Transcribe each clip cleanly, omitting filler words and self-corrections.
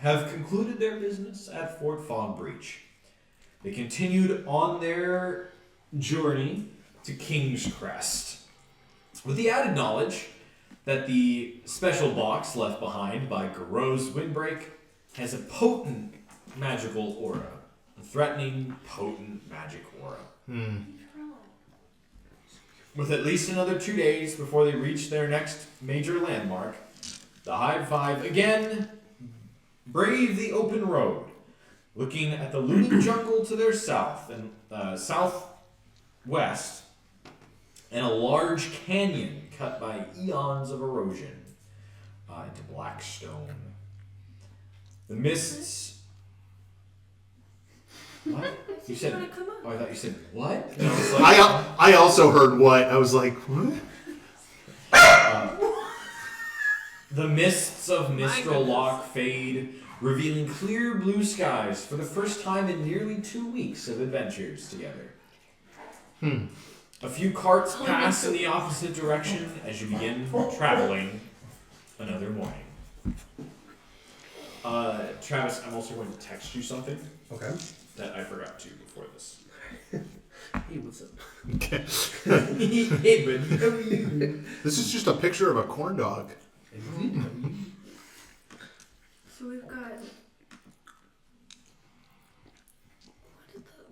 have concluded their business at Fort Fog Breach. They continued on their journey to King's Crest, with the added knowledge that the special box left behind by Garot's windbreak has a potent magical aura. A threatening, potent magic aura. With at least another 2 days before they reach their next major landmark, the Hive-Five again brave the open road, looking at the looming jungle to their south and southwest, and a large canyon cut by eons of erosion into black stone. The mists. What? You said? Oh, I thought you said what? And I was like, I also heard what. I was like, what? The mists of Mistral Lock fade, revealing clear blue skies for the first time in nearly 2 weeks of adventures together. A few carts pass in the opposite direction as you begin traveling another morning. Travis, I'm also going to text you something. Okay. That I forgot to before this. Hey, what's up? Okay. Hey, buddy, how are you? This is just a picture of a corn dog. So we've got...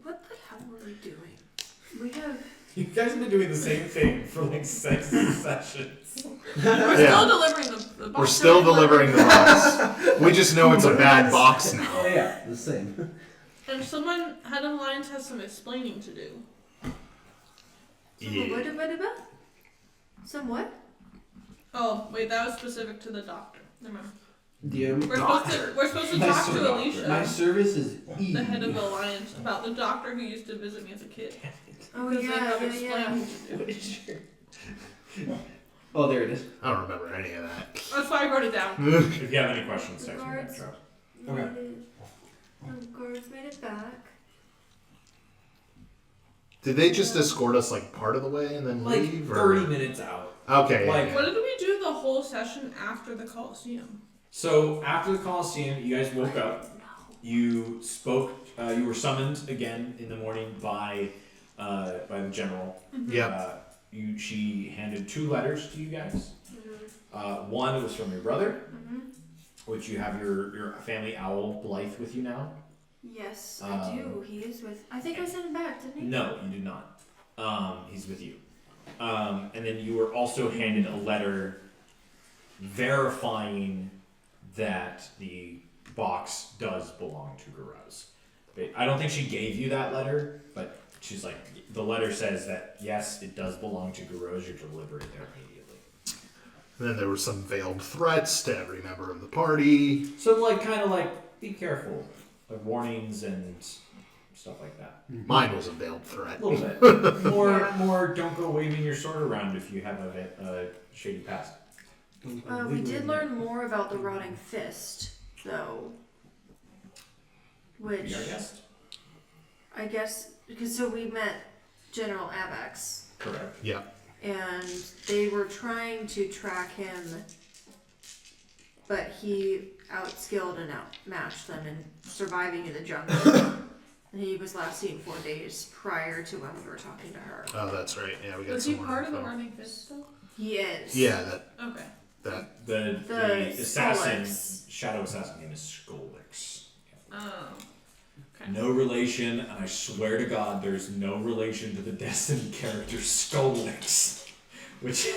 What the hell were we doing? We have... You guys have been doing the same thing for like 6 sessions. We're still delivering the box. We're still delivering the box. We just know it's a bad box now. Oh, yeah, the same. And someone, head of Alliance, has some explaining to do. Yeah. Some what? Oh, wait, that was specific to the doctor. Never mind. DM We're supposed to talk to Alicia, My service is E. the head of the Alliance, about the doctor who used to visit me as a kid. Oh, Because they have yeah. explaining to do. Oh, there it is. I don't remember any of that. That's why I wrote it down. If you have any questions, text me back, Travis. Okay. Guards made it back. Did they just escort us like part of the way and then Like leave? 30 minutes out. Okay. Like- yeah, What did we do the whole session after the Coliseum? So after the Coliseum, you guys woke up. You spoke. You were summoned again in the morning by the general. yeah. She handed 2 letters to you guys. One was from your brother, which you have your family owl Blythe with you now. Yes, I do. He is with... I think I sent him back, didn't he? No, you did not. He's with you. And then you were also handed a letter verifying that the box does belong to Garot's. I don't think she gave you that letter, but she's like, the letter says that yes, it does belong to Garot's. You're delivering it there immediately. And then there were some veiled threats to every member of the party. So like, kind of like, be careful, like warnings and stuff like that. Mine was a veiled threat. A little bit. More. Don't go waving your sword around if you have a shady past. We did learn more about the rotting fist, though. Which... Be our guest. I guess... Because so we met General Avex. Correct. Yeah. And they were trying to track him, but he outskilled and outmatched them in surviving in the jungle. And he was last seen 4 days prior to when we were talking to her. Oh, that's right. Yeah, we got Was some he more part of the info. Running Fist still? He is. Yeah, Okay. The assassin, Skolix. shadow assassin name is Skolix. Oh. Okay. No relation, and I swear to God, there's no relation to the Destiny character Skolix, which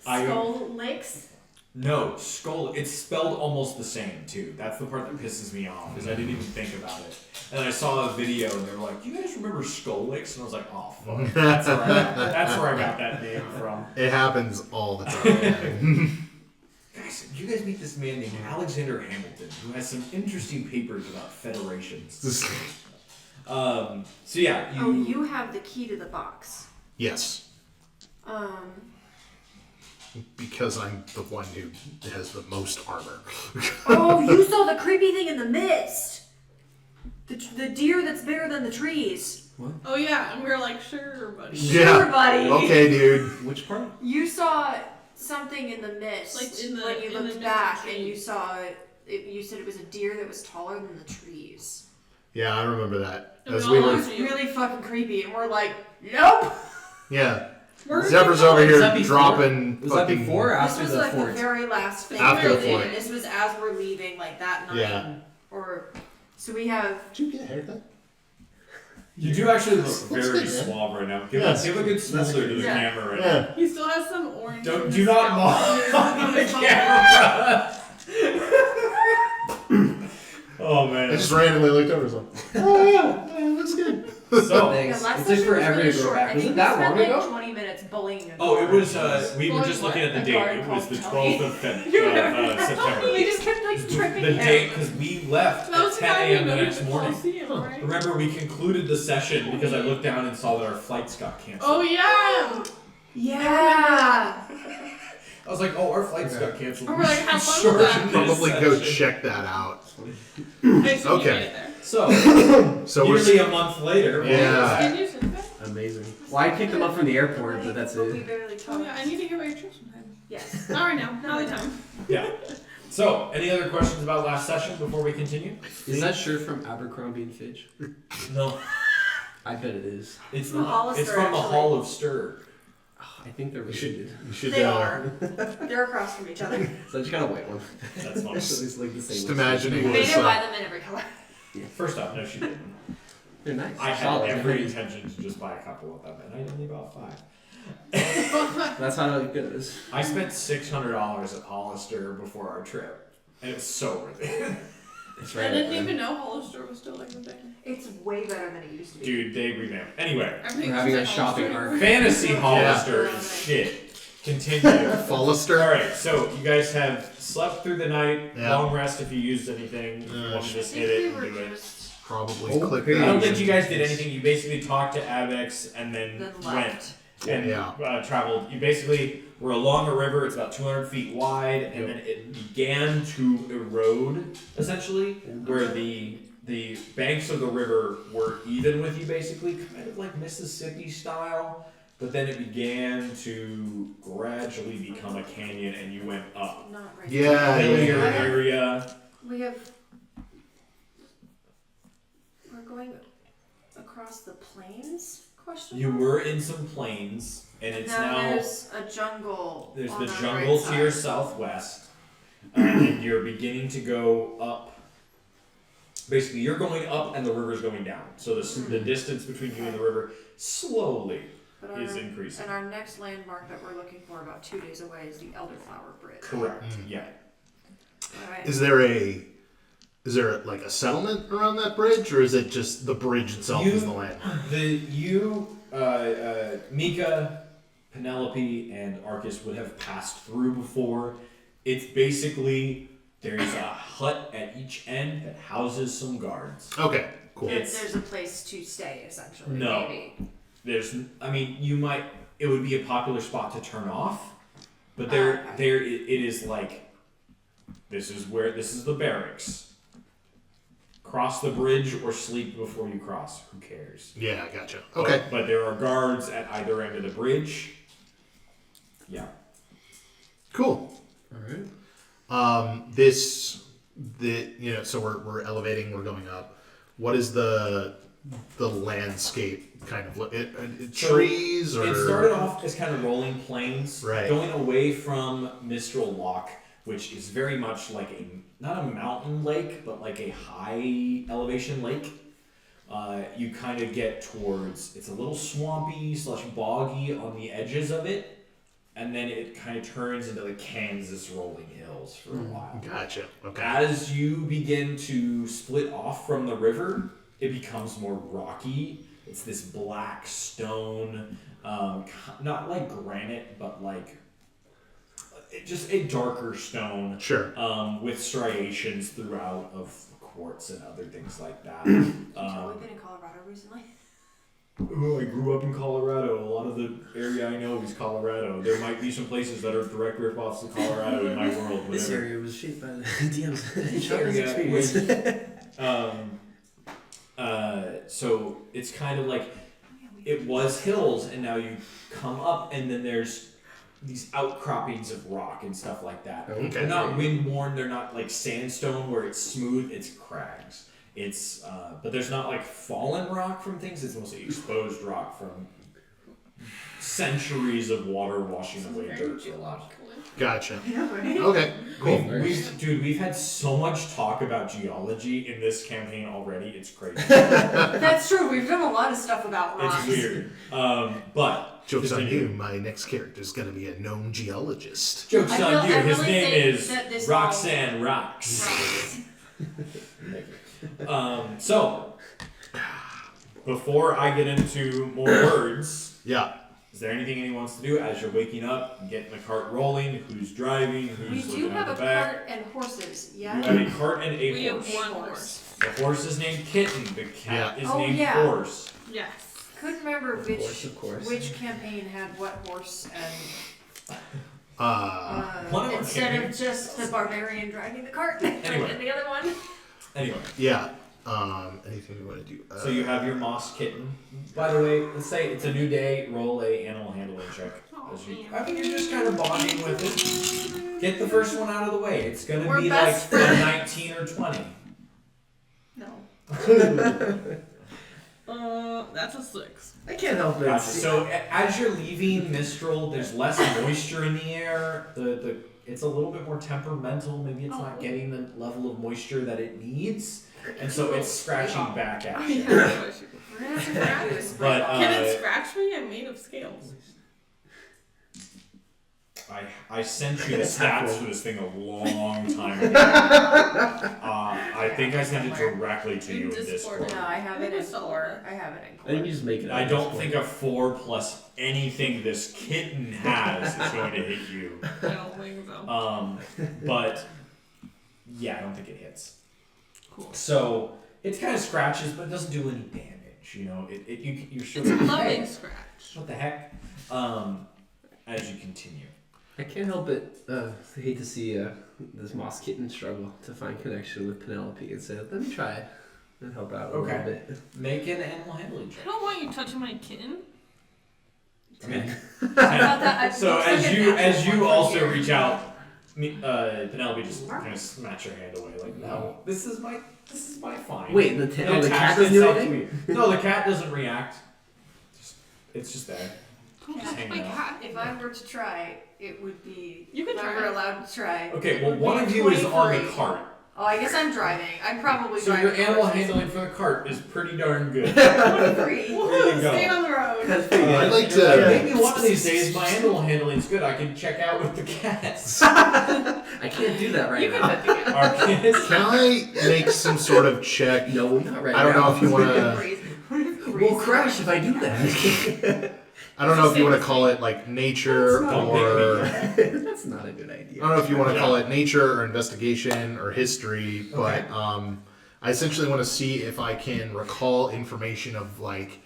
Skull licks? No, Skull. It's spelled almost the same too. That's the part that pisses me off, is I didn't even think about it. And I saw a video, and they were like, "Do you guys remember Skolix?" And I was like, "Oh fuck, that's where I got that name from." It happens all the time. Guys, you guys meet this man named Alexander Hamilton, who has some interesting papers about federations. So yeah, you have the key to the box. Yes. Because I'm the one who has the most armor. Oh, you saw the creepy thing in the mist! The deer that's bigger than the trees. What? Oh yeah, and we were like, sure, buddy. Yeah. Sure, buddy. Okay, dude. Which part? You saw something in the mist Like in the- when you in the looked misty back trees. and you saw you said it was a deer that was taller than the trees. Yeah, I remember that. It was As we all were, on It's you. really fucking creepy, and we're like, nope. yeah. Where Zephyr's did you over go? Was here that before? dropping. Was that fucking, before or This after was the like fort? the very last thing. After the we did. fort. This was as we're leaving, like that night. Yeah. Or so we have. Did you get a haircut? You do actually look very suave right now. Give Yes. a good smolder to the Yeah. camera right now. Yeah. He still has some orange. in his Do not scalp. mock the camera. Oh man. I just randomly looked over and was like, oh yeah, it looks good. So, Thanks. The last It took session was forever really to go short. back. I Was think it we that spent long like ago? 20 minutes bullying a oh, it guard. was. We were Well, just looking at the a date. guard It was the called Tony. 12th of September. We just kept like tripping The him. date because we left That was at the 10 guy a.m. we the know next the morning. Coliseum, right? Remember, we concluded the session because I looked down and saw that our flights got canceled. Oh yeah. Yeah. I was like, oh, our flights Okay. got canceled. We're like, how fun was Shorten that? this Probably go session. check that out. I assume you Okay. made it there. So, So we're nearly a month later. Yeah. Can you sit there? Amazing. Well, I picked them up from the airport, but that's But we it. barely Oh talked. yeah, I need to hear about your trip sometime. Yes. Not right now. Not the time. Yeah. So, any other questions about last session before we continue? Is that shirt from Abercrombie and Fitch? No, I bet it is. it's From not. Hollister, It's from the actually. Hall of Stir. Oh, I think they're You should- related. You should They are. They're across from each other. So I just got a white one. That's fun. So it's like the same. Just one. imagining They this. didn't buy them in every color. First off, no, she didn't. They're nice. I had Solid. every intention to just buy a couple of them, and I only bought 5. That's how good it is. I spent $600 at Hollister before our trip, and it was so worth it. It's I right. didn't even know Hollister was still like a thing. It's way better than it used to be. Dude, they revamped. Anyway, Everything We're having was a like shopping Hollister. arc. Fantasy Hollister Yeah. is shit. Continue. Follister. Alright, so you guys have slept through the night. Yeah. Long rest if you used anything. If you Yeah, want to I just think hit we it were and do it. just Probably Oh, click okay. I don't that. think you guys did anything. You basically talked to Avex and then then went left. and Yeah. traveled. You basically were along a river. It's about 200 feet wide, and then it began to erode essentially, where the banks of the river were even with you, basically, kind of like Mississippi style. But then it began to gradually become a canyon, and you went up. Not right. Yeah, Hillier yeah. area. We have. We're going across the plains? Question You mark? were in some plains, and it's now now there's a jungle. there's on the our jungle right to your side. southwest, and you're beginning to go up. Basically, you're going up, and the river's going down. So the distance between you and the river slowly But is our, increasing. and our next landmark that we're looking for about 2 days away is the Elderflower Bridge. Correct. Yeah. Alright. Is there like a settlement around that bridge, or is it just the bridge itself is the landmark? Mika, Penelope, and Arcus would have passed through before. It's basically there's a hut at each end that houses some guards. Okay, cool. There's a place to stay, essentially. No. Maybe. It would be a popular spot to turn off, but Okay. it is like, this is the barracks. Cross the bridge or sleep before you cross. Who cares? Yeah, gotcha. Okay. But there are guards at either end of the bridge. Yeah. Cool. Alright. So we're elevating, we're going up. What is the landscape kind of look? So Trees or It started off as kind of rolling plains, Right. going away from Mistral Lock, which is very much like not a mountain lake, but like a high elevation lake. You kind of get towards, it's a little swampy / boggy on the edges of it, and then it kind of turns into the Kansas rolling hills for a while. Gotcha. Okay. As you begin to split off from the river, it becomes more rocky. It's this black stone, not like granite, but like just a darker stone Sure. with striations throughout of quartz and other things like that. Have you been in Colorado recently? Oh, I grew up in Colorado. A lot of the area I know is Colorado. There might be some places that are direct ripoffs of Colorado in my world. This whatever. area was shaped by the DM's area experience. So it's kind of like it was hills, and now you come up, and then there's these outcroppings of rock and stuff like that. Okay. They're not wind worn. They're not like sandstone where it's smooth. It's crags. It's but there's not like fallen rock from things. It's mostly exposed rock from centuries of water washing away Very dirt. geological. Gotcha. Yeah, right? Okay, cool. We've had so much talk about geology in this campaign already. It's crazy. That's true. We've done a lot of stuff about rocks. It's weird. But Joke's on continue. you, my next character is going to be a gnome geologist. Joke's I on feel- you. I His really name think is that this Roxanne Rocks. So, before I get into more words, Yeah. is there anything anyone wants to do as you're waking up, getting the cart rolling? Who's driving? We Who's do looking have at a the back? cart and horses. You Yeah. have a cart and a We have horse. one horse. The horse is named Kitten. The cat is Oh, named yeah. Horse. Yes. Couldn't remember Of course. which campaign had what horse and One of our instead of campaigns- just the barbarian driving the cart Anyway. and the other one. Anyway, Yeah. Anything you want to do? so you have your moss kitten. By the way, let's say it's a new day. Roll a animal handling check. As you, I mean, you're just kind of bonding with it. Get the first one out of the way. It's gonna We're be like best a friends. 19 or 20. No. That's a 6. I can't help it. Gotcha. So as you're leaving Mistral, there's less moisture in the air. The it's a little bit more temperamental. Maybe it's not getting the level of moisture that it needs, and so it's scratching back at you. We're gonna have to grab this. But Can it scratch me? I'm made of scales. I sent you the stats for this thing a long time ago. I think I sent it directly to you in Discord. No, I have it in It's all 4. I have it in I think 4. you just make it. I don't think a 4 plus anything this kitten has is going to hit you. I don't think so. But yeah, I don't think it hits. Cool. So it kind of scratches, but it doesn't do any damage. You know, you're sure. It's a loving scratch. What the heck? As you continue. I can't help it. I hate to see this moss kitten struggle to find connection with Penelope and say, let me try it and help out a Okay. little bit. Make an animal handling I check. don't want you touching my kitten. I mean, So as you also reach out, Penelope just kind of smacks her hand away, like, no, this is my find. Wait, the It cat attached doesn't do itself to anything? me. No, the cat doesn't react. It's just there. Don't Just touch my hanging out. cat. If I were to try, it would be You can never try. allowed to try. Okay, It well, would one be of you is on the 23. cart. Oh, I guess I'm driving. I'm probably So driving. your animal horses. handling for the cart is pretty darn good. 23. There you go. Stay on the road. I'd like to. Maybe one of these days my animal handling's good. I can check out with the cats. I can't do that right You now. can pet the cat. Our kids. Can I make some sort of check? No, not right now. I don't know if you want to. Crazy. We'll crash if I do that. I don't know if you want to call it like nature Don't or. make me. That's not a good I idea. don't know if you want to call it nature or investigation or history, but Okay. I essentially want to see if I can recall information of like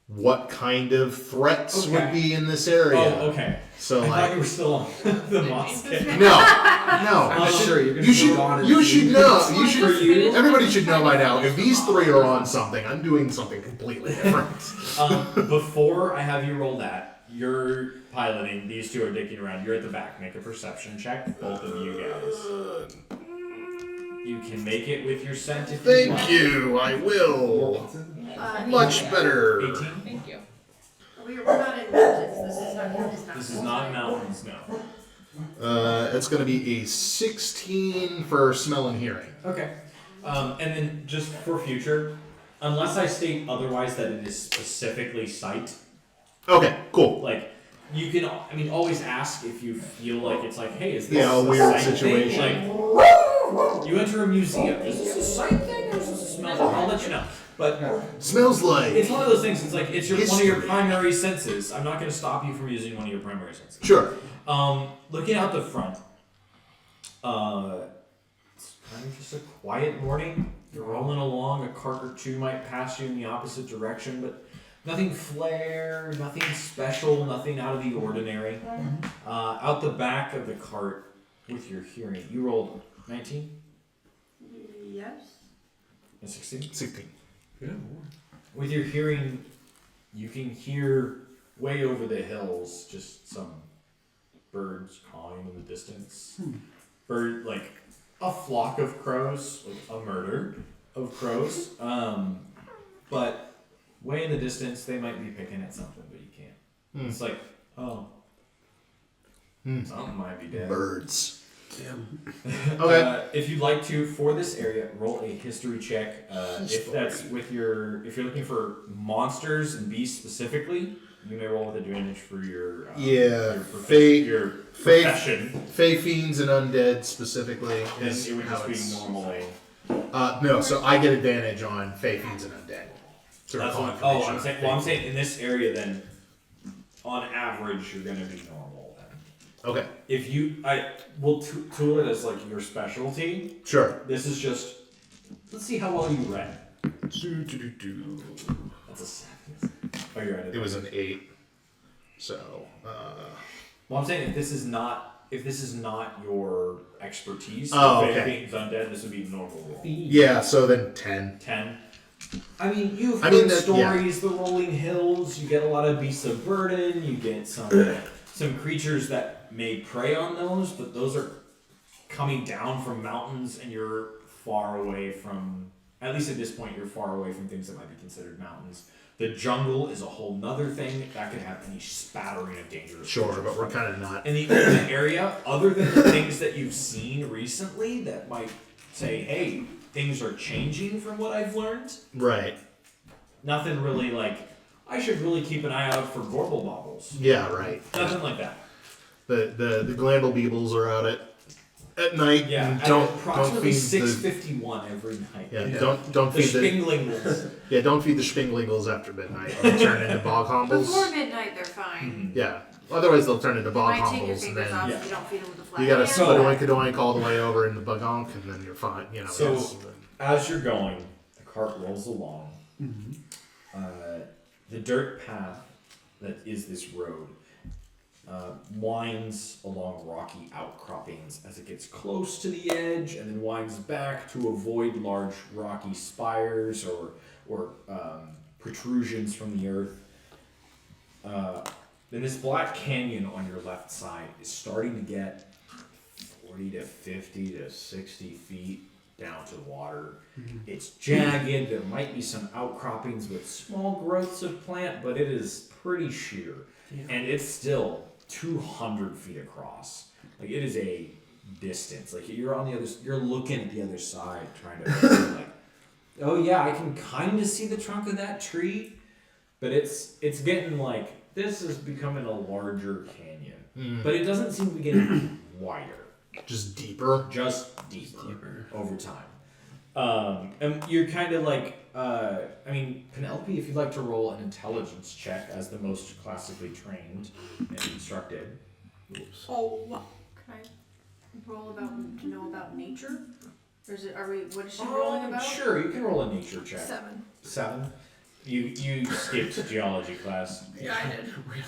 what kind of threats Okay. would be in this area. Oh, okay. So I thought like you were still on the moss kit. no, I'm sure you're gonna you should go on and you see. should know you For should you. everybody should know by now if these three are on something, I'm doing something completely different. Before I have you roll that, you're piloting. These two are dicking around. You're at the back. Make a perception check, both of you guys. You can make it with your scent if you Thank want. you, I will. Much better. 18. Thank you. We're not in mountains. This is not. This is not mountains, no. It's going to be a 16 for smell and hearing. Okay. And then just for future, unless I state otherwise that it is specifically sight, Okay, cool. like you can, I mean, always ask if you feel like it's like, hey, is this Yeah, a a weird sight situation. thing? Like, you enter a museum. Is this a sight thing or is this a smell thing? I'll let you know. But Smells like. it's one of those things. It's like it's one of your History. primary senses. I'm not going to stop you from using one of your primary senses. Sure. Looking out the front, it's kind of just a quiet morning. You're rolling along. A cart or two might pass you in the opposite direction, but nothing flair, nothing special, nothing out of the ordinary. Out the back of the cart with your hearing, you rolled 19 Yes. and 16. 16. With your hearing, you can hear way over the hills just some birds cawing in the distance. Bird, like a flock of crows, like a murder of crows. But way in the distance, they might be picking at something, but you can't. It's like, oh, something might be dead. Birds. Okay. If you'd like to, for this area, roll a history check. If that's if you're looking for monsters and beasts specifically, you may roll with advantage for your your profession. Fey fiends and undead specifically. And it would just be normal. No, so I get advantage on Fey fiends and undead. That's what, I'm saying in this area then, on average, you're gonna be normal then. Okay. If we'll tool it as like your specialty. Sure. This is just, let's see how well you read. That's a 7. Oh, you're right. It was an 8. So. Well, I'm saying if this is not your expertise, okay. Being undead, this would be normal roll. Yeah. So then 10. 10. I mean, you've heard stories, the rolling hills. You get a lot of beasts of burden. You get some creatures that may prey on those, but those are coming down from mountains, and you're far away from. At least at this point, you're far away from things that might be considered mountains. The jungle is a whole nother thing that could have any spattering of dangerous. Sure, but we're kind of not in the urban area. Other than the things that you've seen recently, that might say, "Hey, things are changing from what I've learned." Right. Nothing really like, I should really keep an eye out for gorble bobbles. Yeah, right. Nothing like that. The glandle beebles are out at night. Yeah, and at approximately 6:51 every night. Yeah, yeah. Don't the feed Spinglingles. Yeah, don't feed the Spinglingles after midnight. They'll turn into bog humbles. Before midnight, they're fine. Yeah. Otherwise, they'll turn into bog You might take your humbles, and fingers then off if you don't feed them with the flat you gotta hand. spadoink all the way over in the bagonk, and then you're fine. You know. So as you're going, the cart rolls along. The dirt path that is this road winds along rocky outcroppings as it gets close to the edge, and then winds back to avoid large rocky spires or protrusions from the earth. Then this black canyon on your left side is starting to get 40 to 50 to 60 feet down to the water. It's jagged. There might be some outcroppings with small growths of plant, but it is pretty sheer. Yeah. And it's still 200 feet across. Like, it is a distance. Like, you're looking at the other side trying to like, oh yeah, I can kind of see the trunk of that tree, but it's getting like, this is becoming a larger canyon. But it doesn't seem to be getting wider. Just deeper? Just deeper. Over time. And you're kind of like, Penelope, if you'd like to roll an intelligence check as the most classically trained and instructed. Oops. Oh, can I roll to know about nature? Or what is she rolling about? Sure, you can roll a nature check. 7. You skipped geology class. Yeah, I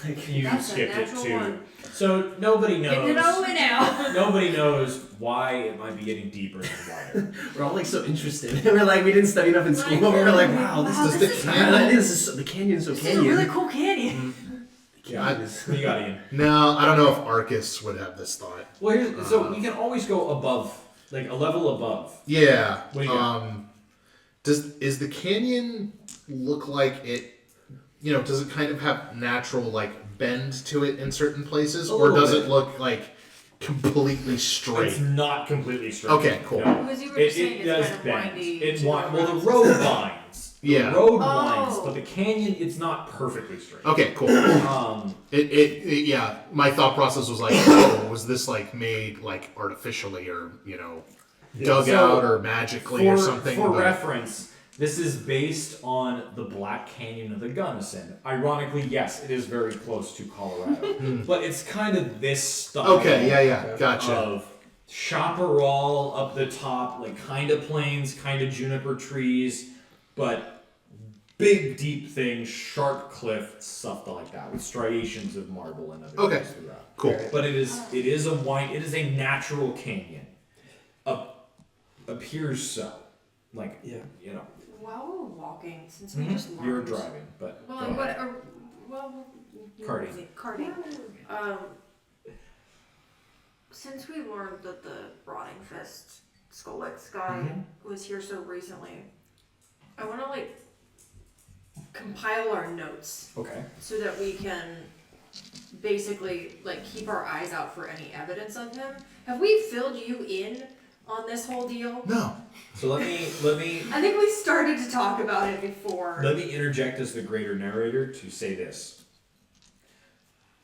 did. You That's skipped it too. 1. So nobody knows. Getting it over now. Nobody knows why it might be getting deeper and wider. We're all like so interested. We're like, we didn't study enough in school, but we're like, wow, this is the canyon's so canyon. This is a really cool canyon. Yeah, what you got, Ian? No, I don't know if Arcus would have this thought. Well, so we can always go above, like a level above. Yeah. What do you got? Is the canyon look like it? Does it kind of have natural like bend to it in certain places, or does it look like completely straight? It's not completely straight. Okay, cool. No. Because you were just saying it does it's kind of bend. windy. Well, the road winds. Yeah. The road winds, but the canyon, it's not perfectly straight. Okay, cool. Yeah. My thought process was like, was this like made like artificially or dug out or magically or something? For reference, this is based on the Black Canyon of the Gunnison. Ironically, yes, it is very close to Colorado, but it's kind of this style. Okay, yeah, gotcha. Of chaparral up the top, like kind of plains, kind of juniper trees, but big, deep things, sharp cliffs, stuff like that, with striations of marble and other things throughout. Cool. But it is a natural canyon. Appears so. Like, While we're walking, since we just learned. You're driving, but Well, go ahead. Karting. Karting. since we learned that the Rotting Fist Skullix guy was here so recently, I want to like compile our notes Okay. so that we can basically like keep our eyes out for any evidence of him. Have we filled you in on this whole deal? No. So let me I think we started to talk about it before. let me interject as the greater narrator to say this.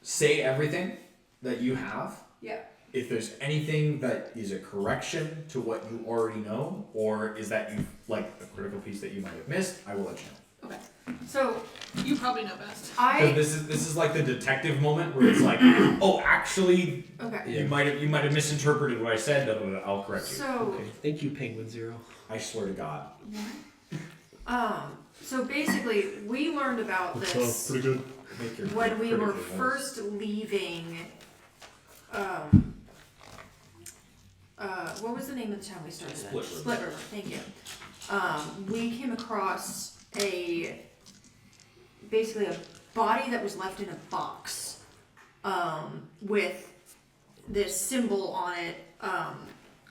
Say everything that you have. Yeah. If there's anything that is a correction to what you already know, or is that you like a critical piece that you might have missed, I will let you know. Okay. So You probably know best. 'Cause this is like the detective moment where it's like, oh, actually, okay. you might have misinterpreted what I said. Blah, blah, blah, I'll correct you. So Okay. Thank you, Penguin Zero. I swear to God. so basically we learned about this Pretty good. Make your when we were critical notes. first leaving. What was the name of the town we started at? Split River. Split River. Thank you. We came across basically a body that was left in a box, with this symbol on it.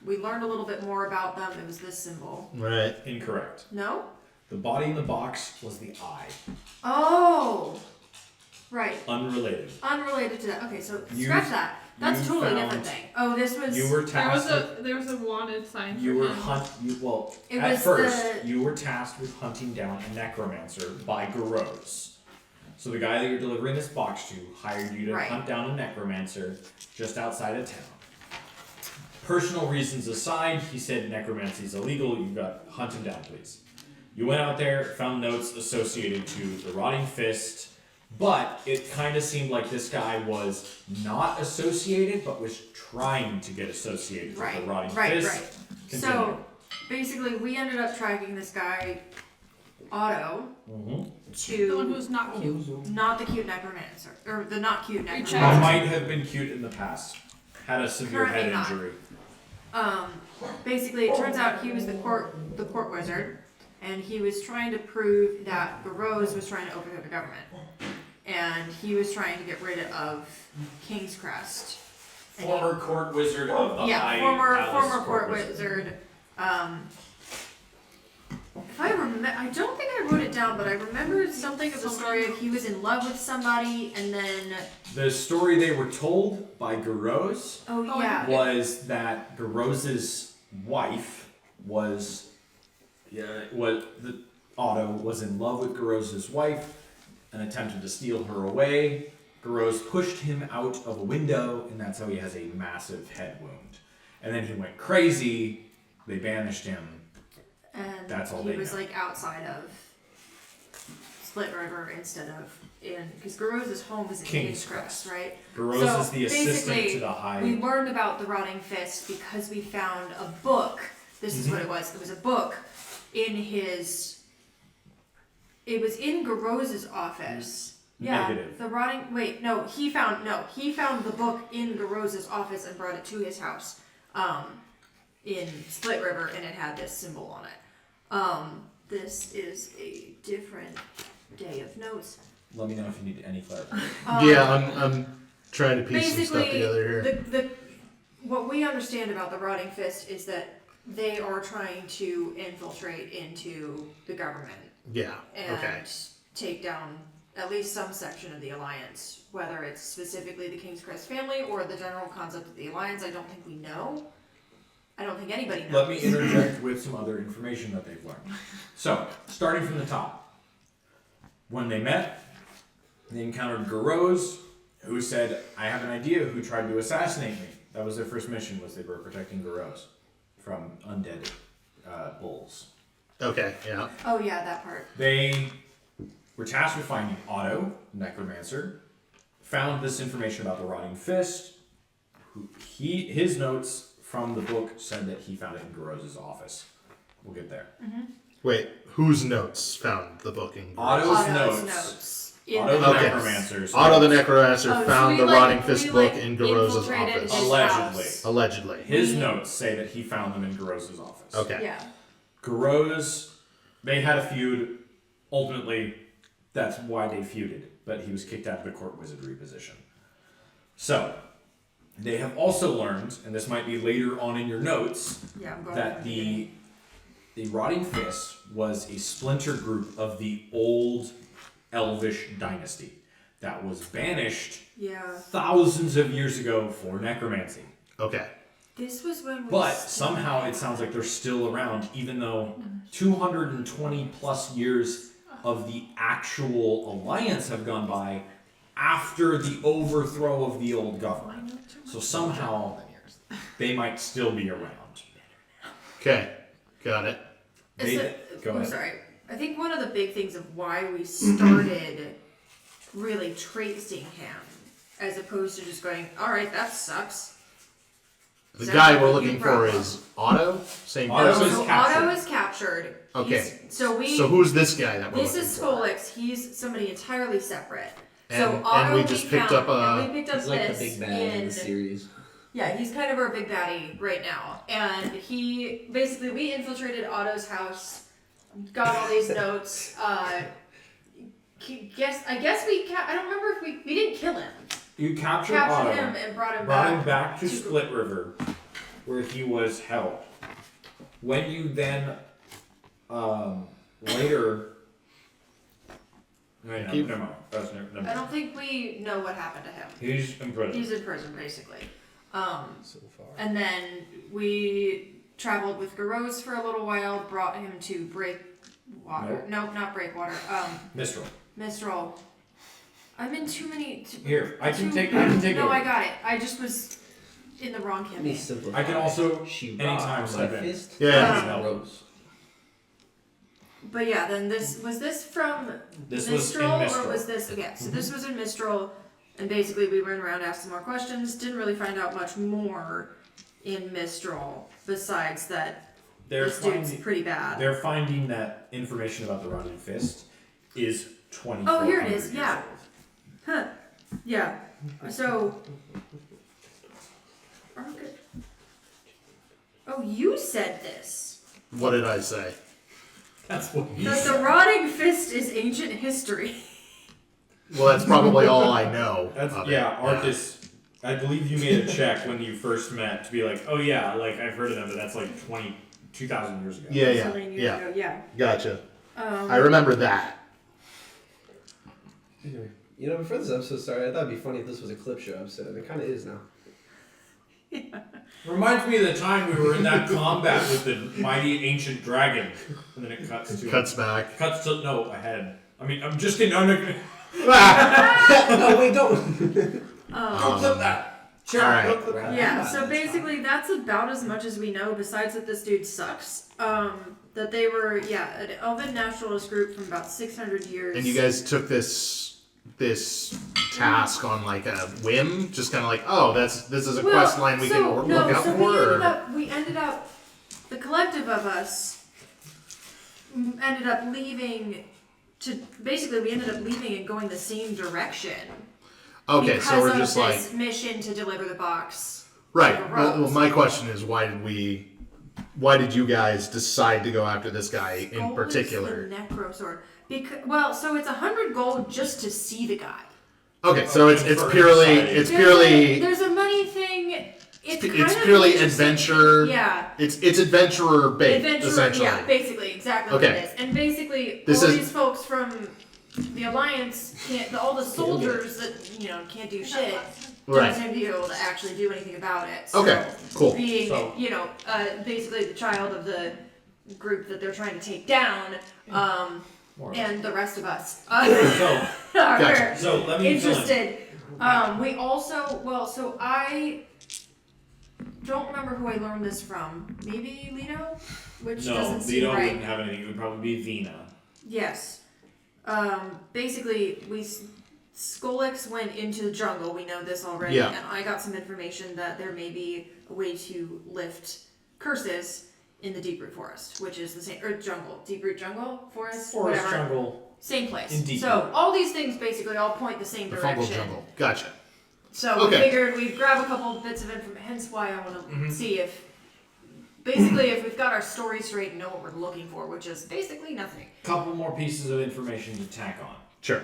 We learned a little bit more about them. It was this symbol. Right. Incorrect. No? The body in the box was the eye. Oh! Right. Unrelated. Unrelated to that. Okay, so You- scratch that. That's a you totally found- different thing. Oh, this was. You were There was tasked. a wanted sign You for were him. It at was first the- you were tasked with hunting down a necromancer by Garose. So the guy that you're delivering this box to hired you to Right. hunt down a necromancer just outside of town. Personal reasons aside, he said necromancy is illegal. You got hunt him down, please. You went out there, found notes associated to the Rotting Fist, but it kind of seemed like this guy was not associated, but was trying to get associated with the Rotting Right. Fist. Continue. So basically, we ended up tracking this guy, Otto, Mhm. to The one who's not cute. not the cute necromancer, or the not cute checked. He necromancer. might have been cute in the past. Had a severe Currently head not. injury. Basically, it turns out he was the court wizard, and he was trying to prove that Garose was trying to overthrow the government, and he was trying to get rid of King's Crest. And he- Former court wizard of the High former Palace court wizard. If I don't think I wrote it down, but I remember something of the story of he was in love with somebody, and then The story they were told by Garose oh Oh, yeah, was that Garose's wife was Otto was in love with Garose's wife and attempted to steal her away. Garose pushed him out of a window, and that's how he has a massive head wound. And then he went crazy. They banished him. and That's all he they was know. like outside of Split River instead of in because Garose's home is in King's King's Crest, right? Garose So, is the assistant basically, to the High. We learned about the Rotting Fist because we found a book. This is what it was. It was a book in his. It was in Garose's office. Yeah. Negative. The rotting. Wait, no. He found the book in Garose's office and brought it to his house, in Split River, and it had this symbol on it. This is a different day of notes. Let me know if you need any clarification. Yeah, I'm trying to piece some stuff Basically, together here. what we understand about the Rotting Fist is that they are trying to infiltrate into the government Yeah. and Okay. take down at least some section of the Alliance. Whether it's specifically the King's Crest family or the general concept of the Alliance, I don't think we know. I don't think anybody knows. Let me interject with some other information that they've learned. So, starting from the top. When they met, they encountered Garose, who said, I have an idea who tried to assassinate me. That was their first mission, was they were protecting Garose from undead bulls. Okay. Yeah. Oh yeah, that part. They were tasked with finding Otto, necromancer, found this information about the Rotting Fist. His notes from the book said that he found it in Garose's office. We'll get there. Wait. Whose notes found the book in? Otto's Otto's notes. In Otto the the Okay. necromancer's Otto the notes. Necromancer Oh, so found we, the like- Rotting Fist we, book like, in Garose's infiltrated office. his Allegedly. house. Allegedly. His notes say that he found them in Garose's office. Okay. Yeah. Garose, they had a feud. Ultimately, that's why they feuded. But he was kicked out of the court wizardry position. So, They have also learned, and this might be later on in your notes, Yeah, I'm going that with the Rotting Fist was a splinter group of the old Elvish dynasty that was banished Yeah. thousands of years ago for necromancy. Okay. This was when we But still somehow it sounds like they're still around, even though 220 plus years of the actual alliance have gone by after the overthrow of the old government. So somehow they might still be around. Okay. Got it. Go I'm ahead. sorry. I think one of the big things of why we started really tracing him, as opposed to just going, all right, that sucks. The Sounds guy like we're you looking brought for one. is Otto. Same Otto person. is So captured. Otto is captured. Okay. So So who's this guy that we're This looking is for? Skolix. He's somebody entirely separate. So And- Otto and we just picked found, up and we picked up He's like the this big bad in in the series. Yeah, he's kind of our big baddie right now. And we infiltrated Otto's house, got all these notes. I don't remember if we didn't kill him. You captured Otto, Captured him and brought him back to Split River, where he was held. When you then later. Never mind. Never I mind. don't think we know what happened to him. He's in prison. He's in prison, basically. So far. And then we traveled with Garros for a little while, brought him to Breakwater. Nope, not Breakwater. Mistral. Mistral. I'm in too many. Here, I can take No, over. I got it. I just was in the wrong Let me campaign. simplify. I can also She anytime rocked my step in. fist. Yeah. Gross. But yeah, then this from This was Mistral, in Mistral. or was this okay? So this was in Mistral, and basically we went around asking more questions. Didn't really find out much more in Mistral besides that this dude's pretty bad. They're finding that information about the Rotting Fist is 20. Oh, here it is. Yeah. Huh. Yeah. So. Okay. Oh, you said this. What did I say? That's what he That said. the Rotting Fist is ancient history. Well, that's probably all I know. That's of it. yeah, Arcus. I believe you made a check when you first met to be like, oh yeah, like I've heard of them, but that's like 2,000 years ago. Yeah, yeah, Something years yeah. ago, yeah. Gotcha. I remember that. You know, before this episode started, I thought it'd be funny if this was a clip show episode, and it kind of is now. Reminds me of the time we were in that combat with the mighty ancient dragon, and then it cuts to Back. cuts to no ahead. I mean, I'm just kidding. I'm not gonna No, wait, don't. don't clip that. Sure, All right. don't clip that. Yeah, so basically that's about as much as we know, besides that this dude sucks. That they were, an elven naturalist group from about 600 years. And you guys took this task on like a whim, just kind of like, oh, this is a quest line we can look out for. We ended up, the collective of us ended up leaving and going the same direction. Okay, because so we're of just this like, mission to deliver the box. right. to the Well, Rose. my question is, why did you guys decide to go after this guy in Gold particular? is the necro sword. So it's 100 gold just to see the guy. Okay, so it's For purely exciting. There's a money thing. It's kind purely of interesting. adventure. Yeah. It's adventurer bait, Adventure, essentially. yeah, basically, exactly what Okay. it is. And basically, This all is- these folks from the Alliance all the soldiers that, can't do shit, Right. don't seem to be able to actually do anything about it. So Okay, cool. Being, So- basically the child of the group that they're trying to take down, and the rest of us So are Gotcha. so let me fill in. interested. We also, so I don't remember who I learned this from. Maybe Lino? Which No, doesn't seem Lito right. wouldn't have anything. It would probably be Vina. Yes. Basically, Skolix went into the jungle. We know this already. Yeah. And I got some information that there may be a way to lift curses in the deep root forest, which is the same, or jungle. Deep root jungle? Forest? Whatever. jungle. Same place. In deep So root. all these things basically all point the same The direction. fungal jungle. Gotcha. So Okay. we figured we'd grab a couple bits of information, hence why I want to Mm-hmm. see if we've got our story straight and know what we're looking for, which is basically nothing. Couple more pieces of information to tack on. Sure.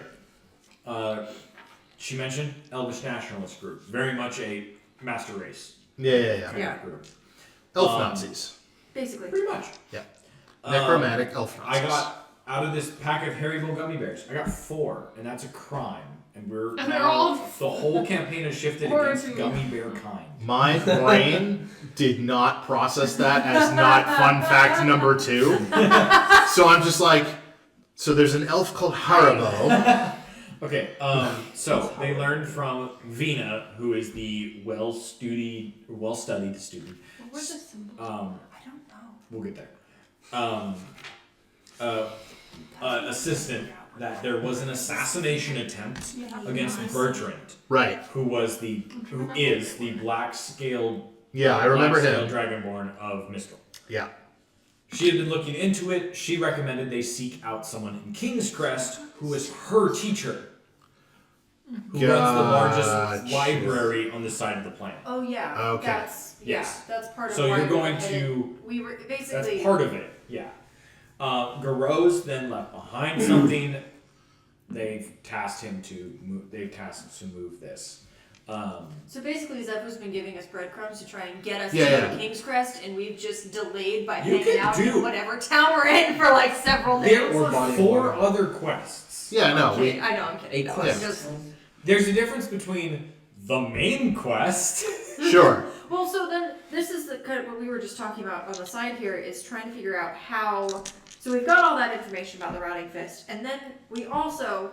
She mentioned Elvish Nationalist Group. Very much a master race. Yeah. kind of group. Elf Nazis. Basically. Pretty much. Yeah. Necromantic elf Nazis. I got, out of this pack of Haribo gummy bears, I got 4, and that's a crime. And we're And they're now, all the whole campaign has shifted horror against to gummy bear kind. My brain did not process that as not fun fact number 2. So I'm just like, so there's an elf called Haribo. Okay, so they learned from Vina, who is the well-studied student. What were the symbols? I don't know. We'll get there. Assistant, that there was an assassination attempt against Bertrand, Right. who is the black-scaled Yeah, I remember black-scaled him. dragonborn of Mistral. Yeah. She had been looking into it. She recommended they seek out someone in King's Crest who is her teacher, who runs the largest Gotcha. library on this side of the planet. Oh yeah. Okay. That's Yes. That's part of. So why you're we were going headed- to. We were That's basically. part of it. Yeah. Garose then left behind something. They've tasked him to move. They've tasked us to move this. So basically, Zepho's been giving us breadcrumbs to try and get us Yeah. to King's Crest, and we've just delayed by You hanging can out do- in whatever town we're in for like several days. There were body 4 of water. other quests. Yeah, no, Okay, we. I know, I'm kidding. A No, quest. it's just- There's a difference between the main quest. Sure. Well, so then this is the kind of what we were just talking about on the side here is trying to figure out how. So we've got all that information about the routing fist, and then we also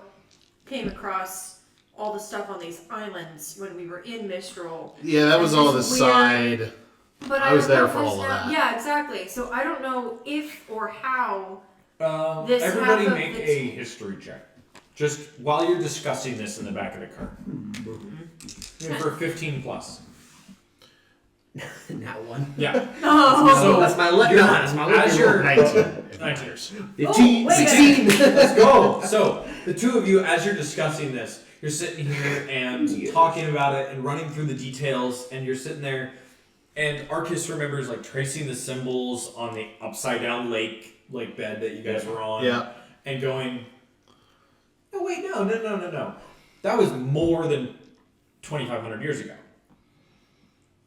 came across all the stuff on these islands when we were in Mistral. Yeah, that was And all the this weird- side. But I was don't there know for if all this of now- that. Yeah, exactly. So I don't know if or how. This Everybody half of make the a history check. Just while you're discussing this in the back of the car. For 15 plus. Not one. Yeah. Oh. So That's my luck. you're- No, that's my lucky as roll. you're 19. 19. 15, wait a 16. Let's go. So the two of you, as you're discussing this, you're sitting here and talking about it and running through the details, and you're sitting there, and Arcus remembers like tracing the symbols on the upside down lake bed that you guys were on. Yeah. And going, no wait, no. That was more than 2,500 years ago.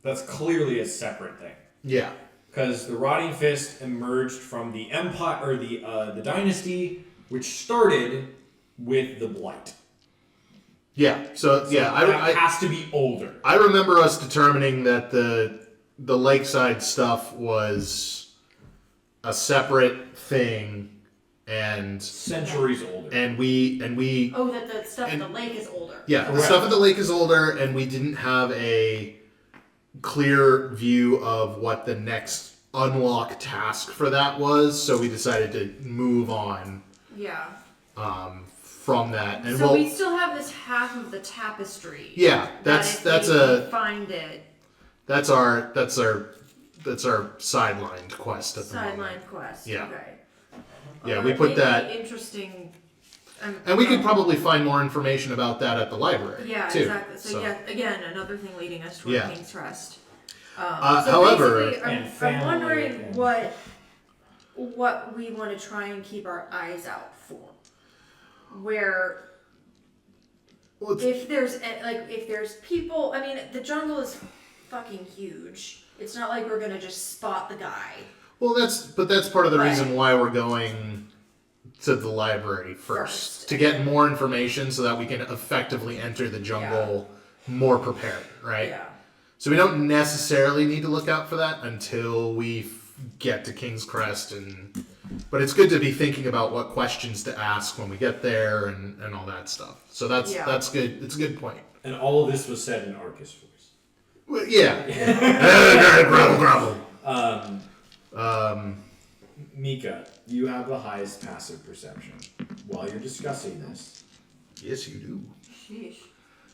That's clearly a separate thing. Yeah. Because the Rotting Fist emerged from the empire, or the dynasty, which started with the Blight. Yeah. So yeah, That has to be older. I remember us determining that the lakeside stuff was a separate thing, and Centuries older. we Oh, that the stuff in And- the lake is older. yeah, the Correct. stuff at the lake is older, and we didn't have a clear view of what the next unlock task for that was, so we decided to move on Yeah. from that. And So we'll, we still have this half of the tapestry. yeah, that that's if we a find it. that's our sidelined quest at the moment. Sideline quest. Yeah. Okay. Yeah, Well, we that put may be that- interesting. And we could probably find more information about that at the library. Yeah, too. exactly. So, yeah, again, another thing leading us toward Yeah. King's Trust. However- basically, And I'm family wondering and- what we want to try and keep our eyes out for. Where Well, it's- if there's people, I mean, the jungle is fucking huge. It's not like we're gonna just spot the guy. Well, that's part of the Right. reason why we're going to the library first First. to get more information so that we can effectively enter the jungle more prepared, right? Yeah. So we don't necessarily need to look out for that until we get to King's Crest, but it's good to be thinking about what questions to ask when we get there and all that stuff. So that's good. It's a good point. And all of this was said in Arcus voice. Well, yeah. Gravel. Mika, you have the highest passive perception. While you're discussing this, Yes, you do. Sheesh.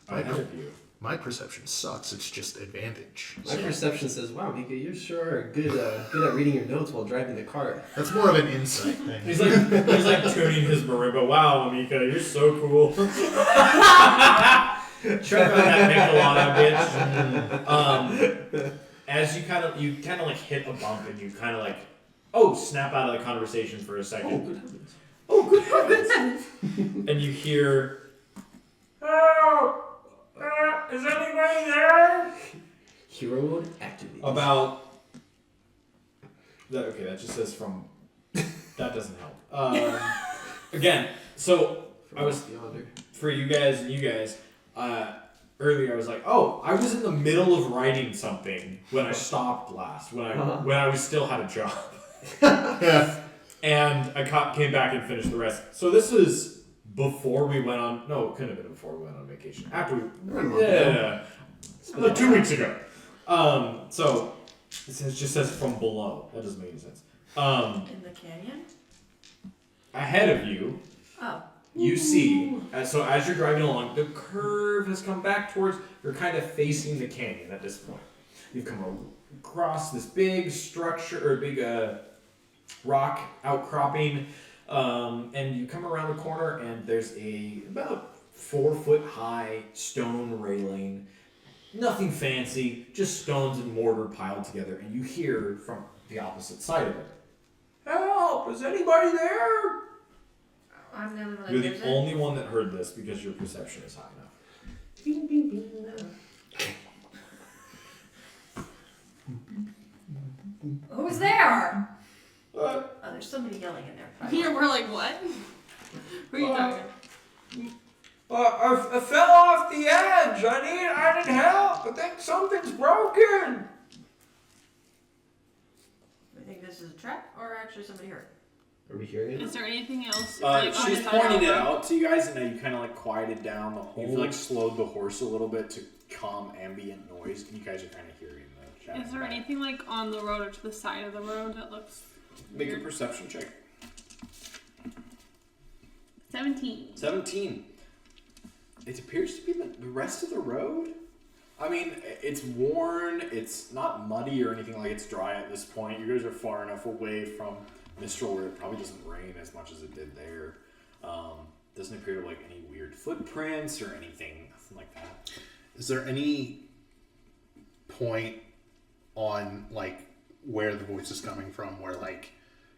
I know. ahead of you. My perception sucks. It's just advantage. My perception says, "Wow, Mika, you sure are good at reading your notes while driving the cart." That's more of an insight thing. He's like tuning his marimba. Wow, Mika, you're so cool. Check out that Michelada, bitch. As you kind of like hit a bump and you kind of like snap out of the conversation for a second. Oh, good heavens! And you hear, "Oh, is anybody there?" Hero mode activated. About that. Okay, that just says from. That doesn't help. Again, so I was for you guys and you guys. Earlier, I was like, "Oh, I was in the middle of writing something when I stopped last. When I was still had a job." And I came back and finished the rest. So this was before we went on. No, it couldn't have been before we went on vacation. After we, like 2 weeks ago. So it just says from below. That doesn't make any sense. In the canyon? Ahead of you, Oh. you see. So as you're driving along, the curve has come back towards. You're kind of facing the canyon at this point. You've come across this big structure or big rock outcropping, and you come around the corner, and there's about 4 foot high stone railing. Nothing fancy, just stones and mortar piled together, and you hear from the opposite side of it, "Help! Is anybody there?" I'm never like, You're there's the only one that heard this because your perception is high enough. Bing, bing, bing. Who's there? Uh, Oh, there's somebody yelling in there. Here, we're like, what? Who are you talking? I fell off the edge. I need help. I think something's broken. I think this is a trap or actually somebody hurt. Are we hearing it? Is there anything else? Like, on She's the side of pointing the it road? out to you guys, and then you kind of like quieted down. You've like slowed the horse a little bit to calm ambient noise, and you guys are kind of hearing the chat. Is there anything like on the road or to the side of the road that looks Make a weird? perception check. 17. 17. It appears to be the rest of the road. I mean, it's worn. It's not muddy or anything like it's dry at this point. You guys are far enough away from Mistral where it probably doesn't rain as much as it did there. Doesn't appear to like any weird footprints or anything, nothing like that. Is there any point on like where the voice is coming from? Where like,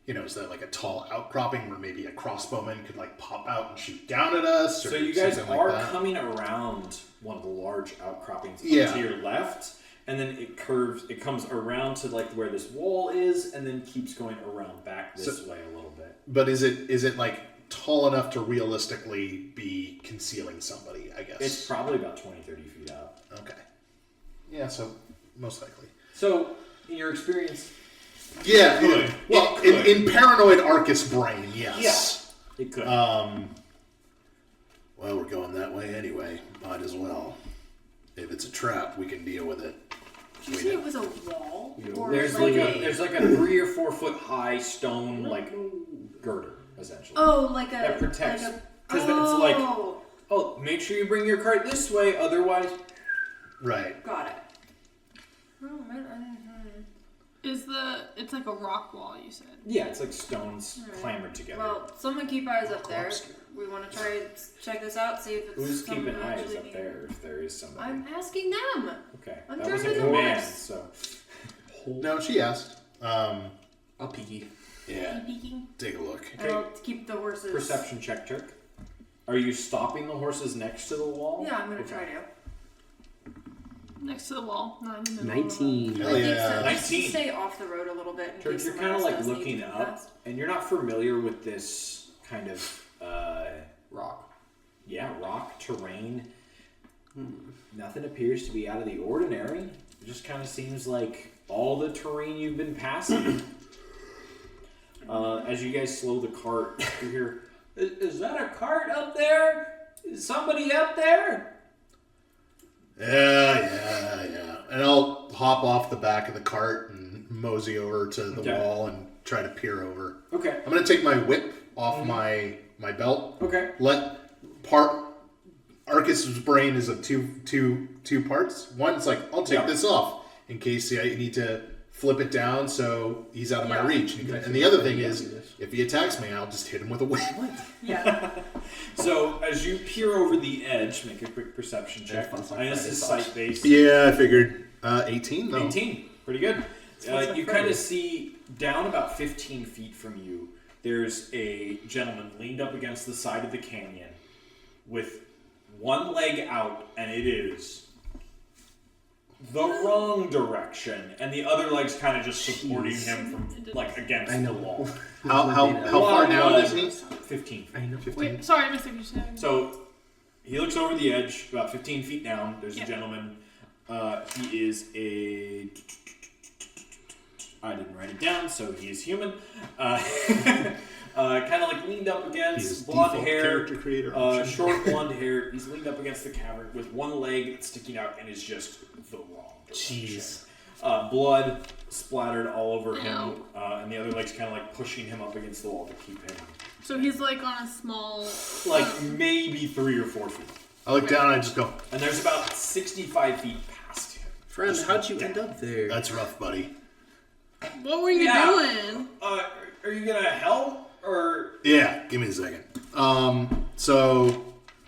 you know, is that like a tall outcropping where maybe a crossbowman could like pop out and shoot down at us? Or So you guys something are like that? coming around one of the large outcroppings Yeah. to your left, and then it curves. It comes around to like where this wall is, and then keeps going around back this way a little bit. But is it like tall enough to realistically be concealing somebody? I guess It's probably about 20, 30 feet out. okay. Yeah, so most likely. So, in your experience, Yeah. could. Well, It could. in paranoid Arcus brain, yes. it could. Well, we're going that way anyway. Might as well. If it's a trap, we can deal with it. Did you say it was a wall? Or there's like a 3 or 4 foot high stone like girder essentially Oh, like a that protects like a, because it's like oh make sure you bring your cart this way otherwise Right. got it. Oh man, It's like a rock wall, you said. yeah it's like stones clambered together. Well, someone keep eyes up there. We want to try and check this out, see if it's. Who's something keeping we eyes actually up need. there if there is somebody? I'm asking them. Okay, I'm that was a turning the command. horse. So No, she asked. I'll peeky. Yeah. Peeking. Take a look. And I'll keep the horses. Perception check, Turk. Are you stopping the horses next to the wall? Yeah, I'm gonna try to. Next to the wall, not in the middle. 19. Hell I think yeah. so. Just 19. stay off the road a little bit. In Turk, case you're someone kind of else like does need looking to up, pass. and you're not familiar with this kind of rock. Yeah, rock terrain. Nothing appears to be out of the ordinary. It just kind of seems like all the terrain you've been passing. As you guys slow the cart, you hear, "Is that a cart up there? Is somebody up there?" Yeah. And I'll hop off the back of the cart and mosey over to the Okay. wall and try to peer over. Okay. I'm gonna take my whip off my belt. Okay. Arcus's brain is of two parts. One's like, I'll take Yeah. this off in case I need to flip it down so he's out of my Yeah. reach. And the other thing is, if he attacks me, I'll just hit him with a whip. Yeah. So as you peer over the edge, make a quick perception check. Fun stuff, I know this is sight based. Yeah, I figured. 18 though. 18. Pretty good. What's You that kind of phrase? see down about 15 feet from you, there's a gentleman leaned up against the side of the canyon with one leg out, and it is the wrong direction, and the other leg's kind of just supporting him from like against the wall. How far down is he? 15. I know. 15. Wait, sorry, I missed what you said. So he looks over the edge, about 15 feet down. There's a gentleman. He is a. I didn't write it down, so he is human. Kind of like leaned up against, blonde hair, character creator option. short blonde hair. He's leaned up against the cavern with one leg sticking out and is just the wrong direction. Jeez. Blood splattered all over him, and the other leg's kind of like pushing him up against the wall to keep him. So he's like on a small. Like maybe 3 or 4 feet. I look down and I just go, And there's about 65 feet past him. Friend, how'd you end up there? that's rough, buddy. What were you doing? Are you gonna help? Or Yeah, give me a second. So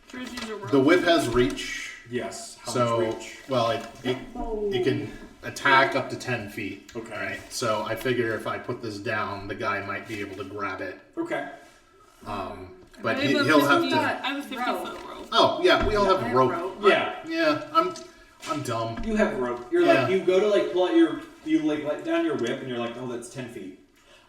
First use a rope. the whip has reach. yes. How So, much reach? well, it can attack up to 10 feet. Okay. Right? So I figure if I put this down, the guy might be able to grab it. Okay. But I have a he'll have 50 to. I have a 50-foot rope. Oh yeah, we all have I a have rope. Yeah. Yeah, I'm dumb. You have rope. You're Yeah. like you go to like pull out you like let down your whip and you're like, oh, that's 10 feet.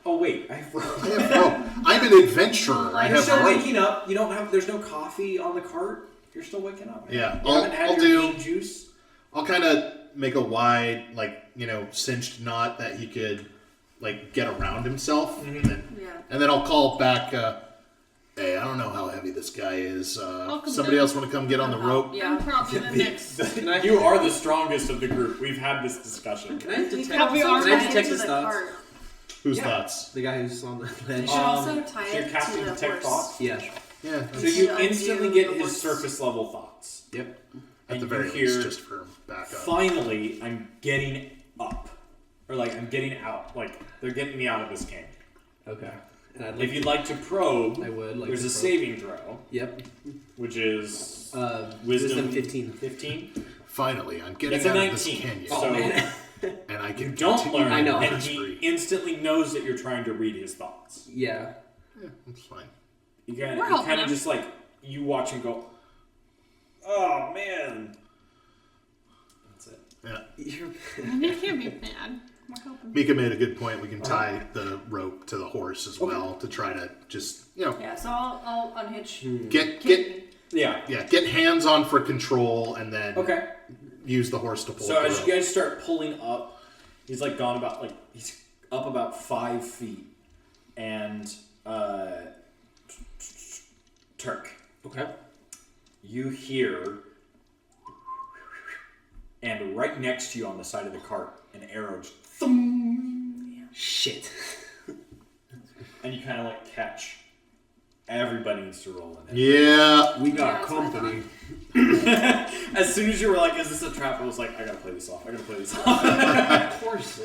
Oh wait, I have rope. I have rope. I'm an adventurer. I You're have still rope. waking up. You don't have. There's no coffee on the cart. You're still waking up. Man. Yeah, You haven't had I'll your do- bean juice. I'll kind of make a wide, cinched knot that he could, get around himself, Mm-hmm. and then I'll call back. Hey, I don't know how heavy this guy is. come Somebody down. else want to come get on the rope? I'm probably the next. You are the strongest of the group. We've had this discussion. Can I detect, Have we can already I tied detect his thoughts? Whose Yeah. thoughts? The guy who's on the ledge. You should also tie so you're it casting to the detect horse. thoughts. Yeah. Yeah, So you Undo instantly the get his horse. surface level thoughts. Yep. at And the you very hear, least, just for backup. finally, I'm getting up. Or I'm getting out. They're getting me out of this canyon. Okay. And I'd If you'd like to probe, I would like there's to a probe. saving throw, Yep. which is Wisdom 15. 15? Finally, I'm getting That's a out of this 19. canyon, So and I you can don't continue learn, I know. and my he spree. instantly knows that you're trying to read his thoughts. Yeah. Yeah, that's fine. You We're kind helping of him. just you watch and go, oh man. That's it. Yeah, He can't be mad. We're helping. Mika made a good point. We can tie the rope to the horse as well to try to just Yeah, so I'll unhitch. get Yeah. get hands on for control, and then Okay. use the horse to pull. So up the as rope. you guys start pulling up, he's gone about he's up about 5 feet, and Turk, Okay. you hear, and right next to you on the side of the cart, an arrow just thump, Shit. and you kind of catch. Everybody needs to roll in it. Yeah, We Yeah, got that's what I company. As soon as you were is this a trap? I was I gotta play this off. Of course.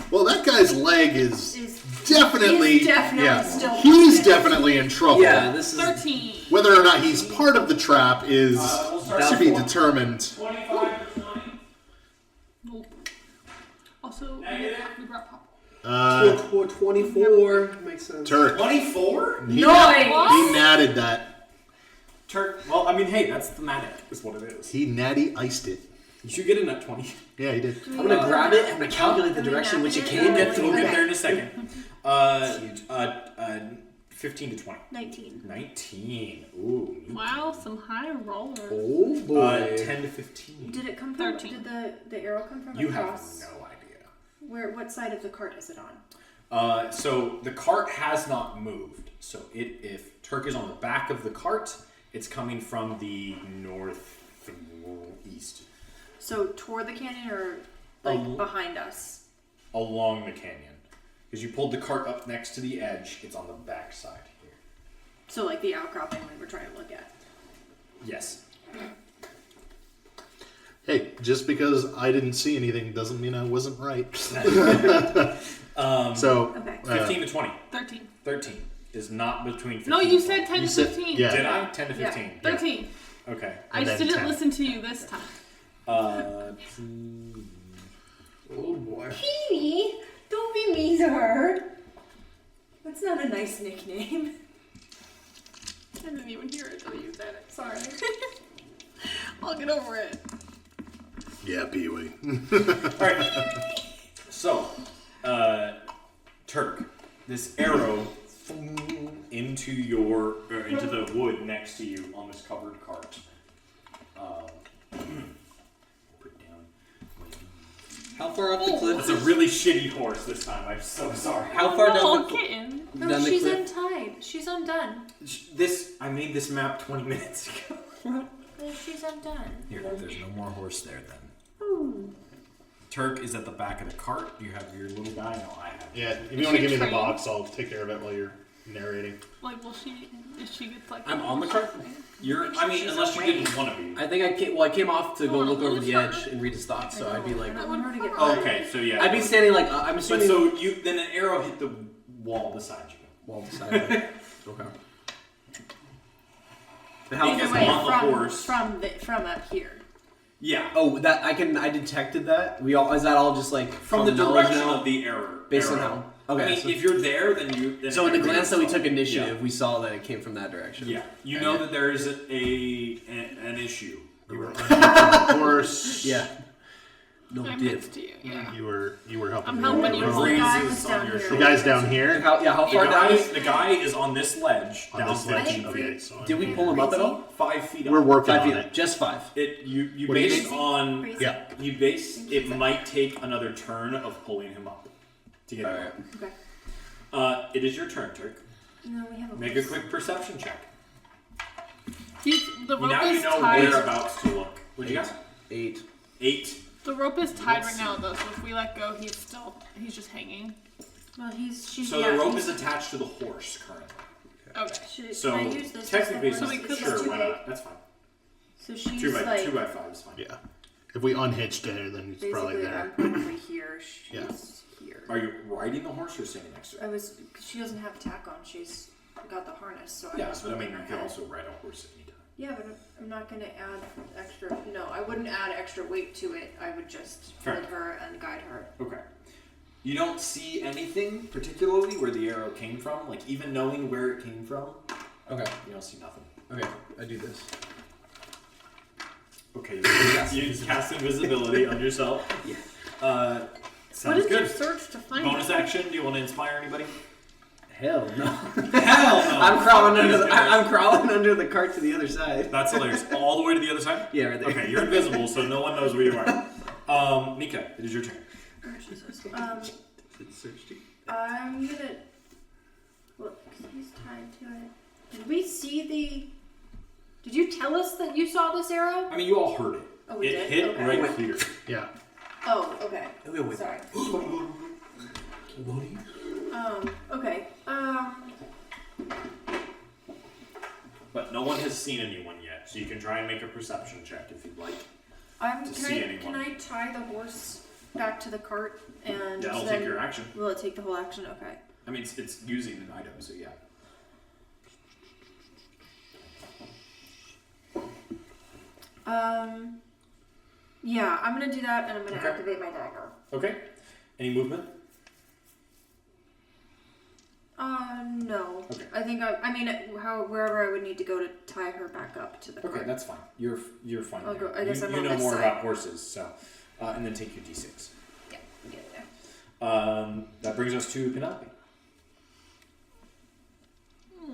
well, that guy's leg is Is definitely he's definitely still he's broken. definitely in trouble. Yeah, this is 13. Whether or not he's part of the trap is We'll start to be with determined. 25 or 20. Nope. Also, Negative. we brought Pop. 24 makes sense. Turk. 24? He, Nice! he natted that. Turk. Well, I mean, hey, that's thematic, is what it is. He natty iced it. You should get in at 20. Yeah, he did. I'm gonna grab it. I'm gonna calculate the direction in which it came. We'll get Okay. there in a second. 15 to 20. 19. 19. Ooh. Wow, some high rollers. Oh boy. 10 to 15. Did it come from? 13. Did the arrow come from You have across? no idea. What side of the cart is it on? So the cart has not moved. So if Turk is on the back of the cart, it's coming from the northeast. So toward the canyon or behind us? Along the canyon. Because you pulled the cart up next to the edge, it's on the back side here. So the outcropping we were trying to look at. Yes. Hey, just because I didn't see anything doesn't mean I wasn't right. So, Okay. 15 to 20. 13. 13 is not between 15 No, you and said 20. 10 You to said- 15. yeah. Did I? 10 to 15. 13. Okay. I And just then didn't 10. listen to you this time. Oh boy. Peony, don't be mean to her. That's not a nice nickname. I didn't even hear it until you said it. Sorry. I'll get over it. Yeah, Pee-wee. Alright. So, Turk, this arrow into the wood next to you on this covered cart. Put down. How far up the cliff? It's a really shitty horse this time. I'm so sorry. How far down Oh, the cliff? kitten. No, Down the she's cliff? untied. She's undone. I made this map 20 minutes ago. She's undone. Here, there's no more horse there then. Turk is at the back of the cart. You have your little guy. No, I have. Yeah, if Is you want to she give me the trained? box, I'll take care of it while you're narrating. Like, if she gets like. I'm on the cart. Unless you didn't want to be. I think I came off to go Oh, look over the sorry. edge and read his thoughts, so I'd be like, I want her to get Oh, okay, so yeah. I'd be standing like, I'm But assuming. so then an arrow hit the wall beside you. Wall beside me. Okay. And how? Because Wait, on the from, horse. from up here. Yeah. Oh, that I detected that. Is that all just like From the knowledge direction now? of the arrow. Based on arrow. how? Okay. I mean, so, if you're there, then you. Then so in the glance that we took Yeah. initiative, we saw that it came from that direction. Yeah. You know that there is an issue. You were of course. Yeah. No I'm dip. next to you. Yeah. You were helping I'm me. helping you. The Breeze guy is was on down your here. The guy's down here. How far down? The guy is on this ledge. On down this ledge. fifteen Okay, feet. so Did we pull him up at all? 5 feet up. We're working 5 on feet. it. Just 5. You What do you based think? on Crazy. Yeah. it might take another turn of pulling him up to get him Alright. Okay. It is your turn, Turk. No, we have a Make a quick perception check. The rope Now you is know tied. whereabouts to look. What'd you got? 8. 8. The rope is tied right now, though. So if we let go, he's just hanging. Well, she's. So the rope is attached to the horse currently. Okay. So can I use this technically, as the we horse? could It's sure, too why big. not? That's fine. So she's 2 by like 2 by 5 is fine. Yeah. If we unhitched her, then it's probably basically there. I'm probably here. She's Yeah. here. Are you riding the horse or standing next to it? She doesn't have tack on. She's got the harness, so Yeah, was but I mean, holding you her can head. also ride a horse anytime. Yeah, but I'm not gonna add extra. No, I wouldn't add extra weight to it. I would just Fair. hold her and guide her. Okay. You don't see anything particularly where the arrow came from, like even knowing where it came from, Okay. you don't see nothing. Okay. I do this. Okay, you cast invisibility on yourself. Yeah. What Sounds is your good. search to find? Bonus action, do you want to inspire anybody? Hell no. Hell no! I'm crawling under. These guys. I'm crawling under the cart to the other side. That's hilarious. All the way to the other side? Yeah, right there. Okay, you're invisible, so no one knows where you are. Nika, it is your turn. Oh, Jesus. Search team. I'm gonna. Well, 'cause he's tied to it. Did we see the? Did you tell us that you saw this arrow? I mean, you all heard it. Oh, we It did? hit Okay. right here. Yeah. Oh, okay. Wait. Sorry. Okay. But no one has seen anyone yet, so you can try and make a perception check if you'd like. To see anyone. Can I tie the horse back to the cart and That'll then take your action. will it take the whole action? Okay. I mean, it's using an item, so yeah. Yeah, I'm gonna do that and I'm gonna Okay. activate my dagger. Okay. Any movement? No. Okay. I think wherever I would need to go to tie her back up to the Okay, cart. that's fine. You're fine. I'll there. go- I guess you, I'm you on know this more side. about horses, so and then take your d6. Yeah, we get it there. That brings us to Penelope. I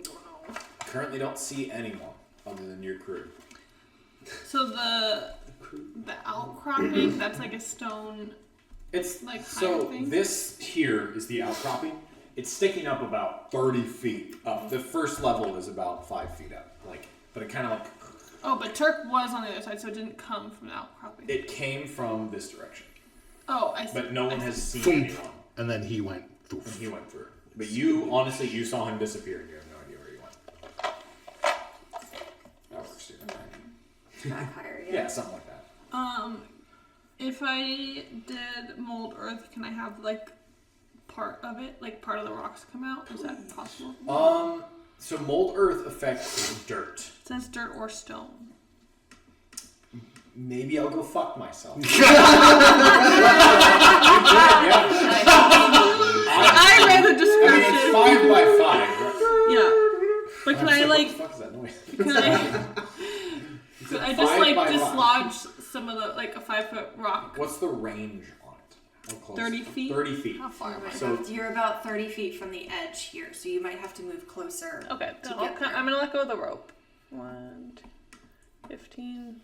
don't know. Currently, don't see anyone other than your crew. So the outcropping, that's like a stone. It's Like so higher thing? this here is the outcropping. It's sticking up about 30 feet up. The first level is about 5 feet up, but it kind of Oh, but Turk was on the other side, so it didn't come from the outcropping. it came from this direction, Oh, I see. but no one has seen Thump. anyone. And then he went. And Poof. he went through. But you honestly, you saw him disappear, and you have no idea where he went. That works too. Back higher, yeah. Yeah, something like that. If I did mold earth, can I have like part of it, like part of the rocks come out? Is that possible? So mold earth affects dirt. It says dirt or stone. Maybe I'll go fuck myself. I read the I mean, description. it's 5 by 5. Right? Yeah. But can I What like? the fuck is that noise? Can I? I just 5 like by rock. dislodged some of the like a 5-foot rock. What's the range on it? How close? 30 feet? 30 feet. How far am I? So- You're about 30 feet from the edge here, so you might have to move closer. Okay, then to get there. I'm gonna let go of the rope. 1, 15,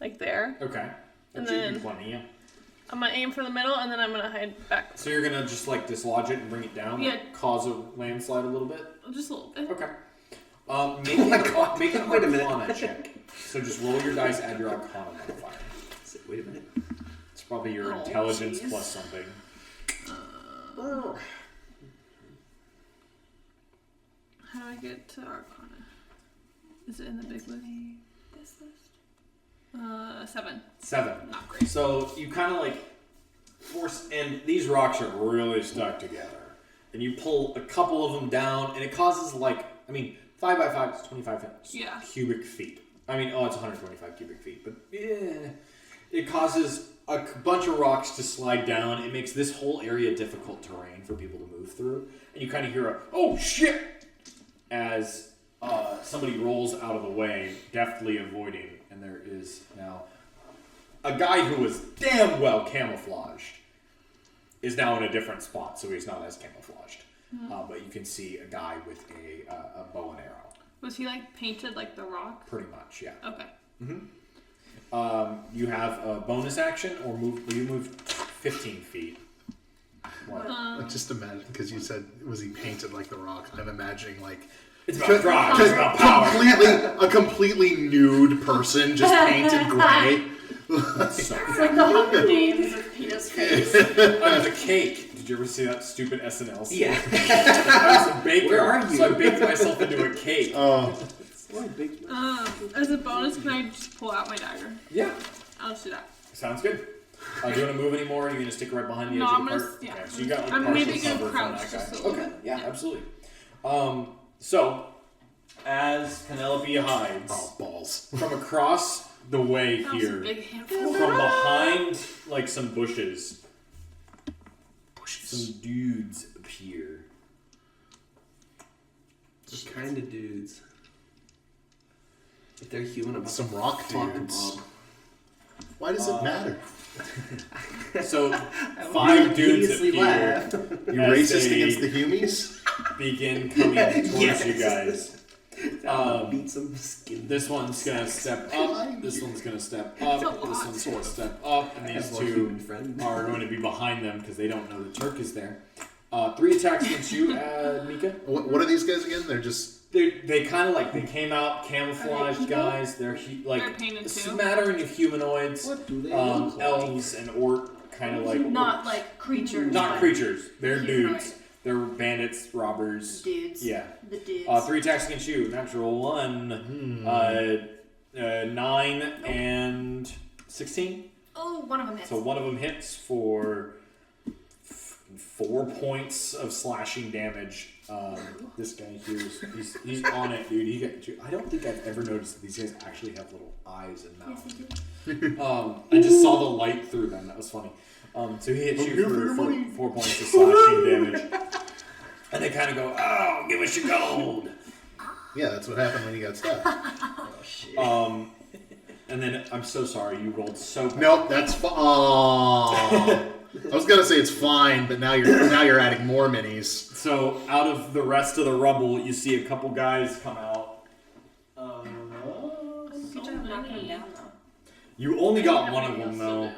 like there. Okay. And That should be then- plenty, yeah. I'm gonna aim for the middle, and then I'm gonna hide back. So you're gonna just like dislodge it and bring it down? Yeah. Like, cause a landslide a little bit? Just a little bit. Okay. Make an Wait a minute. Arcana check. So just roll your dice, add your Arcana modifier. Wait a minute. It's probably your Oh, intelligence jeez. plus something. How do I get to Arcana? Is it in the big list? This list? 7. 7. Not great. So you kind of like force, and these rocks are really stuck together. And you pull a couple of them down, and it causes like, 5 by 5 is 25 Yeah. cubic feet. It's 125 cubic feet, but it causes a bunch of rocks to slide down. It makes this whole area difficult terrain for people to move through. And you kind of hear a, oh shit, as somebody rolls out of the way, deftly avoiding. And there is now a guy who was damn well camouflaged is now in a different spot, so he's not as camouflaged. But you can see a guy with a bow and arrow. Was he like painted like the rock? Pretty much, yeah. Okay. You have a bonus action, or you move 15 feet. What? Just imagine, because you said, was he painted like the rock? I'm imagining like It's about drive. It's about power. a completely nude person just painted gray. So, It's like the Hunger Games of Peter's face. the cake. Did you ever see that stupid SNL scene? Yeah. I was a baker, Where are you? so I baked myself into a cake. As a bonus, can I just pull out my dagger? Yeah. I'll just do that. Sounds good. Do you want to move any more? Or are you going to stick right behind the No, edge I'm of the gonna cart? yeah. Okay, so you got like I'm partial maybe gonna cover from crouch that guy. just a little Okay, bit. yeah, Yeah. absolutely. So as Penelope hides Oh, balls. from across the way That was a here, big handful. from behind like some bushes, some dudes appear. What kind of dudes? If they're human, I'm Some rock fuck them dudes. up. Why does it matter? So 5 dudes Immediately appear. laugh. You As racist they against the humies? begin coming towards Yes. you guys. Beat some skin. This one's gonna step up. This one's gonna step up. That's a This lot. one's gonna step up, and I these have one two human friend. are going to be behind them because they don't know the Turk is there. 3 attacks against you, Mika. What are these guys again? They're just They kind of like they came out camouflaged guys. They're They're like painted a too. smattering of humanoids, What do they look like? elves and orc, kind of like Not like creatures. not but creatures. They're humanoid. dudes. They're bandits, robbers. Dudes. Yeah. The dudes. 3 attacks against you. Natural 1, 9 and 16. Oh, one of them hits. So one of them hits for 4 points of slashing damage. This guy here he's on it, dude. I don't think I've ever noticed that these guys actually have little eyes and Yes, mouths. they do. I just saw the light through them. That was funny. So he hits you for 4 points of slashing damage. And they kind of go, oh, give us your gold. yeah. That's what happened when you got stabbed. Oh shit. And then, I'm so sorry, you rolled so bad. Nope, that's I was gonna say it's fine, but now you're adding more minis. So out of the rest of the rubble, you see a couple guys come out. Good job knocking him down, though. You only got one of Everything them else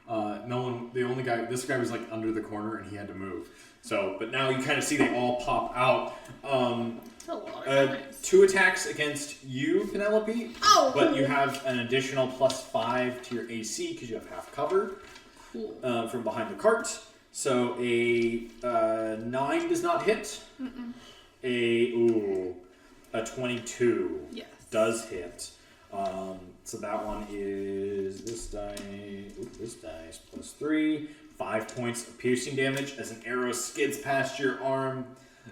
though. to No one. The only guy. This guy was like under the corner and he had to move. So, but now you kind of see they all pop out. That's a lot of guys. 2 attacks against you, Penelope. Oh! But you have an additional +5 to your AC because you have half cover Cool. from behind the cart. So a 9 does not hit. A 22 Yes. does hit. So that one is this die. This dice +3, 5 points of piercing damage as an arrow skids past your arm.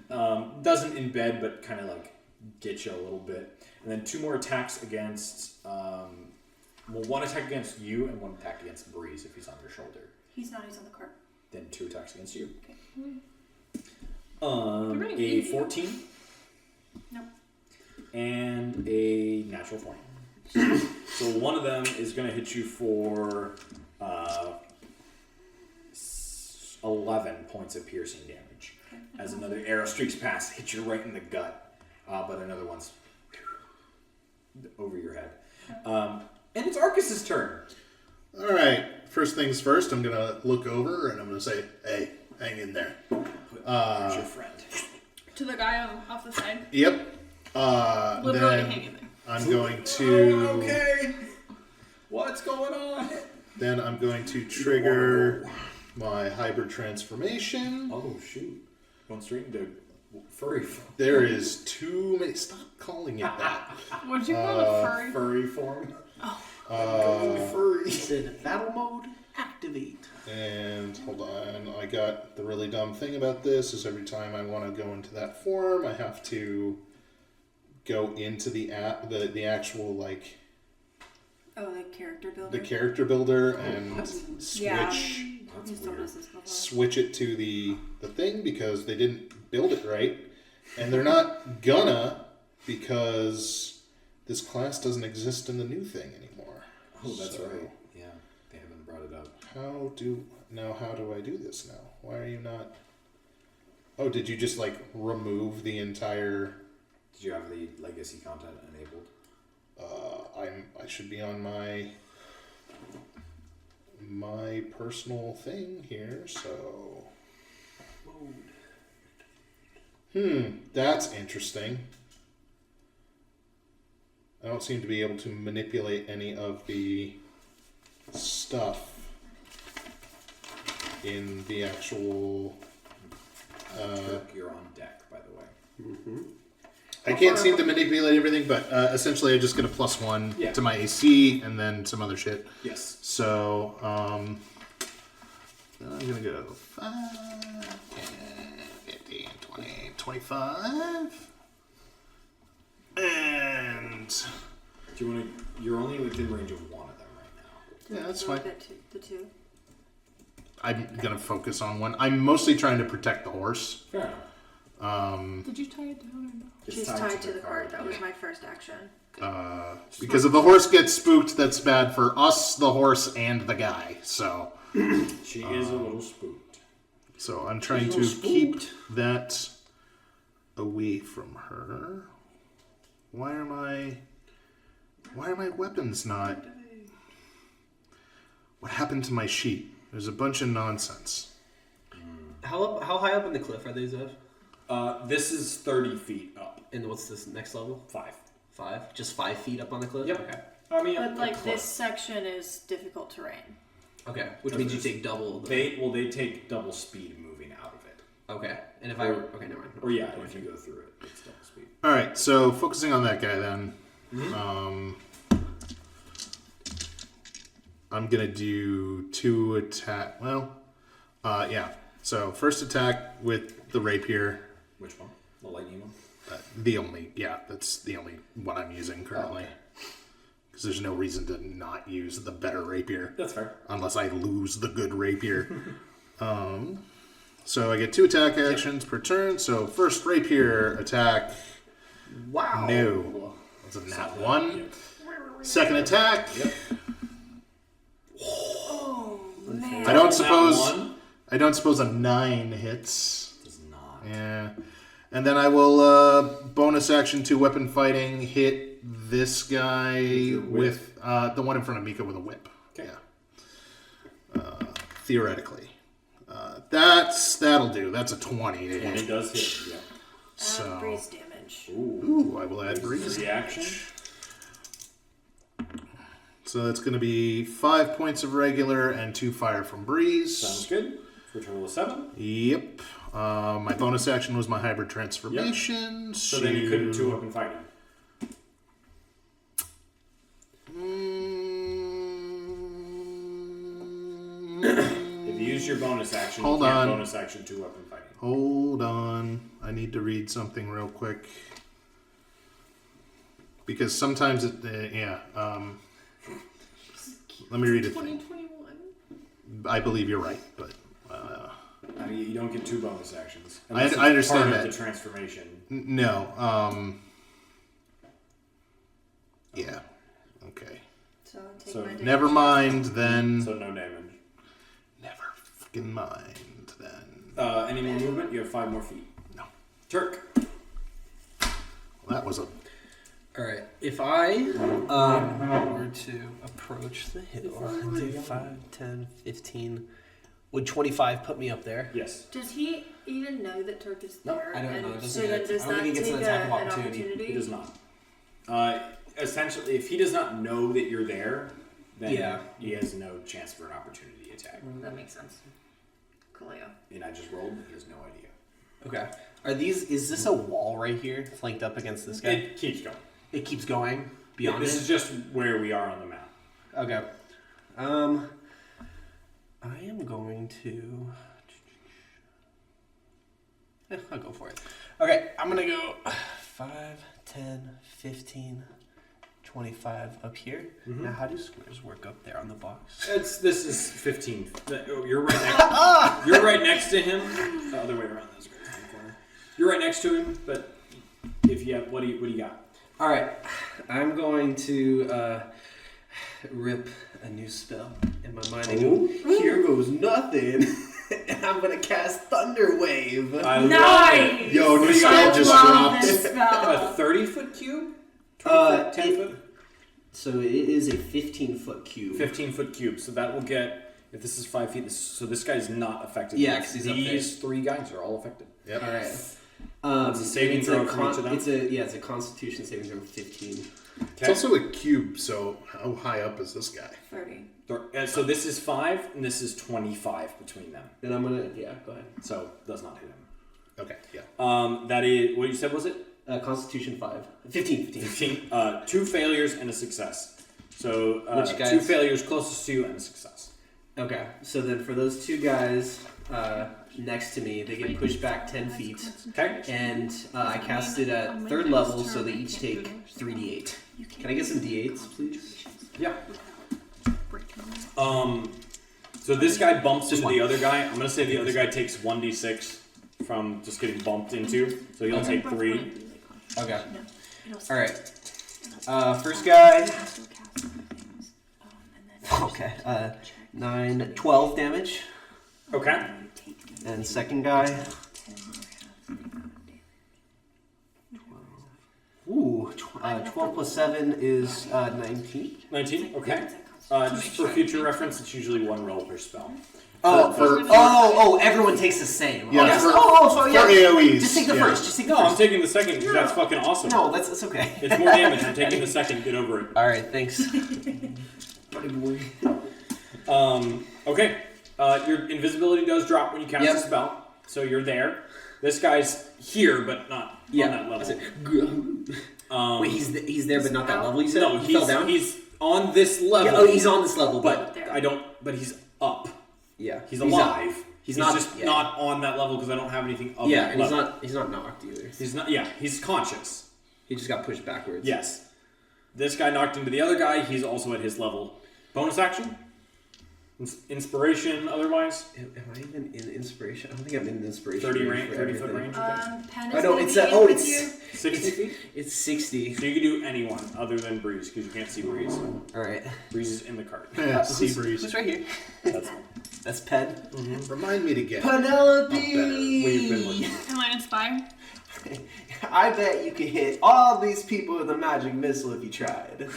Doesn't embed, but kind of like get you a little bit. And then 2 more attacks against. 1 attack against you and 1 attack against Breeze if he's on your shoulder. He's not, he's on the cart. Then 2 attacks against you. really A easy. 14. Nope. And a natural 20. So one of them is going to hit you for 11 points of piercing damage. As another arrow streaks past, hits you right in the gut. But another one's over your head. And it's Arcus's turn. All right. First things first, I'm going to look over and I'm going to say, hey, hang in there. Here's your friend. To the guy off the side. Yep. Literally Then hanging there. I'm going to... Okay. What's going on? Then I'm going to trigger my hybrid transformation. Oh, shoot. Going straight into furry form. There is too many... Stop calling it that. What'd you call it? Furry? Furry form. Uh, Furry. He said, battle mode, activate. and hold on, I got the really dumb thing about this is every time I want to go into that form, I have to go into the actual like Oh, the character builder. the character builder and switch Yeah. That's You've told weird. us this before. switch it to the thing because they didn't build it right, and they're not gonna because this class doesn't exist in the new thing anymore. Oh, that's So, right. Yeah, they haven't brought it up. How do I do this now? Why are you not? Oh, did you just like remove the entire? Did you have the legacy content enabled? I should be on my personal thing here, so. That's interesting. I don't seem to be able to manipulate any of the stuff in the actual. Turk, you're on deck, by the way. I can't seem to manipulate everything, but essentially I just get a +1 Yeah. to my AC and then some other shit. Yes. So, then I'm gonna go 5, 10, 15, 20, 25. And Do you want to? You're only within range of one of them right now. yeah, that's Look fine. at the two. I'm gonna focus on one. I'm mostly trying to protect the horse. Fair enough. Did you tie it down or no? It's She's tied to the cart. That was my first action. Because if the horse gets spooked, that's bad for us, the horse, and the guy. So She is a little spooked. I'm trying to keep that away from her. Why are my weapons not? What happened to my sheet? There's a bunch of nonsense. How high up on the cliff are these at? This is 30 feet up. And what's this next level? 5. 5? Just 5 feet up on the cliff? Yep. Okay. I mean, But like close. this section is difficult terrain. Okay. Which means you take double the... They take double speed moving out of it. Okay. And if I... Okay, never mind. Or yeah, if you go through it, it's double speed. All right, so focusing on that guy then. I'm gonna do 2 attack. Well, yeah. So first attack with the rapier. Which one? The lightning one? That's the only one I'm using currently. Because there's no reason to not use the better rapier. That's fair. Unless I lose the good rapier. So I get 2 attack actions per turn. So first rapier attack. Wow. No. That's a nat 1. Second attack. Yep. Oh man. I don't Nat suppose 1 a 9 hits. does not. Yeah. And then I will bonus action to weapon fighting hit this guy with the one in front of Mika with a whip. Okay. Yeah. Theoretically. That'll do. That's a 20 to 20 hit. does hit, yeah. So Breeze damage. ooh, I will add breeze. Reaction. So that's going to be 5 points of regular and 2 fire from breeze. Sounds good. For a total of 7. Yep. My bonus action was my hybrid transformation. So then you couldn't 2 weapon fighting. If you use your bonus action, Hold you can't on. bonus action 2 weapon fighting. Hold on. I need to read something real quick. Because sometimes it, let me read it. 2021. I believe you're right, but I mean, you don't get 2 bonus actions. I Unless it's understand part that. of the transformation. no. Yeah. Okay. take So my damage. Never mind then. So no damage. Never fucking mind then. Any more movement? You have 5 more feet. No. Turk. Well, that was a. Alright, if I were to approach the hill and do 5, 10, 15, would 25 put me up there? Yes. Does he even know that Turk is No, there? I don't know. It And doesn't so get- then does I don't that think it gets take an attack of an opportunity. opportunity? He does not. Essentially, if he does not know that you're there, then Yeah. he has no chance for an opportunity attack. That makes sense. Coolio. And I just rolled, and he has no idea. Okay. Is this a wall right here, flanked up against this guy? It keeps going. It keeps going beyond This it? is just where we are on the map. Okay. I am going to... Yeah, I'll go for it. Okay, I'm going to go 5, 10, 15, 25 up here. Mhm. Now, how do squares work up there on the box? This is 15. You're right next. You're right next to him. The other way around. That's great. In the corner. You're right next to him, but if you have, what do you got? All right, I'm going to rip a new spell in my mind. I go, here goes nothing. And I'm going to cast Thunder Wave. Nice! Yo, new What do you spell got? just Love dropped. this spell. A 30-foot cube? 20 foot? 10 foot? So it is a 15-foot cube. 15-foot cube. So that will get, if this is 5 feet, so this guy's not affected. Yeah, 'cause he's up there. These 3 guys are all affected. Yep. All right. It's a saving throw for each of them? It's a Constitution saving throw of 15. It's also a cube, so how high up is this guy? 30. So this is 5, and this is 25 between them. And I'm gonna go ahead. So does not hit him. Okay, yeah. That is, what you said was it? Constitution 5. 15. 15. 2 failures and a success. So Which guys? 2 failures closest to you and a success. Okay, so then for those 2 guys next to me, they get pushed back 10 feet. Okay. And I cast it at 3rd level, so they each take 3d8. Can I get some d8s, please? Yeah. So this guy bumps Just into one. the other guy. I'm gonna say the other guy takes 1d6 from just getting bumped into. So he'll take 3. Okay. Alright. First guy. Okay. 9, 12 damage. Okay. And second guy. Ooh, 12 plus 7 is 19. 19. Okay. Just for future reference, it's usually 1 roll per spell. Everyone takes the same. Yeah, Okay. for yeah. AoEs. Just take the yeah. first. Just take the No, I'm first. taking the second because that's fucking awesome. No, that's okay. It's more damage. I'm taking the second. Get over it. All right, thanks. Buddy boy. Okay. Your invisibility does drop when you cast Yep. a spell, so you're there. This guy's here, but not on that level. That's it. Wait, he's there, but not that level. You said No, he fell down. he's on this level. Yeah, he's on this level, but There. I don't. But he's up. yeah, He's alive. He's not- just yeah. not on that level because I don't have anything up Yeah, that and level. he's not knocked either. He's not. Yeah, he's conscious. He just got pushed backwards. Yes. This guy knocked into the other guy. He's also at his level. Bonus action. Inspiration. Otherwise, Am I even in inspiration? I don't think I'm in inspiration. 30 range range. for 30 foot everything. range. Penn Oh is no, gonna it's be in with you. 60 feet. it's 60. So you can do anyone other than Breeze because you can't see Breeze. All right. Breeze is in the cart. Yeah, sea breeze. Who's right here? That's That's Pen. Remind me to get Penelope. We've been looking. Am I inspired? I bet you could hit all these people with a magic missile if you tried.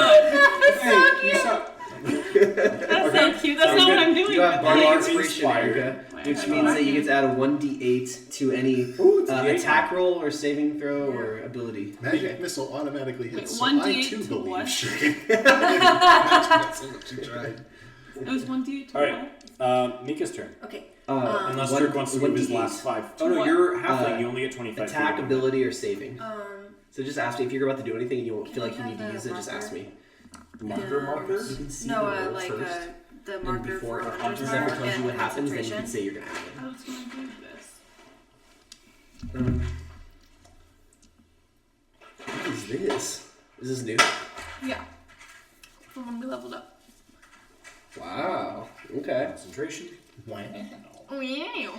Hey, you suck. That's so cute. That's Sounds not what good. I'm doing. You have You Bardic are Inspiration, inspired. Erica, Wait, which I means don't that you know. get to add a 1d8 to any Ooh, it's a D8 attack roll or saving throw or ability. magic missile automatically hits. Wait, So 1d8 I too to believe what? she magic missile that she tried. It was 1d8 to All right. Mika's turn. Okay. Unless one- Turk wants to move his 1d8. last 5. Oh no, What? you're halfling. You only get 25. Attack, feet. ability, or saving. Um. So just ask me if you're about to do anything and you won't feel like you Can I need to have use a it. Just ask marker? me. Marker. You can see No, the roll like first. the And marker before for Hunter's Hunter's Mark Mark tells you what and happens, then you concentration. can say you're gonna add I was gonna do this. it. What is this? Is this new? Yeah. From when we leveled up. Wow. Okay. Concentration. Wow. Oh yeah.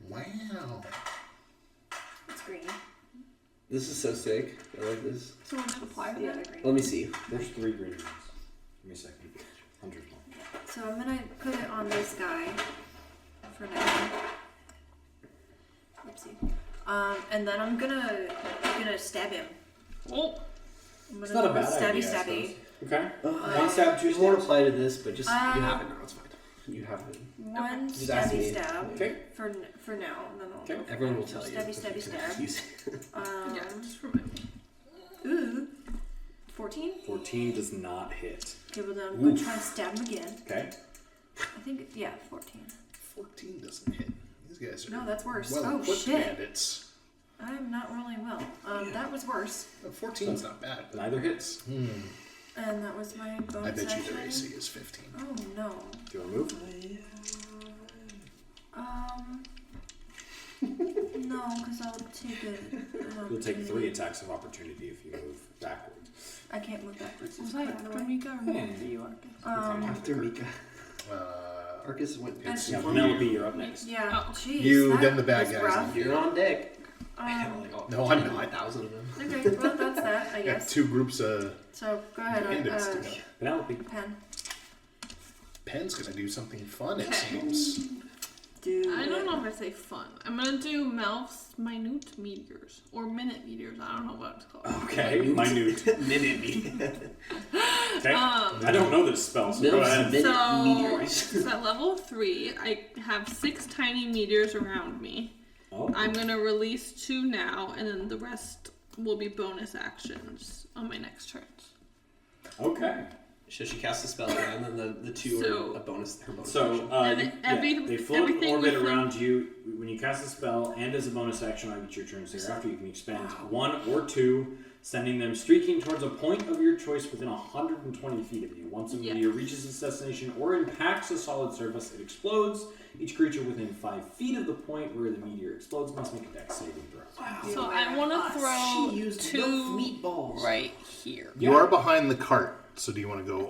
Wow. It's green. This is so sick. I like this. So we'll just apply The that. other green. Let me see. There's 3 green ones. So I'm gonna put it on this guy for now. Oopsie. And then I'm gonna stab him. Oh, I'm gonna It's not a go bad stabby idea, I stabby. suppose. Okay. Uh, One stab, two You won't stabs. apply to this, but just you Uh, have it now. It's fine. You have it. One Just ask stabby me. stab Okay. for now, and then I'll Okay. go for Everyone it. will tell you. Stabby, if stabby, you stab. use it. yeah, just remind me. Ooh. 14? 14 does not hit. Okay, well then I'm gonna try and stab him again. Okay. I think, yeah, 14. 14 doesn't hit. These guys are No, that's worse. well Oh, equipped shit. bandits. I'm not rolling well. That was worse. 14's not bad. But Neither hits. And that was my I bonus bet you action. their AC is 15. Oh no. Do you want to move? No, because I'll take it. You'll take 3 attacks of opportunity if you move backwards. I can't move backwards. Was I by the after way. Mika or more after you, Arcus? After Mika. Arcus went. It's Yeah, you. Penelope, you're up next. Yeah. Oh. Jeez. You, that then the bad was guys, rough. You're on deck. No, I'm not. 5,000 of them. Okay, well that's that, I Got guess. 2 groups of So go ahead. bandits to go. Penelope. Pen. Pen's gonna do something fun, it seems. Do I don't know if I say fun. I'm gonna do Melf's minute meteors or minute meteors. I don't know what it's called. Okay. Minute. Minute me. Okay. I don't know this spell, so go ahead. Minute So, meteors. so at level 3, I have 6 tiny meteors around me. Oh. I'm gonna release 2 now, and then the rest will be bonus actions on my next turns. Okay. So she casts a spell again, and then the 2 So- are a bonus. Her bonus So, action. And they float in everything orbit within- around you. When you cast a spell, and as a bonus action, I get your turns thereafter, you can expend 1 or 2, sending them streaking towards a point of your choice within 120 feet of you. Once a meteor reaches its destination or impacts a solid surface, it explodes. Each creature within 5 feet of the point where the meteor explodes must make a dex saving throw. So I want to throw She used 2 no meatballs. right here. You are behind the cart, so do you want to go?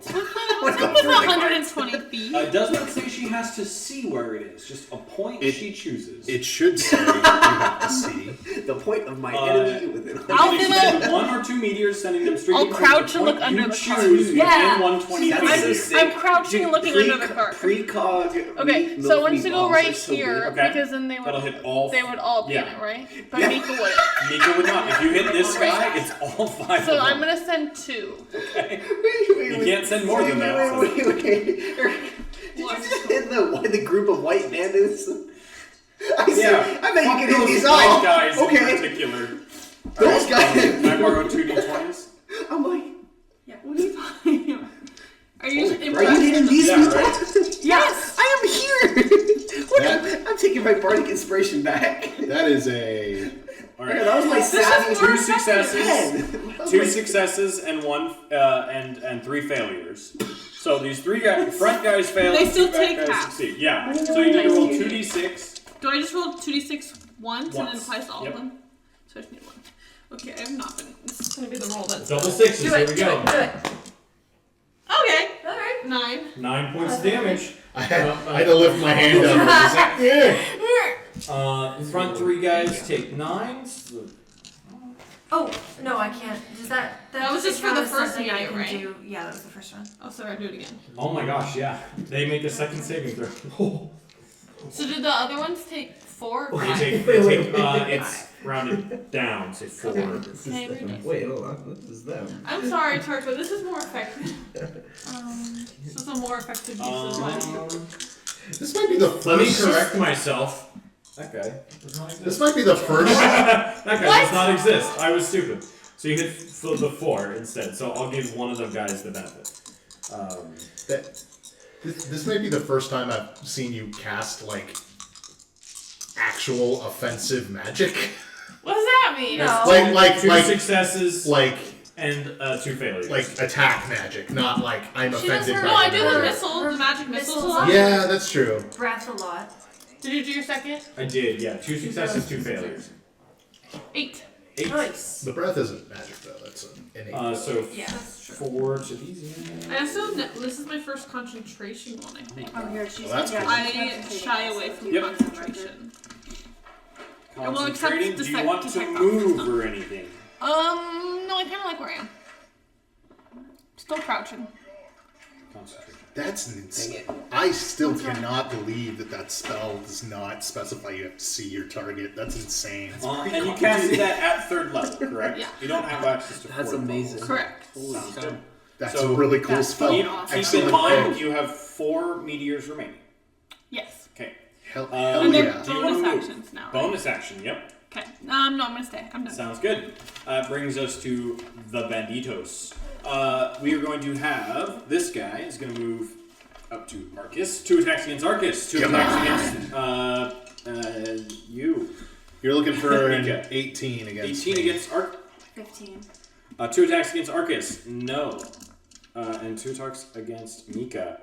Within 120 feet. It does not say she has to see where it is, just a point she chooses. It should say you have to see. The point of my enemy within. I'll You do can expend it. 1 or 2 meteors, sending them streaking I'll towards crouch the and point look under you the cart. choose within Yeah. 120 That's feet so of you. sick. I'm crouching and looking under the cart. Precog. Okay, so I want to go right here Okay. because then they would That'll hit all. they would all be in yeah. it, right? But Mika wouldn't. Mika would not. If you hit this guy, it's all 5 So of I'm them. gonna send 2. Okay. You can't send more than that. so- Wait. Did you just hit the group of white bandits? I bet you can hit Those these white all. guys in Okay. particular. Those guys. Can I borrow 2 d20s? I'm like, What are you talking about? Are you are you impressed? hitting these Yeah, people? Yes. I am here. What? I'm taking my bardic inspiration back. That is a. All Yeah, right. that was my savvy. 2 successes. That 2 was my- successes and 1 and 3 failures. So these 3 guys, front guys fail. They and still 2 back take guys half. succeed. Yeah. So you need to roll 2d6. Do I just roll 2d6 once and then Once. apply to all Yep. of them? So I just need 1. Okay, I have not been. This is gonna be the roll that's. Double sixes. Do Here it. we Do go. it. Do it. Okay. All right. 9. 9 points of damage. I had to lift my hand up. Yeah. Front 3 guys take 9s. Oh no, I can't. Does that? That was doesn't just for the count as first something I meteor, can right? do. Yeah, that was the first one. Oh, sorry, I'll do it again. Oh my gosh, yeah. They make a second saving throw. So did the other ones take 4 or They 5? take, it's rounded down, so 4. Can I read it? Wait, hold on. What is them? I'm sorry, Turk, but this is more effective. This is a more effective use of my. This might be the first. Let me correct myself. That guy does not This exist. might be the first. That guy does not exist. I was stupid. So you hit the 4 instead. So I'll give one of them guys the benefit. This may be the first time I've seen you cast like actual offensive magic. What does that mean? No. Like 2 successes like and 2 failures. like attack magic, not like I'm She does offended her- by No, I the do the magic. missile, the magic missiles a missiles. lot. Yeah, that's true. Breath a lot. Did you do your second? I did, yeah. 2 successes, 2 failures. 8. 8. Nice. The breath isn't magic though. That's an innate. So Yeah, that's true. 4 to these. I also this is my first concentration one, I think. Oh, here she's. Well, that's yeah, cool. she's I concentrating. shy away from Yep. concentration. I will accept Concentrating. Do you want to detect move options. or anything? No, I kind of like where I am. Still crouching. Concentration. That's Dang insane. it. I still cannot believe that spell does not specify you have to see your target. That's insane. And you cast that at 3rd level, correct? Yeah. You don't have access to That's 4th amazing. levels. Correct. Holy Sounds cow. good. That's So, a really cool that's spell. pretty Keep in Excellent mind, pick. you have 4 meteors remaining. Yes. Okay. Hell And they're yeah. Do you wanna bonus move? actions now. Right? Bonus action, yep. Okay. No, I'm gonna stay. I'm done. Sounds good. Brings us to the Banditos. We are going to have this guy is going to move up to Arcus. 2 attacks against Arcus. 2 attacks against you. You're looking for an Mika. 18 against 18 me. against Arcus. 15. 2 attacks against Arcus. No. And 2 attacks against Mika.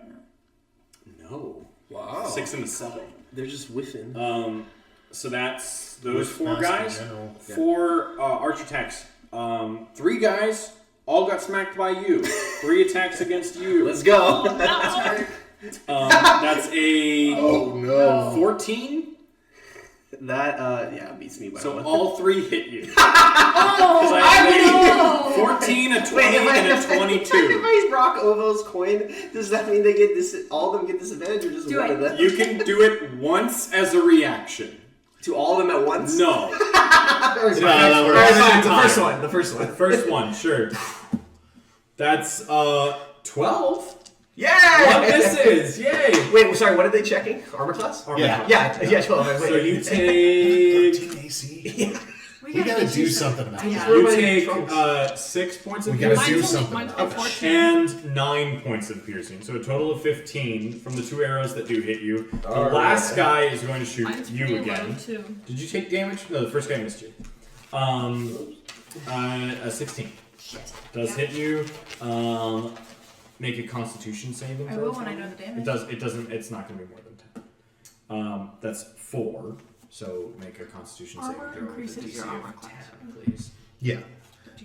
No. Wow. 6 and a 7. They're just whiffing. So that's those 4 Master guys. General. Yeah. 4 arch attacks. 3 guys all got smacked by you. 3 attacks against you. Let's go. That's a Oh no. 14. That beats me by So one. all 3 hit you. Oh, I have a 14, a 20, and a If 22. I rock Ovo's coin, does that mean they get this? All of them get disadvantage, or just Do one it. of them? You can do it once as a reaction. To all of them at once? No. Alright, The first one. The first one. First one, sure. That's 12. Yeah! What this is, yay! Wait, sorry. What are they checking? Armor class? Yeah. Yeah. 12. Wait. So you take 13 AC. we We gotta get do you something about Yeah. that. you Everybody take trumps. 6 points of We gotta piercing do Mine's something only about 14. and 9 points of piercing. So a total of 15 from the 2 arrows that do hit you. The last guy is going to shoot Mine's you pretty again. low, too. Did you take damage? No, the first guy missed you. A 16 does hit you. Make a Constitution saving I throw. will for when I me. know the damage. It does. It doesn't. It's not going to be more than 10. That's 4. So make a Constitution Armor saving throw with a increases DC your of armor class. 10, please. Yeah.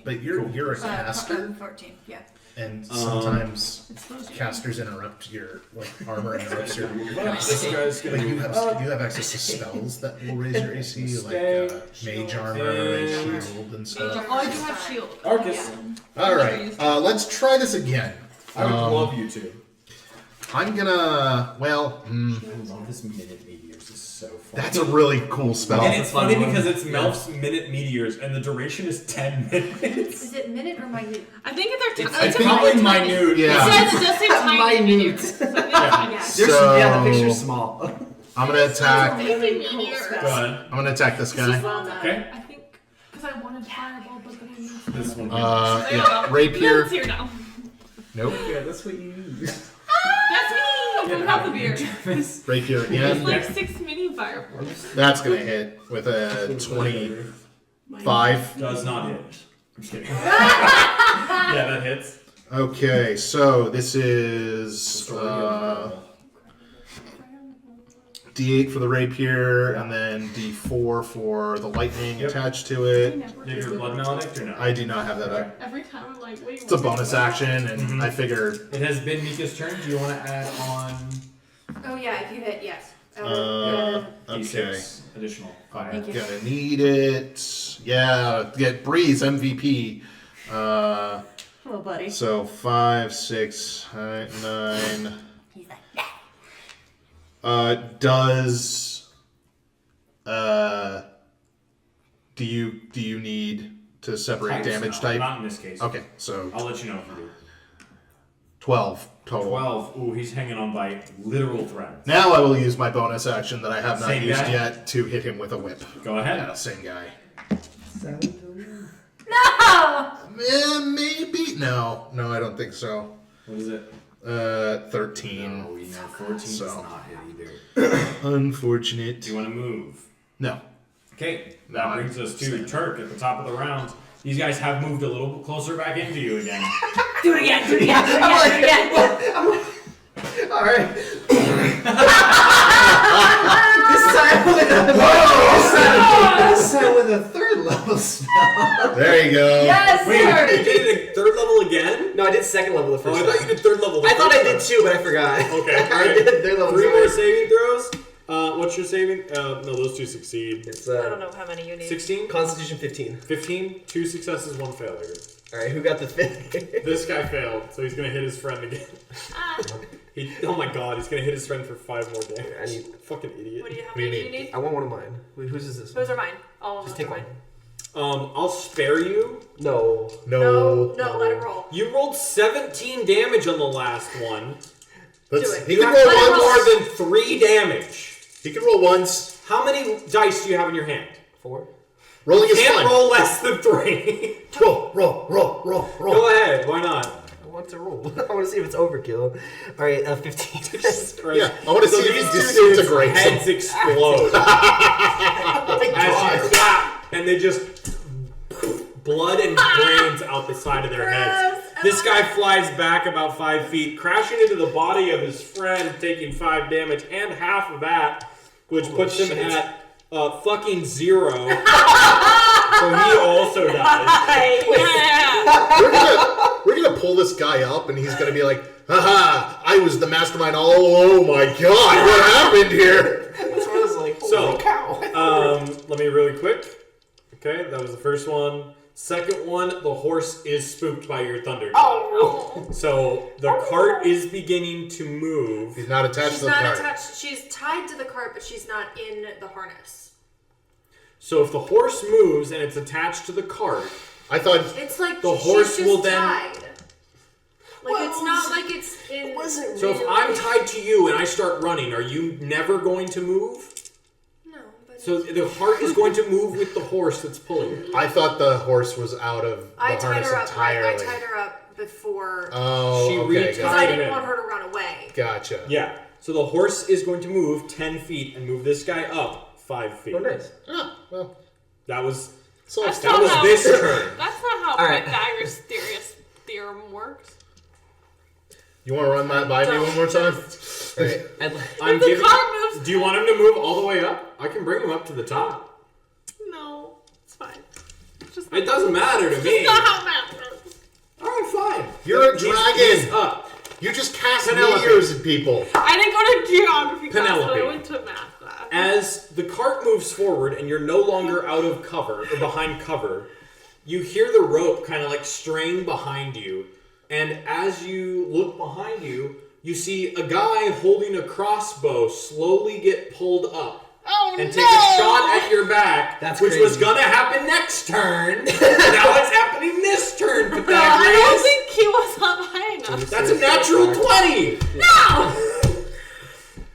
But you're a Uh, caster, 14, yeah. and sometimes It's supposed to be. casters interrupt your armor interrupts your This guy's like going you to. have access to spells that will raise your AC, Stay. like mage armor and shield and stuff. Oh, I do have shield. Arcus. All right, let's try this again. I would love you to. I'm gonna. Well, I love this minute meteors. It's so fun. that's a really cool spell. And it's funny because it's Melf's minute meteors, and the duration is 10 minutes. Is it minute or minute? I think they're It's probably minute. Yeah. It says it does say tiny Minute. meteors. So I think it's tiny. Yeah. So- the picture's small. I'm gonna attack. Baby Cool meteor. spell. Go ahead. I'm gonna attack this guy. Okay. I think because I wanted fireball, but then I missed. This one. There you Yeah, go. rapier. It's here now. Nope. Yeah, that's what you use. That's me from Health of Beer. Rapier It's again. like 6 mini fireballs. That's gonna hit with a 25. Does not hit. I'm just kidding. Yeah, that hits. Okay, so this is D8 for the rapier, and then D4 for the lightning Yep. attached to it. You have your blood maledict or no? I do not have that up. Every time I'm like, wait, It's a bonus action, and I figured. It has been Mika's turn. Do you want to add on Oh, yeah, if you hit, yes. Okay. D6 additional fire? Thank you. Gonna need it. Yeah, get Breeze MVP. Hello, buddy. So 5, 6, 9. He's like, Does do you need to separate Types, damage no, type? Not in this case. Okay, so I'll let you know if you do. 12 total. 12. Ooh, he's hanging on by literal threads. Now I will use my bonus action that I have not Same used guy? yet to hit him with a whip. Go ahead. Yeah, same guy. no! Maybe no, I don't think so. What is it? 13. No, we know 14 So. does not hit either. Unfortunate. Do you want to move? No. Okay, No, that I'm brings us to staying. Turk at the top of the round. These guys have moved a little bit closer back into you again. Do it again, do it again, do it again, do it again. All right. This time with a 3rd level spell. There you go. Yes, Wait, you sir! did it at 3rd level again? No, I did 2nd level the Oh, first I time. thought you did 3rd level. I thought I did 2, but I forgot. Okay, I alright. did 3rd level. 3 more saving throws. What's your saving? No, those 2 succeed. It's I don't know how many you need. 16? Constitution 15. 15? 2 successes, 1 failure. Alright, who got the fifth? This guy failed, so he's gonna hit his friend again. Oh my god, he's gonna hit his friend for 5 more damage. I need... Fucking idiot. What do you have? What do you Do you need? need? I want one of mine. Wait, whose is this? Those are mine. All of Just them take are one. mine. I'll spare you. No. No. No, let him roll. You rolled 17 damage on the last one. Let's, Do it. he You can have roll more once. than 3 damage. He can roll once. How many dice do you have in your hand? 4. Rolling You is can't fun. roll less than 3. Roll. Go ahead, why not? I want to roll. I want to see if it's overkill. Alright, 15. Yeah, I want to see if he these two dudes' disintegrates him. heads explode as you clap, and they just blood and brains out the side of their heads. This guy flies back about 5 feet, crashing into the body of his friend, taking 5 damage and half of that, which puts him at fucking 0. So he also dies. We're gonna pull this guy up, and he's gonna be like, "Haha! I was the mastermind all along. Oh my god! What happened here?" That's what I was like, So, holy cow. let me really quick. Okay, that was the first one. Second one, the horse is spooked by your thunder. Oh. So the cart is beginning to move. He's not attached She's to the not cart. attached. She's tied to the cart, but she's not in the harness. So if the horse moves and it's attached to the cart, I thought It's like The horse she's will just then- tied. Like it's not like it's in. so if I'm tied to you and I start running, are you never going to move? No, but So the cart is going to move with the horse that's pulling it. I thought the horse was out of the I tied harness her up. entirely. I tied her up before Oh, She okay, retied because I it didn't in. want her to run away. gotcha. Yeah. So the horse is going to move 10 feet and move this guy up 5 feet. Oh, nice. Ah, well, That was so That's that not was how- this turn. That's not how Alright. Pythagoras' theorem works. you want to run that by me one more time? Alright. I'm If the giving. car moves, Do you want him to move all the way up? I can bring him up to the top. no, it's fine. It's just It doesn't matter to me. That's not how math works. All right, fine. You're a He's dragon. up. You just cast Penelope. meteors at people. I didn't go to geography class, but Penelope. I went to math class. As the cart moves forward and you're no longer out of cover or behind cover, you hear the rope kind of like straying behind you. And as you look behind you, you see a guy holding a crossbow slowly get pulled up. Oh And no! take a shot at your back, That's which was crazy. gonna happen next turn. Now it's happening this turn, No, I don't Pythagoras. think he was up high enough. That's a natural 20. No!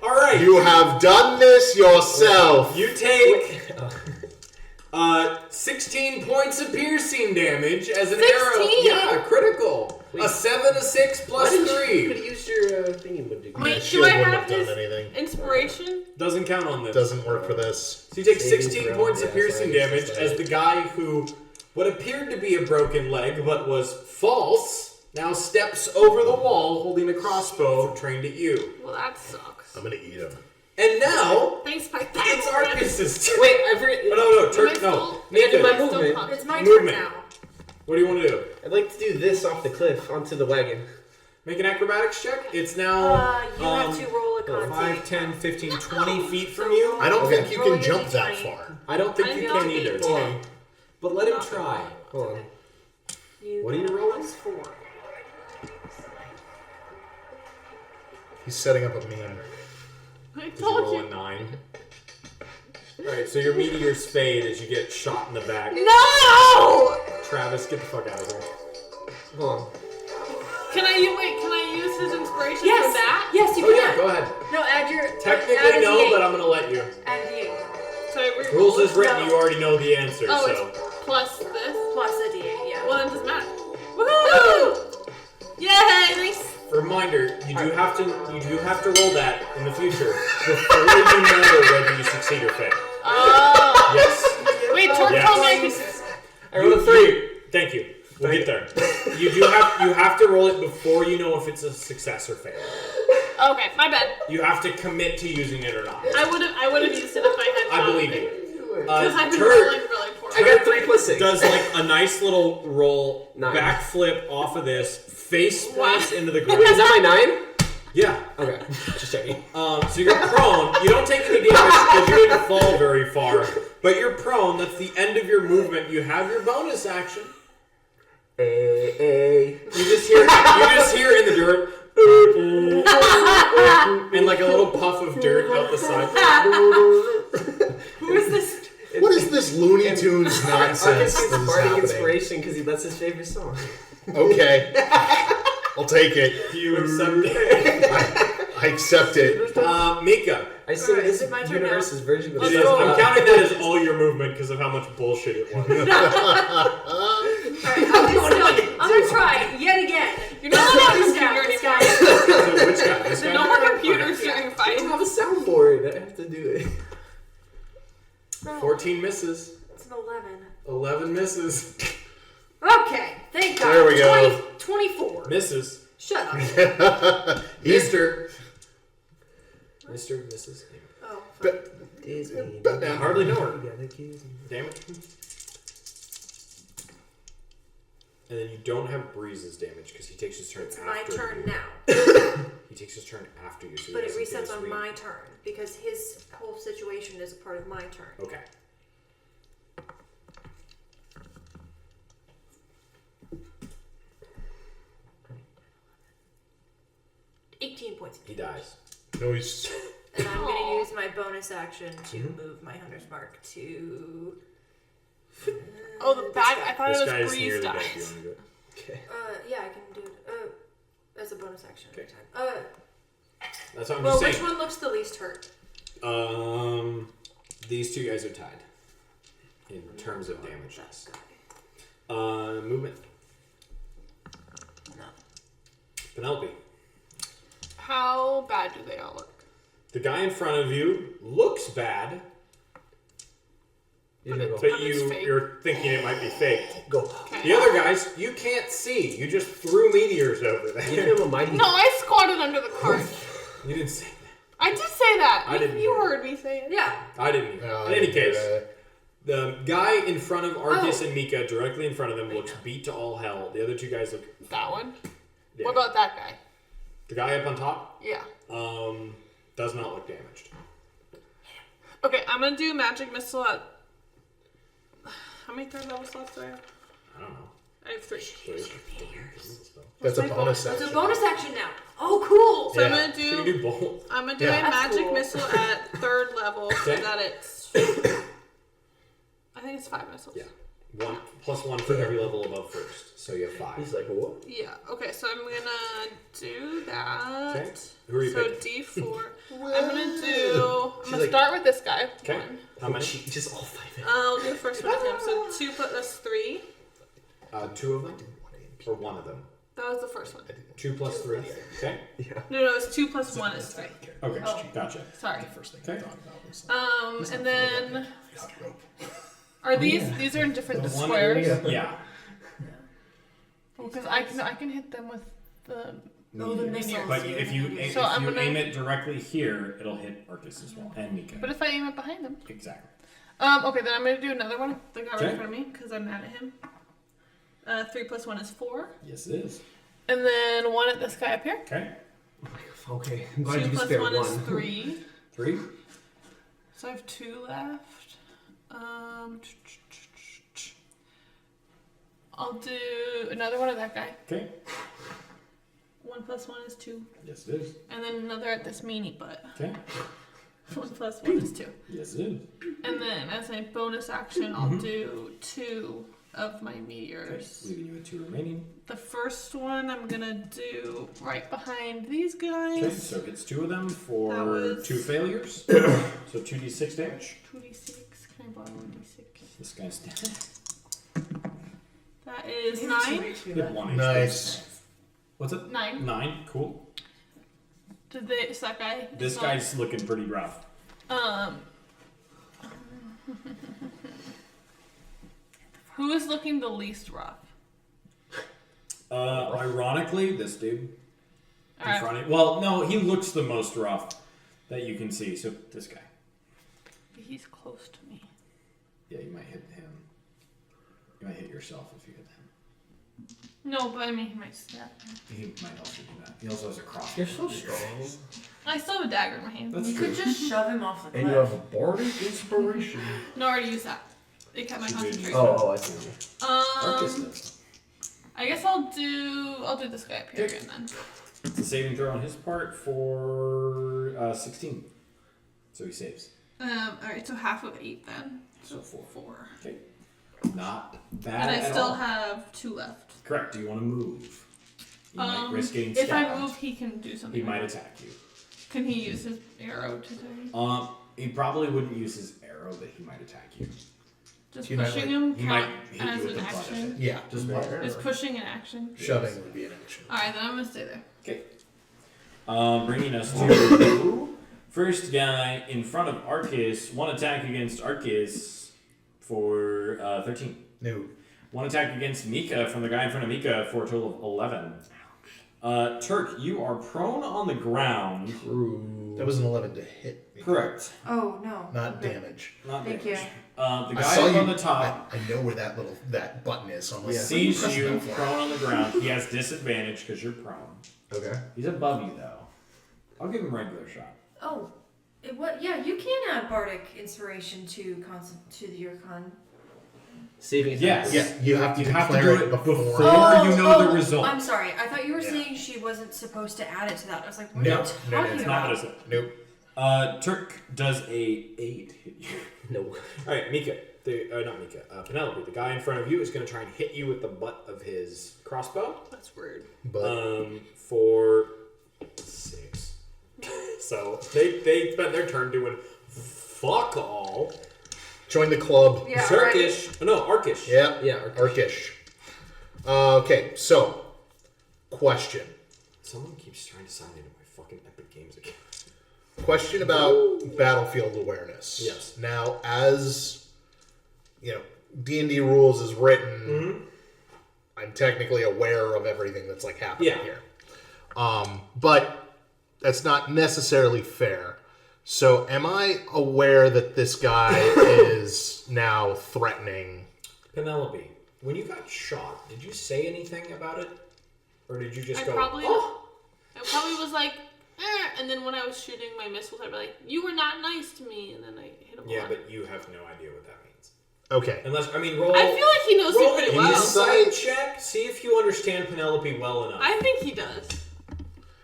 All right, You have done this yourself. you take 16 points of piercing damage as an arrow. 16? Yeah, critical. Wait. A 7, a 6, plus You could 3. have used your thingy, but did Wait, Shield do I wouldn't have have his done anything. inspiration? Doesn't count on this. Doesn't work for this. So you take Saving 16 throw, points of yeah, piercing sorry, damage sorry. as the guy who what appeared to be a broken leg but was false now steps over the wall holding a crossbow trained at you. Well, that sucks. I'm gonna eat him. And now Thanks, it's Pythagoras. Arcus's turn. Wait, I forget. Oh, no, Am I Turk, still- no. Yeah, do my Nathan, movement. It's my Movement. turn now. what do you want to do? I'd like to do this off the cliff onto the wagon. Make an acrobatics check. It's now You have to roll a con 5, save. 10, 15, 20 feet from you. I don't Okay. think you Roll can your jump that D20. far. I don't think I you don't can think either. you can. But let him try. Hold on. What are you got a rolling? +4. He's setting up a meme. I Did you told roll a you. 9? Alright, so your meteors fade as you get shot in the back. No! Travis, get the fuck out of here. Hold on. Can I use his inspiration for Yes. that? Yes, you Oh can. yeah, go ahead. No, add your. add Technically a no, D8. but I'm gonna let you. Add a D8 So I re-roll Rules it? is written, No. you already know the answer, Oh, so. it's plus this? plus a D8. Yeah. Well, then it doesn't matter. Woohoo! Yay! Nice. Reminder, you do have to roll that in the future before you know whether you succeed or fail. Oh. Yes. Wait, Turk Yes. told me I could. I rolled a 3. Thank you. We'll get there. You have to roll it before you know if it's a success or fail. Okay, my bad. You have to commit to using it or not. I would have used it if I had. I believe you. Because I've been Turk rolling really poor. I got 3 plus 6. does like a nice little roll, 9. backflip off of this, face plants into the Wait, ground. is that my 9? Yeah. Okay, just checking. So you're prone. You don't take any damage because you didn't fall very far. But you're prone. That's the end of your movement. You have your bonus action. Hey. You just hear in the dirt, and like a little puff of dirt out the side. Who is this? What is this Looney Tunes Arcus nonsense gets that is bardic happening? inspiration because that's his favorite song. Okay. I'll take it. Do you accept it? I accept it. Mika. I sing Alright, this is it my turn universe's version of It the is. song. I'm counting that as all your movement because of how much bullshit it was. Alright, I'm gonna try yet again. You're not allowed to This do guy, your this anymore. guy. So which guy? This guy? No more computers during I fights. don't have a soundboard. I have to do it. No, 14 misses. it's an 11. 11 misses. Okay, thank God. There we go. 24. Misses. Shut up. Mr. Mrs. Oh, fuck. But Disney. now- Hardly know her. You gotta kiss me. Damage. And then you don't have Breeze's damage because he takes his turn It's after my turn you. now. He takes his turn after you, so But he it doesn't get resets a on sweep. my turn because his whole situation is a part of my turn. Okay. Points. He dies. Nice. And I'm going to use my bonus action to move my Hunter's Mark to. Oh, the bag. I thought This it guy was is Breeze nearly dead. dies. You want to do it? Okay. Yeah, I can do it. As a bonus action every Okay. time. That's what I'm Well, just which saying. one looks the least hurt? These two guys are tied in terms of damage. That guy. Movement. No. Penelope. How bad do they all look? The guy in front of you looks bad, You can go. but It's fake. you're thinking it might be faked. Go. Okay. The other guys, you can't see. You just threw meteors over Give there. him a mighty. No, I squatted under the cart. You didn't say that. I did say that. I didn't You hear. heard me say it. Yeah. I didn't. No, In I any didn't case, do the guy in front of Arcus Oh. and Mika, directly in front of them, looks beat to all hell. The other two guys look. That one. Yeah. What about that guy? the guy up on top? Yeah. Does not look damaged. Okay, I'm gonna do magic missile at. How many third level slots do I have? I don't know. I have 3. That's a my bonus It's action. a bonus action now. Oh, cool. So Yeah. I'm gonna So you do. do both. I'm gonna do Yeah. a That's magic cool. missile at 3rd level so Okay. that it's. I think it's 5 missiles. Yeah. 1 plus 1 for every level above first. So you have 5. He's like, what? Yeah. Okay, so I'm gonna do that. Okay. Who are you So picking? D4. I'm gonna do. I'm gonna like- start with this guy. Okay. One. How many? Just all 5. I'll do the first one with him. So 2 plus 3. 2 of them? Or 1 of them? That was the first one. 2 plus 3. Okay. No, it's 2 plus 1 is 3. Okay. Oh. Gotcha. Sorry. First thing Okay. I thought about was And then are these are in different The one squares? Yeah. Because I can hit them with the. Oh, the missiles. But if you So I'm gonna- aim it directly here, it'll hit Arcus as well and Mika. But if I aim it behind them. Exactly. Okay, then I'm gonna do another one. The guy right Okay. in front of me because I'm mad at him. 3 plus 1 is 4, Yes, it is. and then 1 at this guy up here. Okay. Okay. I'm glad 2 you plus spared 1 one. is 3. 3. So I have 2 left. I'll do another one of that guy. Okay. 1 plus 1 is 2, Yes, it is. and then another at this meanie butt. Okay. 1 plus 1 is 2. Yes, it is. And then as a bonus action, I'll do 2 of my Okay. meteors. Leaving you with 2 remaining. The first one I'm gonna do right behind these Okay. guys. So it's 2 of them for That was- 2 failures. So 2d6 damage. 2d6. Can I borrow a d6? This guy's dead. That is 9. You have 1 HP. Nice. What's it? 9. 9. Cool. Did they? Is that guy? This is not- guy's looking pretty rough. Who is looking the least rough? Ironically, this dude. In Alright. front of, well, no, he looks the most rough that you can see. So this guy. He's close to me. Yeah, you might hit him. You might hit yourself if you hit him. No, but I mean, he might snap. He might also do that. He also has a crossbow. You're so strong. I still have a dagger in my hand. That's You true. could just shove him off the cliff. And you have a bardic inspiration. No, I already used that. It kept my She did. concentration. Oh, I see. Arcus does. I guess I'll do this guy up here again then. It's a saving throw on his part for 16. So he saves. Alright, so half of 8 then. So 4. 4. Okay. Not bad And I at still all. have 2 left. Correct. Do you want to move? You might risk getting if stabbed. I move, he can do something. He might attack you. Can he use his arrow to do? He probably wouldn't use his arrow, but he might attack you. Just He might, pushing like- him He might count hit you as with an the butt of action. it. Yeah, just one. Is pushing an action? Shoving would be an action. Alright, then I'm gonna stay there. Okay. Bringing us to first guy in front of Arcus. One attack against Arcus for 13. No. One attack against Mika from the guy in front of Mika for a total of 11. Turk, you are prone on the ground. That was an 11 to hit me. Correct. Oh no. Not Okay. damage. Not Thank damage. you. The I guy saw up you on the top I know where that button is. So I'm like, sees what are you pressing that for? prone on the ground. He has disadvantage because you're prone. Okay. He's above you though. I'll give him regular shot. Oh, what? Yeah, you can add bardic inspiration to your con. Saving Yes. Yeah, you have to You have to declare do it it before. before you know the result. I'm sorry. I thought you were Yeah. saying she wasn't supposed to add it to that. I was like, what No, are you no, talking no, it's It's not about? what I said. Nope. Turk does a 8 hit you. No. All right, Mika. Not Mika. Penelope. The guy in front of you is going to try and hit you with the butt of his crossbow. That's weird. But For 6. So they spent their turn doing fuck all. join the club. Yeah, Turkish. Oh, no, Arkish. Yeah. Yeah, Arkish. Okay, so question. Someone keeps trying to sign into my fucking Epic Games account. Question about battlefield awareness. Yes. Now, as you know, D&D rules is written. I'm technically aware of everything that's like happening here. But that's not necessarily fair. So, am I aware that this guy is now threatening? Penelope, when you got shot, did you say anything about it? Or did you just I go, probably oh? was like, and then when I was shooting my missiles, I'd be like, you were not nice to me, and then I hit him. Yeah, a lot. but you have no idea what that means. Okay. Unless, roll... I feel like he knows me roll pretty an well. insight check. See if you understand Penelope well enough. I think he does.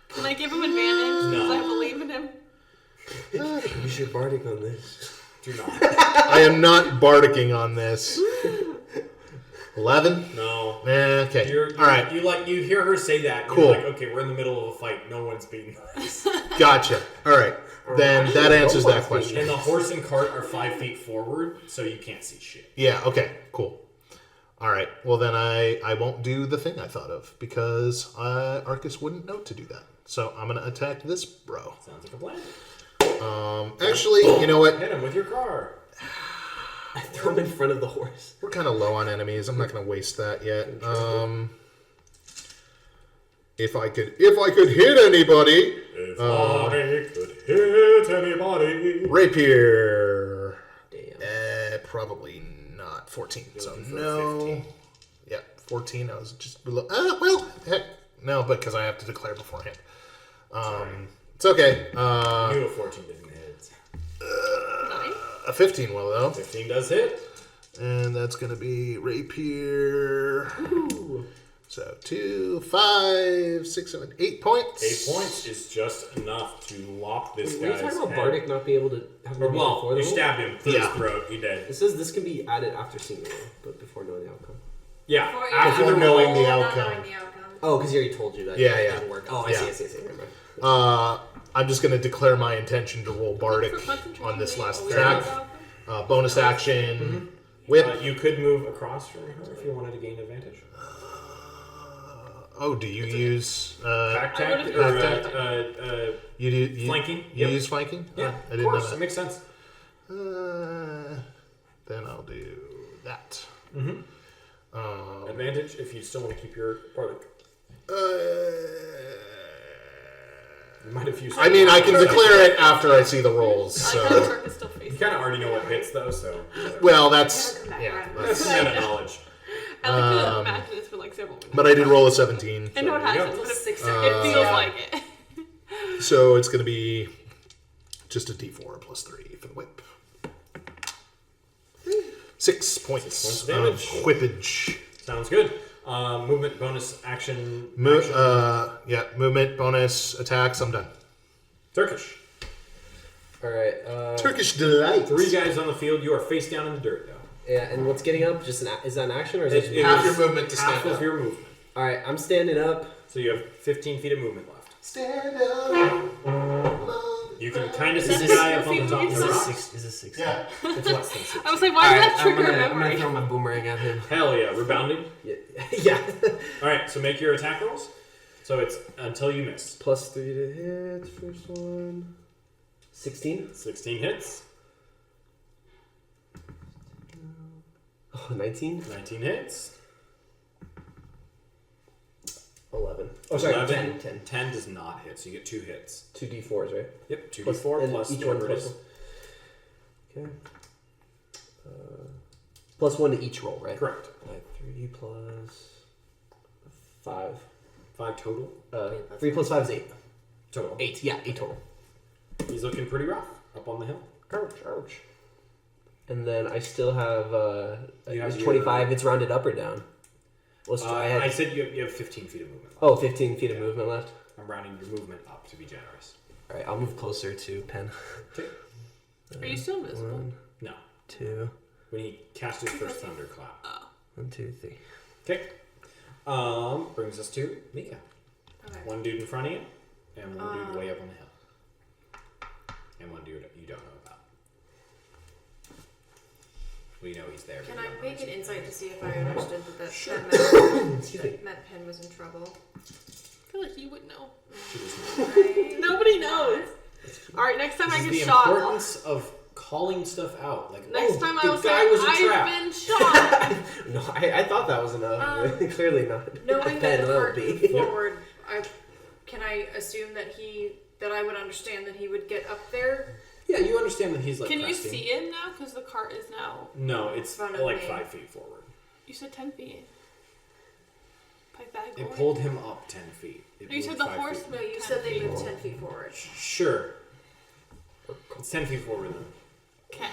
Can I give him advantage? No. Because I believe in him. You should bardic on this. Do not. I am not bardicking on this. 11? No. Okay. You're, All right. You hear her say that. And Cool. You're like, okay, we're in the middle of a fight. No one's beating us. Gotcha. All right. Then that answers that question. And the horse and cart are 5 feet forward, so you can't see shit. Yeah, okay, cool. All right, well then I won't do the thing I thought of because Arcus wouldn't know to do that. So I'm going to attack this bro. Sounds like a plan. Actually, you know what? Hit him with your car. I throw him in front of the horse. We're kind of low on enemies. I'm not going to waste that yet. If I could hit anybody, If I could hit anybody. rapier. Damn. Probably not 14. So looking for no. 15. Yeah, 14. I was just below. Well, heck, no, because I have to declare beforehand. It's okay. I knew a 14 didn't hit. A 15 will though, 15 does hit. and that's gonna be rapier. Ooh. So 2, 5, 6, 7, 8 points. 8 points is just enough to lop this Were you guy's talking about head. bardic not being able to have Or, him well, before the you roll? stabbed him through Yeah. his throat. He did. It says this can be added after seeing the roll, but before knowing the outcome. Yeah. Before you- After Before the knowing roll. the Not outcome. knowing the outcome. Oh, because he already told you that. Yeah, it yeah. didn't work. Oh, I Yeah. see. Never mind. I'm just gonna declare my intention to roll bardic For concentration, on this they last always attack. know about them. Bonus action, whip. You could move across from her if you wanted to gain advantage. Oh, do you use Pack I tack would've or used you flanking? You Yep. use flanking? Yeah, I of didn't course. know It that. makes sense. Then I'll do that. Advantage if you still want to keep your bardic. You might have used. I mean, I can declare it after I see the rolls. I like how So, Turk is still You facing. kind of already know what hits though, so. well, that's Never come back yeah. around. That's meta knowledge. I like to imagine this for like several minutes. But I did roll a 17. I know it there you hasn't, go. but it, Six it seconds. feels like it. So it's going to be just a d4 plus 3 for the whip. 6 points, 6 points of damage. whippage. Sounds good. Movement bonus action. Movement bonus attacks. I'm done. Turkish. All right. Turkish delight. 3 guys on the field. You are face down in the dirt, though. Yeah, and what's getting up? Just is that an action or is it? Half your movement to stand half of up. your movement. All right, I'm standing up. So you have 15 feet of movement left. Stand up. You can kind of Is see this the guy up on the 15 top of feet? the Is rocks. this 6? Yeah. It's less than 6. I was like, why did that trigger a I'm gonna memory? throw my boomerang at him. Hell yeah, rebounding. Yeah. Yeah. All right, so make your attack rolls. So it's until you miss. Plus 3 to hit. First one. 16. 16 hits. Oh, 19. 19 hits. 11. Oh, sorry. 11. 10. 10 does not hit, so you get 2 hits. 2 d4s, right? Yep, 2d4 and plus each one whatever it plus is. one. Okay. Plus 1 to each roll, right? Correct. 3 plus 5. 5 total. 3 plus 5 is 8. Total. 8. Yeah, 8 total. He's looking pretty rough up on the hill. Ouch. And then I still have You have it's 25. It's rounded up or down. Let's try. I said you have 15 feet of movement left. Oh, 15 feet of movement left. I'm rounding your movement up to be generous. All right, I'll move closer to Pen. Are you still invisible? 1, No. 2, When he cast his first thunderclap. 1, 2, 3. Okay. Brings us to Mika. Okay. One dude in front of you, and one dude way up on the hill. And one dude you don't know about. We know he's there. Can but I you don't know make he's an there. insight to see if I understood that Sure. that Met Pen was in trouble? I feel like you would know. She doesn't know. Right? Nobody knows. All right, next time This I is get the shot. importance of calling stuff out. Like, Next oh, time the I will guy say, was a trap. I've been shot. No, I thought that was enough. Clearly not. Knowing that Pen the will cart be. moved forward, can I assume that I would understand that he would get up there? Yeah, you understand that he's like. Can you cresting. see him now? Because the cart is now. No, it's Front of like me. 5 feet forward. You said 10 feet. Pythagoras. It pulled him up 10 feet. It You said moved the 5 horse feet. No, you 10 said they feet. moved 10 feet forward. Sure. It's 10 feet forward then. Okay.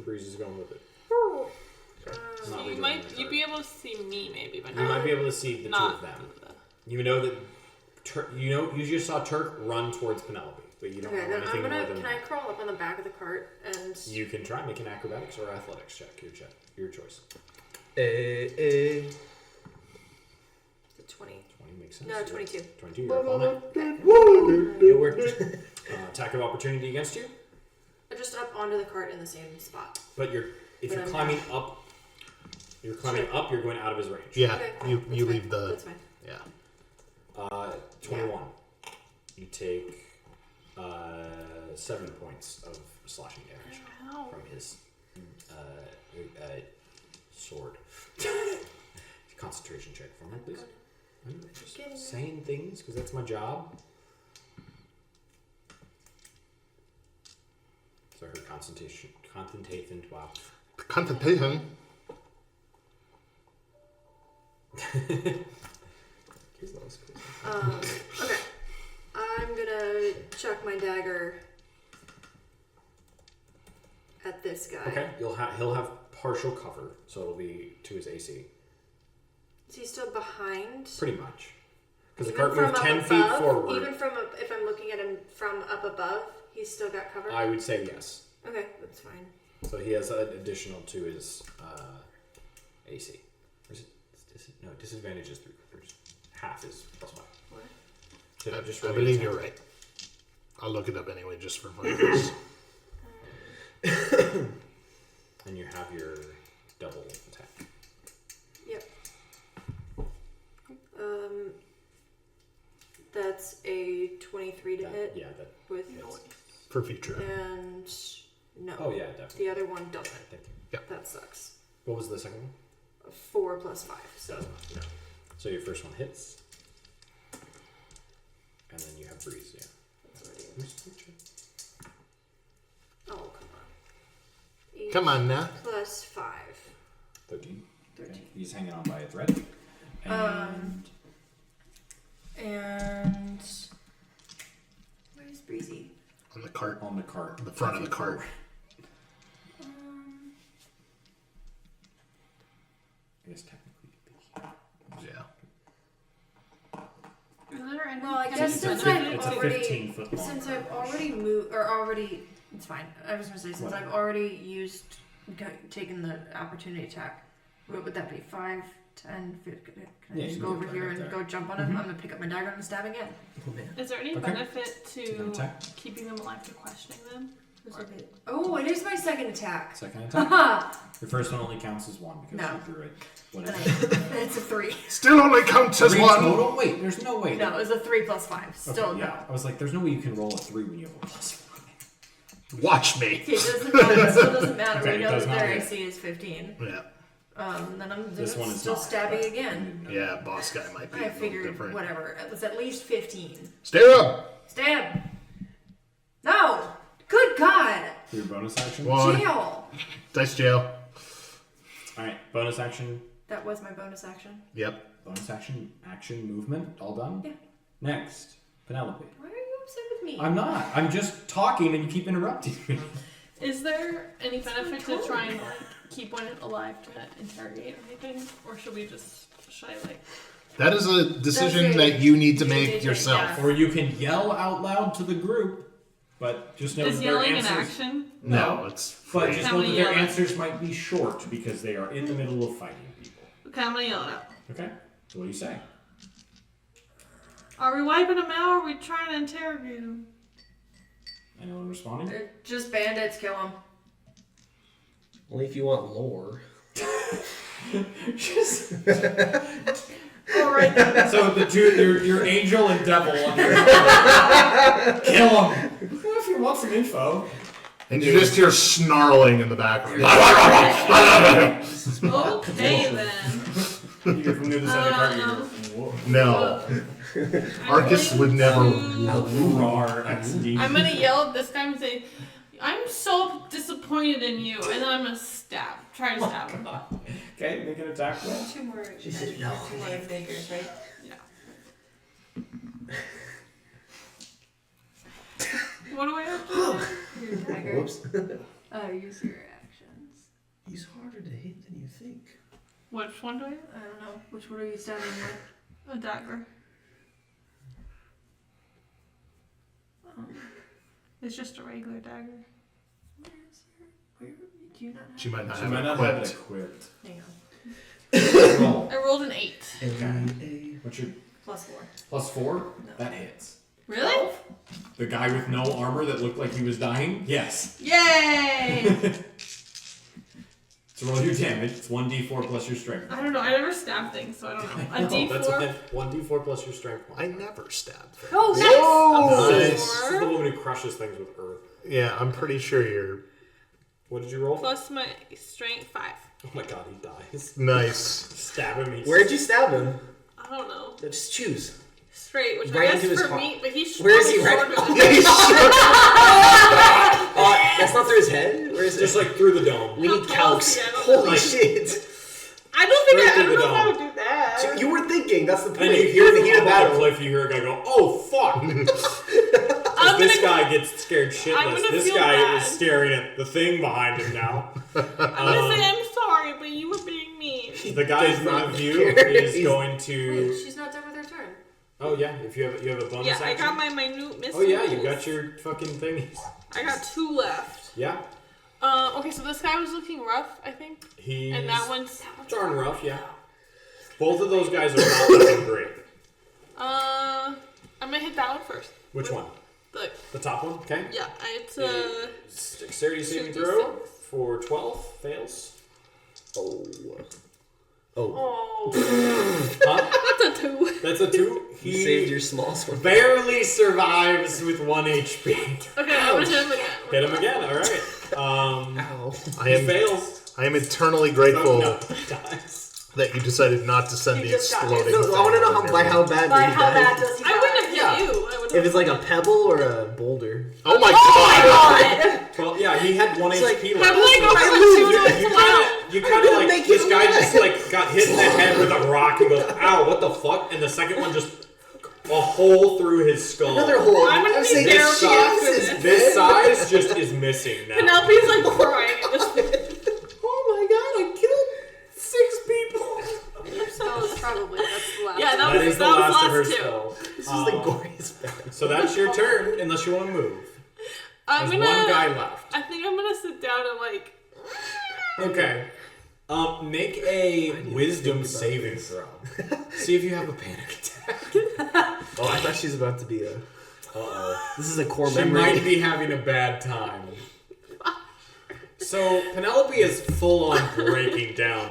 Breeze is going with it. It's not You legal might in the you'd be able to see me maybe, but You might be able to see the two not of them. the- You know that you just saw Turk run towards Penelope, but you don't Okay, know then anything more than can I that. crawl up on the back of the cart and You can try make an acrobatics or athletics check. Your choice. the 20? 20 makes sense. No, 22. 22. You're up on it. It worked. Attack of opportunity against you, Just up onto the cart in the same spot. but if But you're I'm climbing up. You're climbing Sure. up. You're going out of his range. Yeah, Okay, you that's you fine. leave the. That's fine. Yeah. 21. You take 7 points of slashing damage Ow. from his sword. Concentration check for me, please. I'm just Getting saying things because that's my job. So her concentration 12. Contemplation. Okay. I'm gonna chuck my dagger at this guy. Okay, he'll have partial cover, so it'll be to his AC. Is he still behind? Pretty much. Because the Even cart from moved up 10 above, feet forward. Even from if I'm looking at him from up above, he's still got cover. I would say yes. Okay, that's fine. So he has an additional to his AC. Or is it, no, disadvantage is 3 quarters. Half is plus 5. What? Did I just I roll believe 10? you're right. I'll look it up anyway, just for fun. And you have your double attack. Yep. That's a 23 to hit Yeah, that. with For future. and no. Oh, yeah, definitely. The other one doesn't. Thank you. That sucks. What was the second one? 4 plus 5. So Doesn't. No. So your first one hits. And then you have Breeze, yeah. that's already. Oh, come on. 8 Come on now. plus 5. 13. 13. He's hanging on by a thread. And where's Breezy? On the cart. On the cart. The front of the cart. I guess Yes, any since benefit? I've It's a already 15-foot long. since I've already moved or already it's fine. I was gonna say since I've already taken the opportunity attack. What would that be? 5, 10, 15? Can I Yeah, just you go can over do it here right and there. go jump on him? I'm gonna pick up my dagger and stab again. Oh man. Is there any Okay. benefit Second to attack. keeping them alive to questioning them? Oh, it is my second attack. Second attack. Haha! Your first one only counts as 1 because No. you drew it. What is it? It's a 3. Still only counts as 3 one. total? Wait, there's no way. No, it's a 3 plus 5. Okay, Still yeah. no. I was like, there's no way you can roll a 3 when you have a +5. Watch me. Okay, it doesn't matter. It still doesn't matter. Okay, We it know does that not their hit. AC is 15. Yeah. Then I'm This one is still not, stabby but- again. Yeah, boss guy might be I a little figured different. whatever. It was at least 15. Stare up. Stab! No! Good God! For your bonus action? One. Jail! Dice jail. Alright, bonus action. That was my bonus action. Yep. Bonus action, movement, all done? Yeah. Next, Penelope. Why are you upset with me? I'm not. I'm just talking and you keep interrupting me. Is there any benefit to try and like keep one alive to interrogate or anything, or should we just That is a decision That's it. that you need to You make need to- yourself. yeah. Or you can yell out loud to the group, but just know Is that their yelling an answers... action? No, it's But free. just How know that many their yell? answers might be short because they are in the middle of fighting people. Okay, I'm gonna yell it out. Okay? So what do you say? Are we wiping them out or are we trying to interrogate them? Anyone responding? They're just bandits, kill them. Only if you want lore. Just... Alright then. So the two, your angel and devil on your kill them. Well, if you want some info. And you just hear snarling in the background. Okay then. You hear from the other side of the car, you hear, whoa. No. Arcus would never. Roar, XD. I'm gonna yell at this guy and say, I'm so disappointed in you, and then I'm gonna try to stab him. Okay, make an attack roll. 2 more. She said no. 2 more figures, right? What do I have to do? Your dagger. Whoops. Use your actions. He's harder to hit than you think. Which one do I have? I don't know. Which one are you stabbing with? A dagger. It's just a regular dagger. Where do you not have? She might not She have might it not have it equipped. equipped. Hang on. Roll. I rolled an 8. What's your +4. +4? No. That hits. Really? The guy with no armor that looked like he was dying? Yes. Yay! So roll your damage. It's 1d4 plus your strength. I don't know. I never stab things, so I don't know. A Oh, that's a D4. hit. 1d4 plus your strength. I never stabbed things. Oh, Whoa! nice. This is the woman who crushes things with earth. Yeah, I'm pretty sure you're What did you roll? Plus my strength 5. Oh my god, he dies. nice. Stab him. He's Where'd you stab him? I don't know. No, just choose. Straight, which Right I guess into his for heart. me, but he's Where is he? probably Right? shorter than Yeah, he's short. That's not through his head. Where is just it? like through the dome. We need How tall cows. is he? I don't Holy know. shit! I don't think Right I through don't the know if I dome. would do that. So you were thinking. That's the point. And you You're in hear the heat of from battle. the cliff, you hear a guy go, oh fuck! I'm This gonna, guy gets scared I'm shitless. gonna This feel guy bad. is staring at the thing behind him now. I'm gonna say I'm sorry, but you were being mean. The guy in Does front not of you care. is He's- going Wait, to. she's not done with her turn. Oh yeah, if you have a bonus Yeah, action. I got my minute missile. Oh yeah, you got your fucking thingies. I got 2 left. Yeah, Okay, so this guy was looking rough, I think, he's and that one's. darn rough. Yeah, both of those guys are not looking great. I'm gonna hit that one first. Which one? The The top one. Okay. yeah, it's Dexterity saving 56. throw for 12 fails. Oh. Oh, Huh? that's a 2. That's a 2. You He saved your small sword. barely survives with 1 HP. Okay, I'm gonna hit him again. Hit him again. All right. Ow. I He am fails. I am eternally grateful No, he dies. that you decided not to send He the just got exploding. No, I want to know thing by how bad. By did he how die? bad does he I die? wouldn't have hit Yeah. you. I would If it's like a pebble or a boulder. Oh my god! Well, yeah, he had 1 It's HP like, left. I'm like so- over I with lose. 2 to You kind of like make this you guy mad. just like got hit in the head with a rock and goes, "Ow, what the fuck?" And the second one just a hole through his skull. Another hole. I'm gonna be saying there This for size, this. this size just is missing now. Penelope's like crying at this point. Oh my god, I killed 6 people. That was probably that's the last. Yeah, That that is was the last of her last 2. spell. This is the goriest So that's your turn, unless you want to move. I'm There's gonna. one guy left. I think I'm gonna sit down and like. Okay. Make a wisdom saving throw. See if you have a panic attack. Oh, I thought she's about to be a. Uh-oh. This is a core She memory. might be having a bad time. So Penelope is full on breaking down.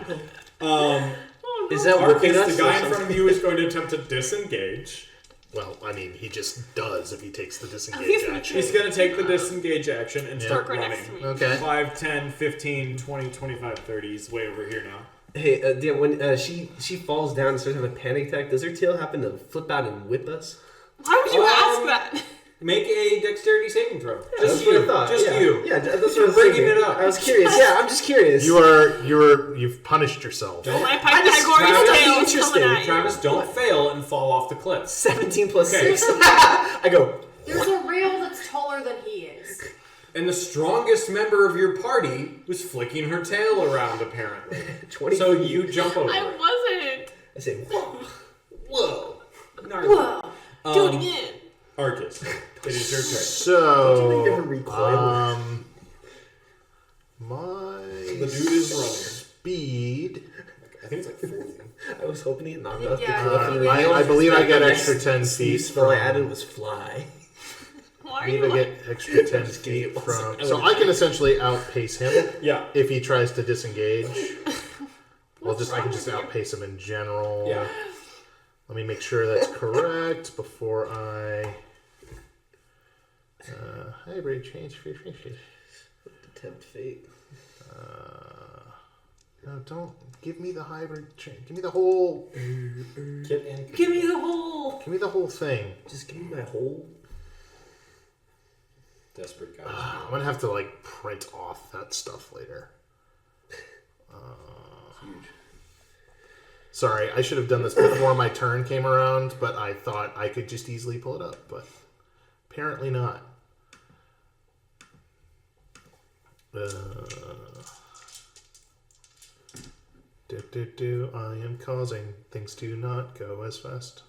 Is that working? Marcus, the guy in front of you, is going to attempt to disengage. Well, I mean, he just does if he takes the disengage He's action. He's going to take the disengage action and start Right running. next to me. Okay. 5, 10, 15, 20, 25, 30. He's way over here now. Hey, Dan, when she falls down and starts having a panic attack, does her tail happen to flip out and whip us? Why would you ask that? Make a dexterity saving throw. That's Just what I you. thought. Just yeah. you. Yeah, that's what You're I was bringing thinking. it up. I was curious. Yeah, I'm just curious. You've punished yourself. My just- Pythagorean Travis, tail is interesting. coming at you. Travis, don't fail and fall off the cliff. 17 plus Okay. 6. I go. There's a rail that's taller than he is. And the strongest member of your party was flicking her tail around, apparently. 20 So feet. you jump over I it. wasn't. I say, whoa. Whoa. Whoa. Do it again. Arcus, it is your turn. So, Don't you think never recoil? My The dude is running. speed. I think it's like 40. I was hoping he knocked off the Yeah, cliff. I believe I get The extra next 10 new feet. spell I from- added was fly. Why I are believe you I like... get extra 10 just kidding, feet it wasn't. from. So I can essentially outpace him Yeah. if he tries to disengage. Well, I can wrong just with you? outpace him in general. Yeah. Let me make sure that's correct before I. Hybrid change. Tempt fate. No, don't give me the hybrid change. Give me the whole. Get in. Give me the whole. Give me the whole thing. Just give me my whole. Desperate guys. I'm gonna have to like print off that stuff later. Huge. Sorry, I should have done this before my turn came around, but I thought I could just easily pull it up, but apparently not. I am causing things to not go as fast.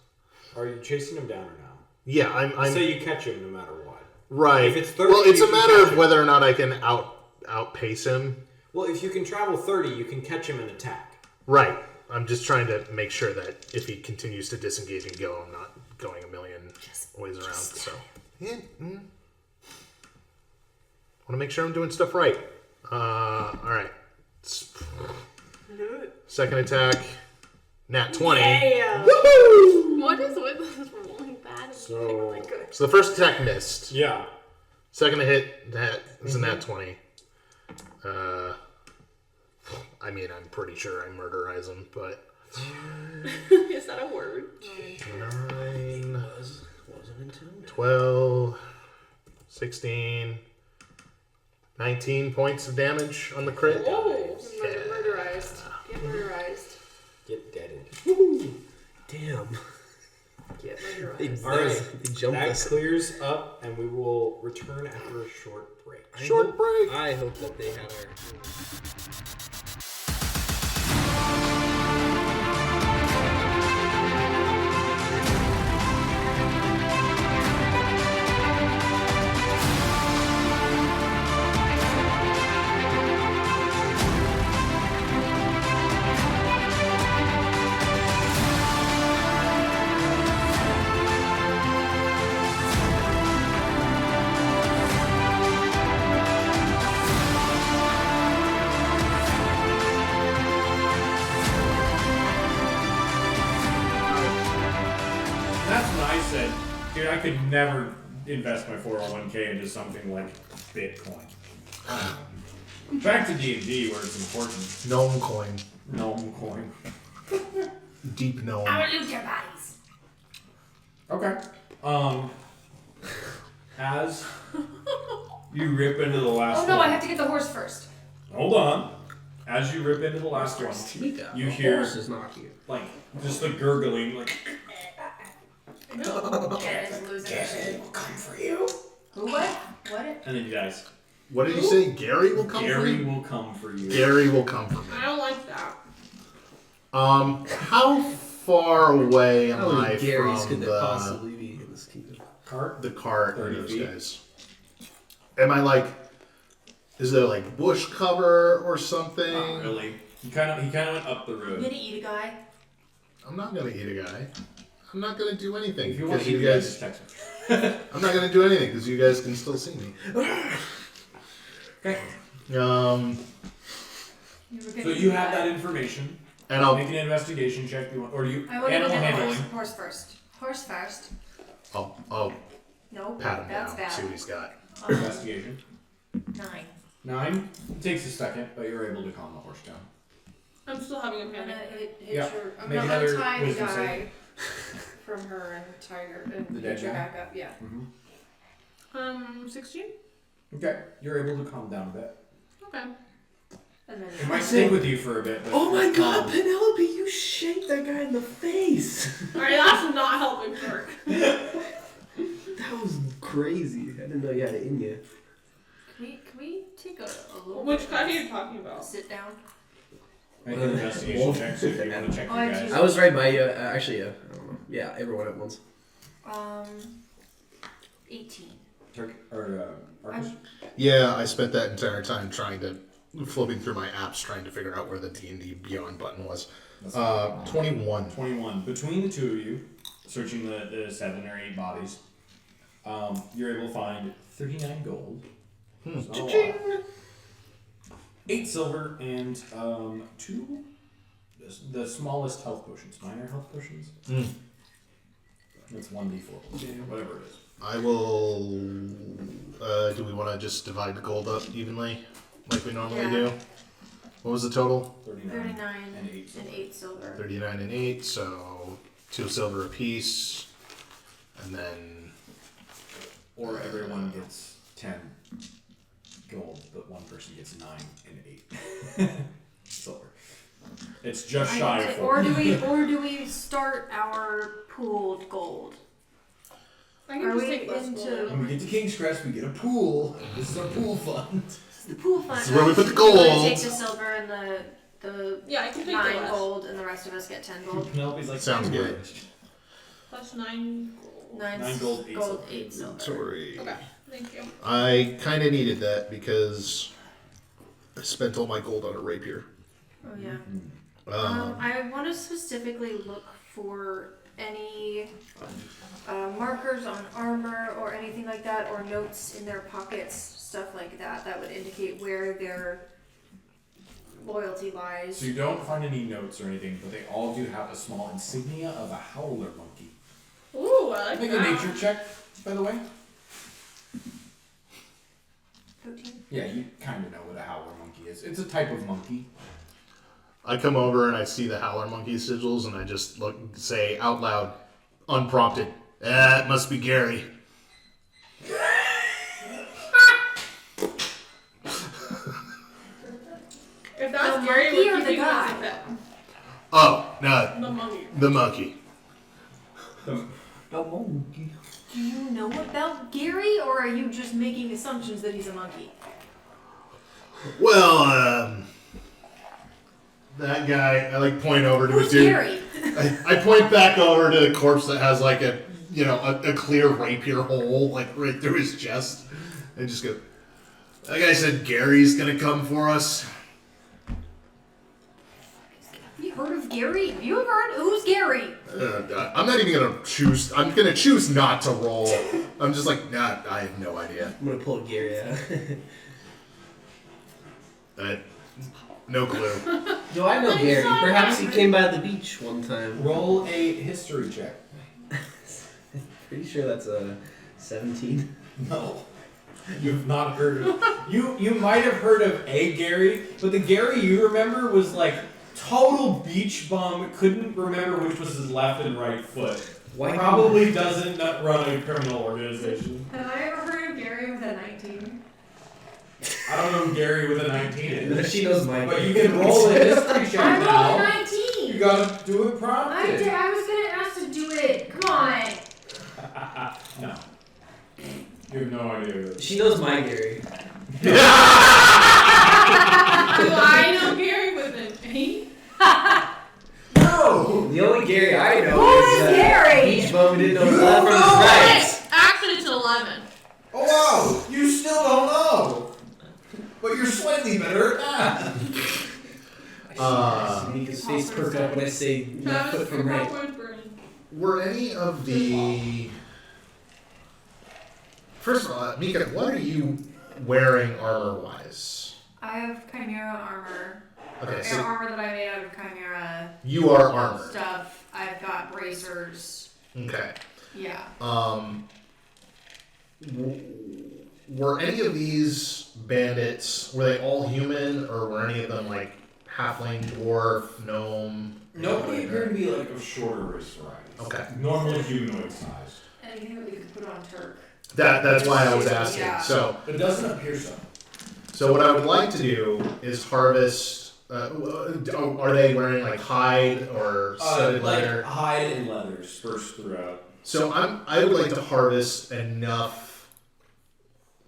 Are you chasing him down or no? Yeah, I'm Say you catch him no matter what. right. If it's 30, well, it's you a can matter catch of him. whether or not I can outpace him. Well, if you can travel 30, you can catch him and attack. Right. I'm just trying to make sure that if he continues to disengage and go, I'm not going a million ways around. So, yeah. Want to make sure I'm doing stuff right. All right. Second attack. Nat 20. Yeah. Woohoo! What is with this rolling bad? And So- being really good? So the first attack missed. Yeah. Second hit, that is a nat 20. I mean, I'm pretty sure I murderize him, but Is that a word? 9, Wasn't until 12, 16, 19 points of damage on the crit. Oh, Yeah. murderized. Get murderized. Get deaded. damn. Get They, murderized. All right. they jumped That us. clears up, and we will return after a short break. Short break. I hope that they have our. That's when I said, dude, I could never invest my 401k into something like Bitcoin. Back to D&D where it's important. Gnome coin. Gnome coin. Deep gnome. I'm gonna loot your bodies. Okay. As you rip into the last Oh no, one. I have to get the horse first. Hold on. As you rip into the last one, you hear is not here. like just the gurgling, like Get it, loser. will come for you. Who what? What it? And then you guys, What did you say? Gary will come for Gary you? will come for you. Gary will come for me. I don't like that. How far away am How I many Garys from could there the... possibly be in this kingdom? cart. the cart, 30 and those feet. guys. Am I like? Is there like bush cover or something? Not really. He kind of went up the You road. gonna eat a guy? I'm not gonna eat a guy. I'm not gonna do anything If you want because to you eat guys, guys. just text me. I'm not gonna do anything because you guys can still see me. Okay. You were So gonna you eat a have guy. that information. And I'll Make an investigation check. Or do you I want to animal look at the handling? horse first. Horse first. I'll Nope. pat him That's down. bad. See what he's got. Investigation. 9. 9. It takes a second, but you're able to calm the horse down. I'm still having a I'm gonna panic. hit Yeah. her. I'm Make gonna another untie the wisdom guy save. from her and tie her and The hit dead her guy? back up. Yeah. 16? Okay, you're able to calm down a bit. Okay. And then It might stick with you for a bit. But Oh my it's god, calm. Penelope, you shaked that guy in the face. Alright, that's not helping Turk. That was crazy. I didn't know you had it in you. Can we take a little Which bit guy are of you talking about? sit down? Make an investigation check so if you want to check Oh, your I guys. do. I was right by you. Actually, yeah. I don't know. Yeah, everyone at once. 18. Turk or Marcus? Yeah, I spent that entire time flipping through my apps trying to figure out where the D&D Beyond button was. 21. 21. Between the two of you, searching the 7 or 8 bodies, you're able to find 39 gold. It's not a lot. 8 silver and 2 the smallest health potions, minor health potions. It's 1d4, whatever it is. I will. Do we want to just divide the gold up evenly, like we normally Yeah. do? What was the total? 39, 39 and 8 silver. and 8 silver. 39 and 8, so 2 silver apiece, and then Or everyone gets 10 gold, but one person gets 9 and 8 silver. It's just shy of 4. Or do we start our pooled gold? I can Are just we take less into- gold. When we get to King's Crest, we get a pool. This is our pool fund. The pool fund. This is where we put the You wanna gold. take the silver and the Yeah, I can take the 9 less. gold, and the rest of us get 10 gold. Penelope's like, Sounds "I'm good. rich." Plus 9 gold. 9 gold, 8 silver. 8 silver. sorry. Okay, thank you. I kind of needed that because I spent all my gold on a rapier. Oh yeah. Um, I want to specifically look for any markers on armor or anything like that, or notes in their pockets, stuff like that, that would indicate where their loyalty lies. So you don't find any notes or anything, but they all do have a small insignia of a howler monkey. Ooh, I like Make a that. nature check, by the way. 13. Yeah, you kind of know what a howler monkey is. It's a type of monkey. I come over and I see the howler monkey sigils, and I just say out loud, unprompted, "It must be Gary." If that's The Gary, monkey we're or the keeping him as guy? a pet. Oh, no, The monkey. the monkey. Do you know about Gary, or are you just making assumptions that he's a monkey? Well, that guy, I point over to Who's his dude. Gary? I point back over to the corpse that has a clear rapier hole right through his chest, and just go. That guy said Gary's gonna come for us. Have you heard of Gary? Have you ever heard? Who's Gary? I'm not even gonna choose. I'm gonna choose not to roll. I'm just like, nah, I have no idea. I'm gonna pull Gary out. No clue. No, I know Gary. Perhaps he came by the beach one time. Roll a history check. Pretty sure that's a 17. No. You've not heard of you might have heard of a Gary, but the Gary you remember was like total beach bum, couldn't remember which was his left and right foot. Why Probably doesn't run a criminal organization. Have I ever heard of Gary with a 19? I don't know who Gary with a 19 is. She knows mine. But you can roll a history check I rolled a now. 19! You gotta do it prompted. I was gonna ask to do it. Come on. No. You have no idea. She knows my Gary. Do I know Gary with an 8? No! The only Gary I know Who is is Gary? Beach bum who didn't know his left from his right. Act 11. Oh wow! You still don't know! But you're slightly better at that. Make his face perk up when I say left foot from right. Were any of the... First of all, Mika, what are you wearing armor-wise? I have Chimera armor. Okay, Or so armor that I made out of Chimera you are armored. stuff. I've got bracers. Okay. Yeah. Were any of these bandits, were they all human, or were any of them like halfling, dwarf, gnome? Nobody appeared to be like of shorter wrist varieties. Okay. Normally humanoid sized. Anything that we could put on Turk. That's why I was asking. Yeah. So But it doesn't appear so. what I would like to do is harvest. Are they wearing like hide or studded leather? Like hide and leather dispersed throughout. So I would like to harvest enough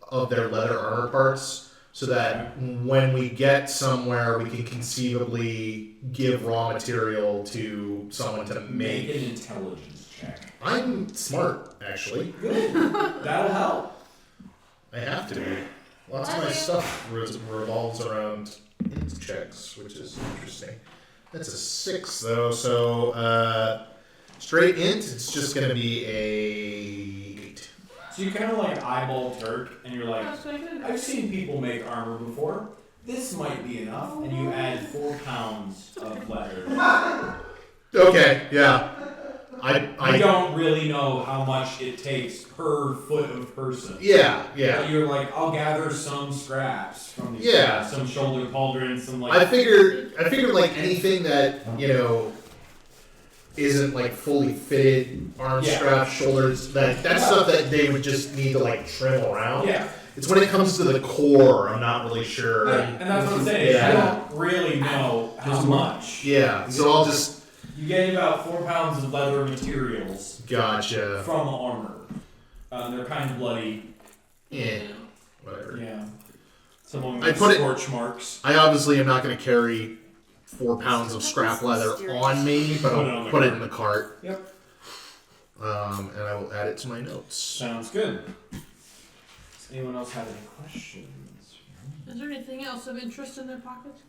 of their leather armor parts so that when we get somewhere, we can conceivably give raw material to someone to Make make. an intelligence check. I'm smart, actually. Good. That'll help. I have to be. Lots of my stuff revolves around int checks, which is interesting. That's a 6, though, so straight int, it's just going to be a 8. So you kind of like eyeball Turk, and you're like, That's what I did. I've seen people make armor before. This might be enough, and you add 4 pounds of leather. Okay, yeah. I don't really know how much it takes per foot of person. Yeah, But yeah. you're like, I'll gather some scraps from these Yeah. guys, some shoulder pauldrons, some like. I figured like anything that, isn't like fully fitted, arm Yeah. straps, shoulders, that's stuff that they would just need to like trim around. Yeah. It's when it comes to the core, I'm not really sure. And that's what I'm saying. Yeah. I don't really know how much. Yeah, so I'll just You get about 4 pounds of leather materials gotcha. from armor. They're kind of bloody. Yeah, whatever. Yeah. Some of them I have put it- scorch marks. I obviously am not going to carry 4 pounds of scrap leather on me, but I'll put it in the cart. Yep. And I will add it to my notes. Sounds good. Does anyone else have any questions? Is there anything else of interest in their pockets?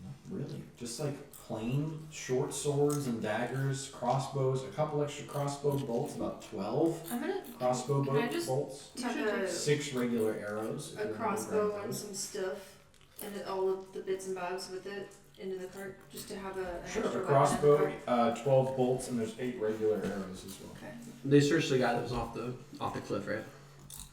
Not really. Just like plain short swords and daggers, crossbows, a couple extra crossbow bolts, about 12 I'm gonna crossbow Can I just- bolts, tuck 6 regular arrows. if a you want to crossbow grab and those. some stuff, and all of the bits and bobs with it into the cart, just to have an Sure, extra a weapon crossbow, in the cart. 12 bolts, and there's 8 regular arrows as well. Okay. They searched the guy that was off the cliff, right?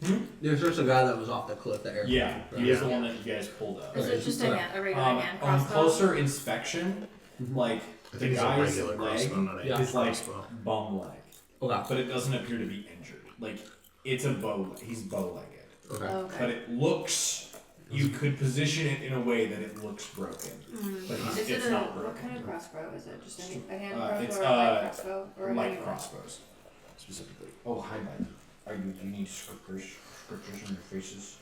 Hmm? They searched the guy that was off the cliff. That air. Yeah, Right. he is the one that you guys pulled up. Is it just a regular hand On crossbow? closer inspection, like I the think it's a guy's regular leg crossbow, not a Yeah. is like crossbow. bum leg, Okay. but it doesn't appear to be injured. Like it's a bow. He's bow-legged, Okay. Okay. but it looks. You could position it in a way that it looks broken, but Is it's it not what broken. kind of crossbow is it? Just a hand It's, crossbow or a light crossbow or a Light heavy one? crossbows, specifically. Oh, hi, Mike. You need scriptures on your faces?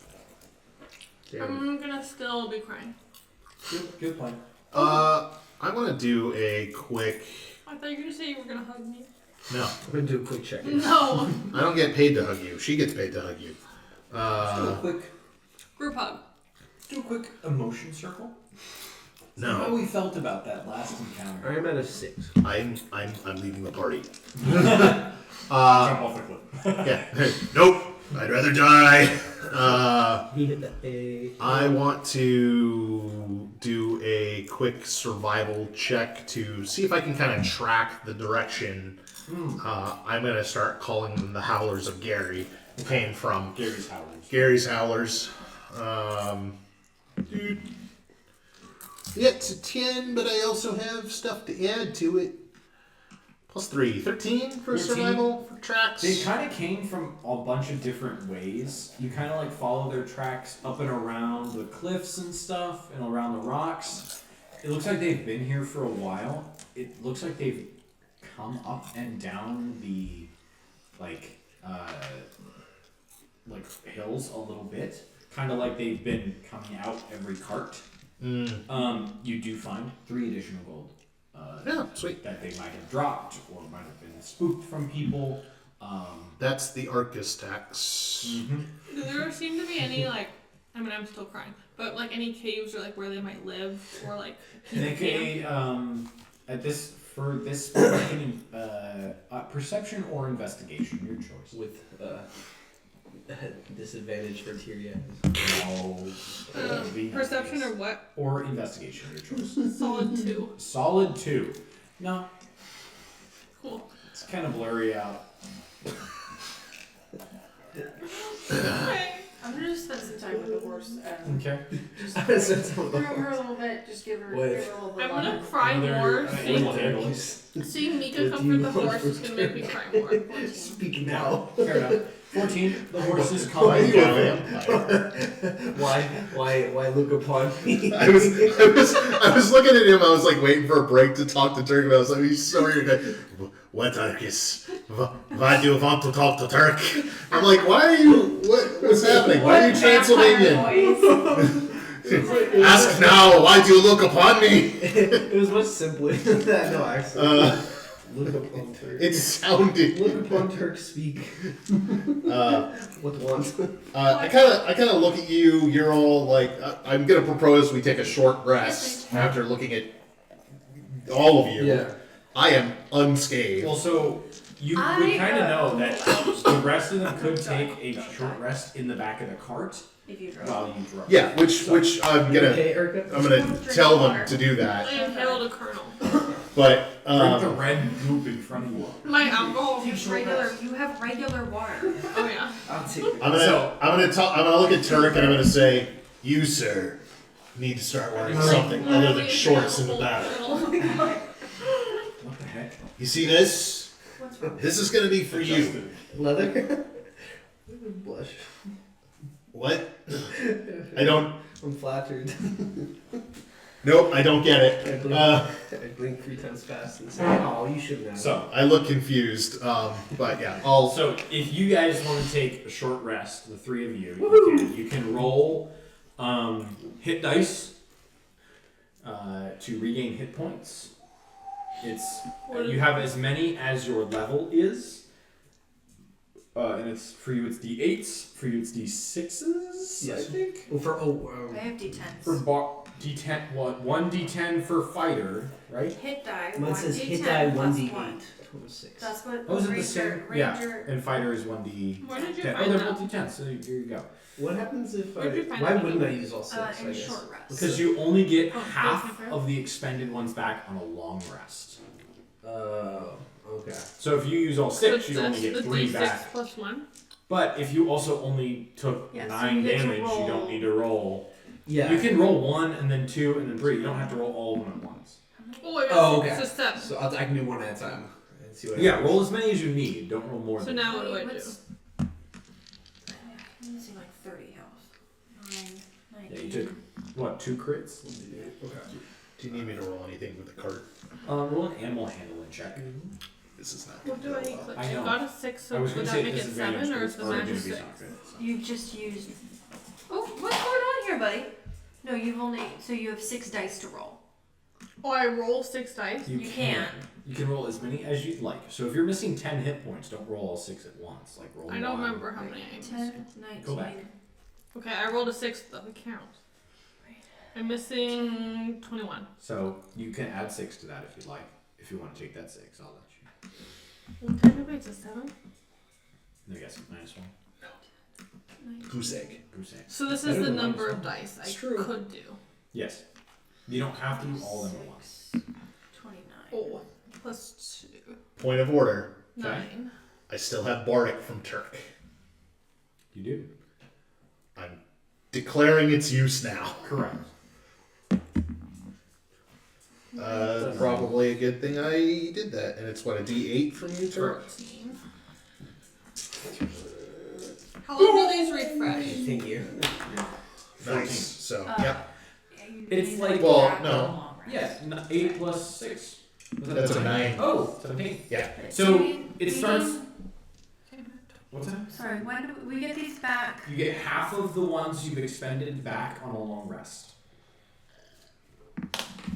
I'm gonna still be crying. Good plan. I want to do a quick. I thought you were gonna say you were gonna hug me. No, I'm gonna do a quick check. No. I don't get paid to hug you. She gets paid to hug you. Do a quick Group hug. Do a quick emotion circle. No. How we felt about that last encounter. I'm at a 6. I'm leaving the party. Jump off the cliff. Yeah. Nope. I'd rather die. He hit the A. I want to do a quick survival check to see if I can kind of track the direction. I'm going to start calling them the Howlers of Gary. Came from Gary's Howlers. Gary's Howlers. Dude. Yeah, it's a 10, but I also have stuff to add to it. Plus 3. 13 for 13. survival for tracks. They kind of came from a bunch of different ways. You kind of like follow their tracks up and around the cliffs and stuff and around the rocks. It looks like they've been here for a while. It looks like they've come up and down the like hills a little bit. Kind of like they've been coming out every cart. You do find 3 additional gold. Yeah, sweet. That they might have dropped or might have been spooked from people. That's the Arcus tax. Do there seem to be any like? I mean, I'm still crying, but like any caves or like where they might live or like. Make at this for this perception or investigation, your choice. With disadvantage for Tyria. No. Perception or what? Or investigation, your choice. Solid 2. Solid 2. No. Cool. It's kind of blurry out. Okay. I'm gonna just spend some time with the horse and Okay. just groom her a little bit. Just give her a little bit. I'm gonna cry more. Another Seeing Mika comfort the horse is gonna make me cry more. 14. Speak now. Fair enough. 14. The horse is Why calm are you a down. vampire? Why look upon me? I was looking at him. I was like waiting for a break to talk to Turk. And I was like, he's so weird. Like, what Arcus? Why do you want to talk to Turk? I'm like, why are you? What's happening? Why are you Transylvanian? Ask now. Why do you look upon me? It was much simpler than that. No, actually. Look upon Turk. It sounded. Look upon Turk speak. With wands. I kind of look at you. You're all like, I'm gonna propose we take a short rest after looking at all of you. Yeah. I am unscathed. Well, so you would kind of know that the rest of them could take a short rest in the back of the cart If you drove. while you drove. Yeah, which I'm gonna Okay, Erica? tell them to do that. I inhaled a kernel. But Drink the red goop in front of you. My alcohol. You have regular water. Oh yeah. I'll take it. I'm gonna look at Turk and I'm gonna say, you sir need to start wearing something other than shorts in the back. What the heck? You see this? What's wrong? This is gonna be for you. Leather? Blush. What? I don't. I'm flattered. Nope, I don't get it. I blink 3 times fast and say, oh, you shouldn't have. So, I look confused. But yeah, I'll. so if you guys want to take a short rest, the 3 of you, you can roll hit dice to regain hit points. It's you have as many as your level is, and it's for you it's d8s, for you it's d6s. I Yes. think. Well, I have D10s. For d10, what? 1 d10 for fighter, right? Hit die. mine 1 says D10 hit die plus 1d8. 1. Total 6. That's what Oh, is it the Ranger. same? Ranger. Yeah, and fighter is 1d10. Where did you Oh, find they're that? both d10s, so here you go. What happens if Where'd you find why that? wouldn't I use all 6? In I guess. short rest. Because you only get Oh, half okay. of the expended ones back on a long rest. Okay. So if you use all 6, you only the get 3 D6 back. plus 1. But if you also only took Yeah, so 9 you get to damage, you roll- don't need to roll. Yeah. You can roll 1 and then 2 and then 3. You don't have to roll all of them at once. Oh, I got Oh, okay. It's a 7. So I can do one at a time and see what Yeah, happens. roll as many as you need. Don't roll more So than now what do I do? What's- I'm using like 30 health. 9, Yeah, 19. you took, what, 2 crits? Okay. Do you need me to roll anything with the cart? Roll an animal handling check. This is not. What do I need? Click? I You know. got a 6, I so was would going to that say make it disadvantage, 7 but or it's is the already magic going to be 6? not good. So. You've just used. Oh, what's going on here, buddy? No, you've only. So you have 6 dice to roll. Oh, I roll 6 dice? You can. You can roll as many as you'd like. So if you're missing 10 hit points, don't roll all 6 at once. Like roll I don't 1. remember how many I missed. 10, 19. Go back. Okay, I rolled a 6 though. It counts. I'm missing 21. So you can add 6 to that if you'd like. If you want to take that 6, I'll let you. Well, technically it's a 7. No, yes, minus 1. Goose egg. Goose egg. So this I is don't the know number minus of dice I It's true. could do. Yes. You don't have to do all of them at once. 29. Oh, plus 2. Point of order. 9. I still have Bardic from Turk. You do. I'm declaring its use now. Correct. Probably a good thing I did that. And it's what, a D8 from you, Turk? 14. How long do these refresh? Thank you. Nice. So, Uh, yep. Yeah, you It's need like- to well, grab no. the long rest. Yeah, 8 plus 6. That's a 9. Oh, 17. Yeah. So Do you- it do starts. you- What's that? Sorry, when do we get these back? You get half of the ones you've expended back on a long rest.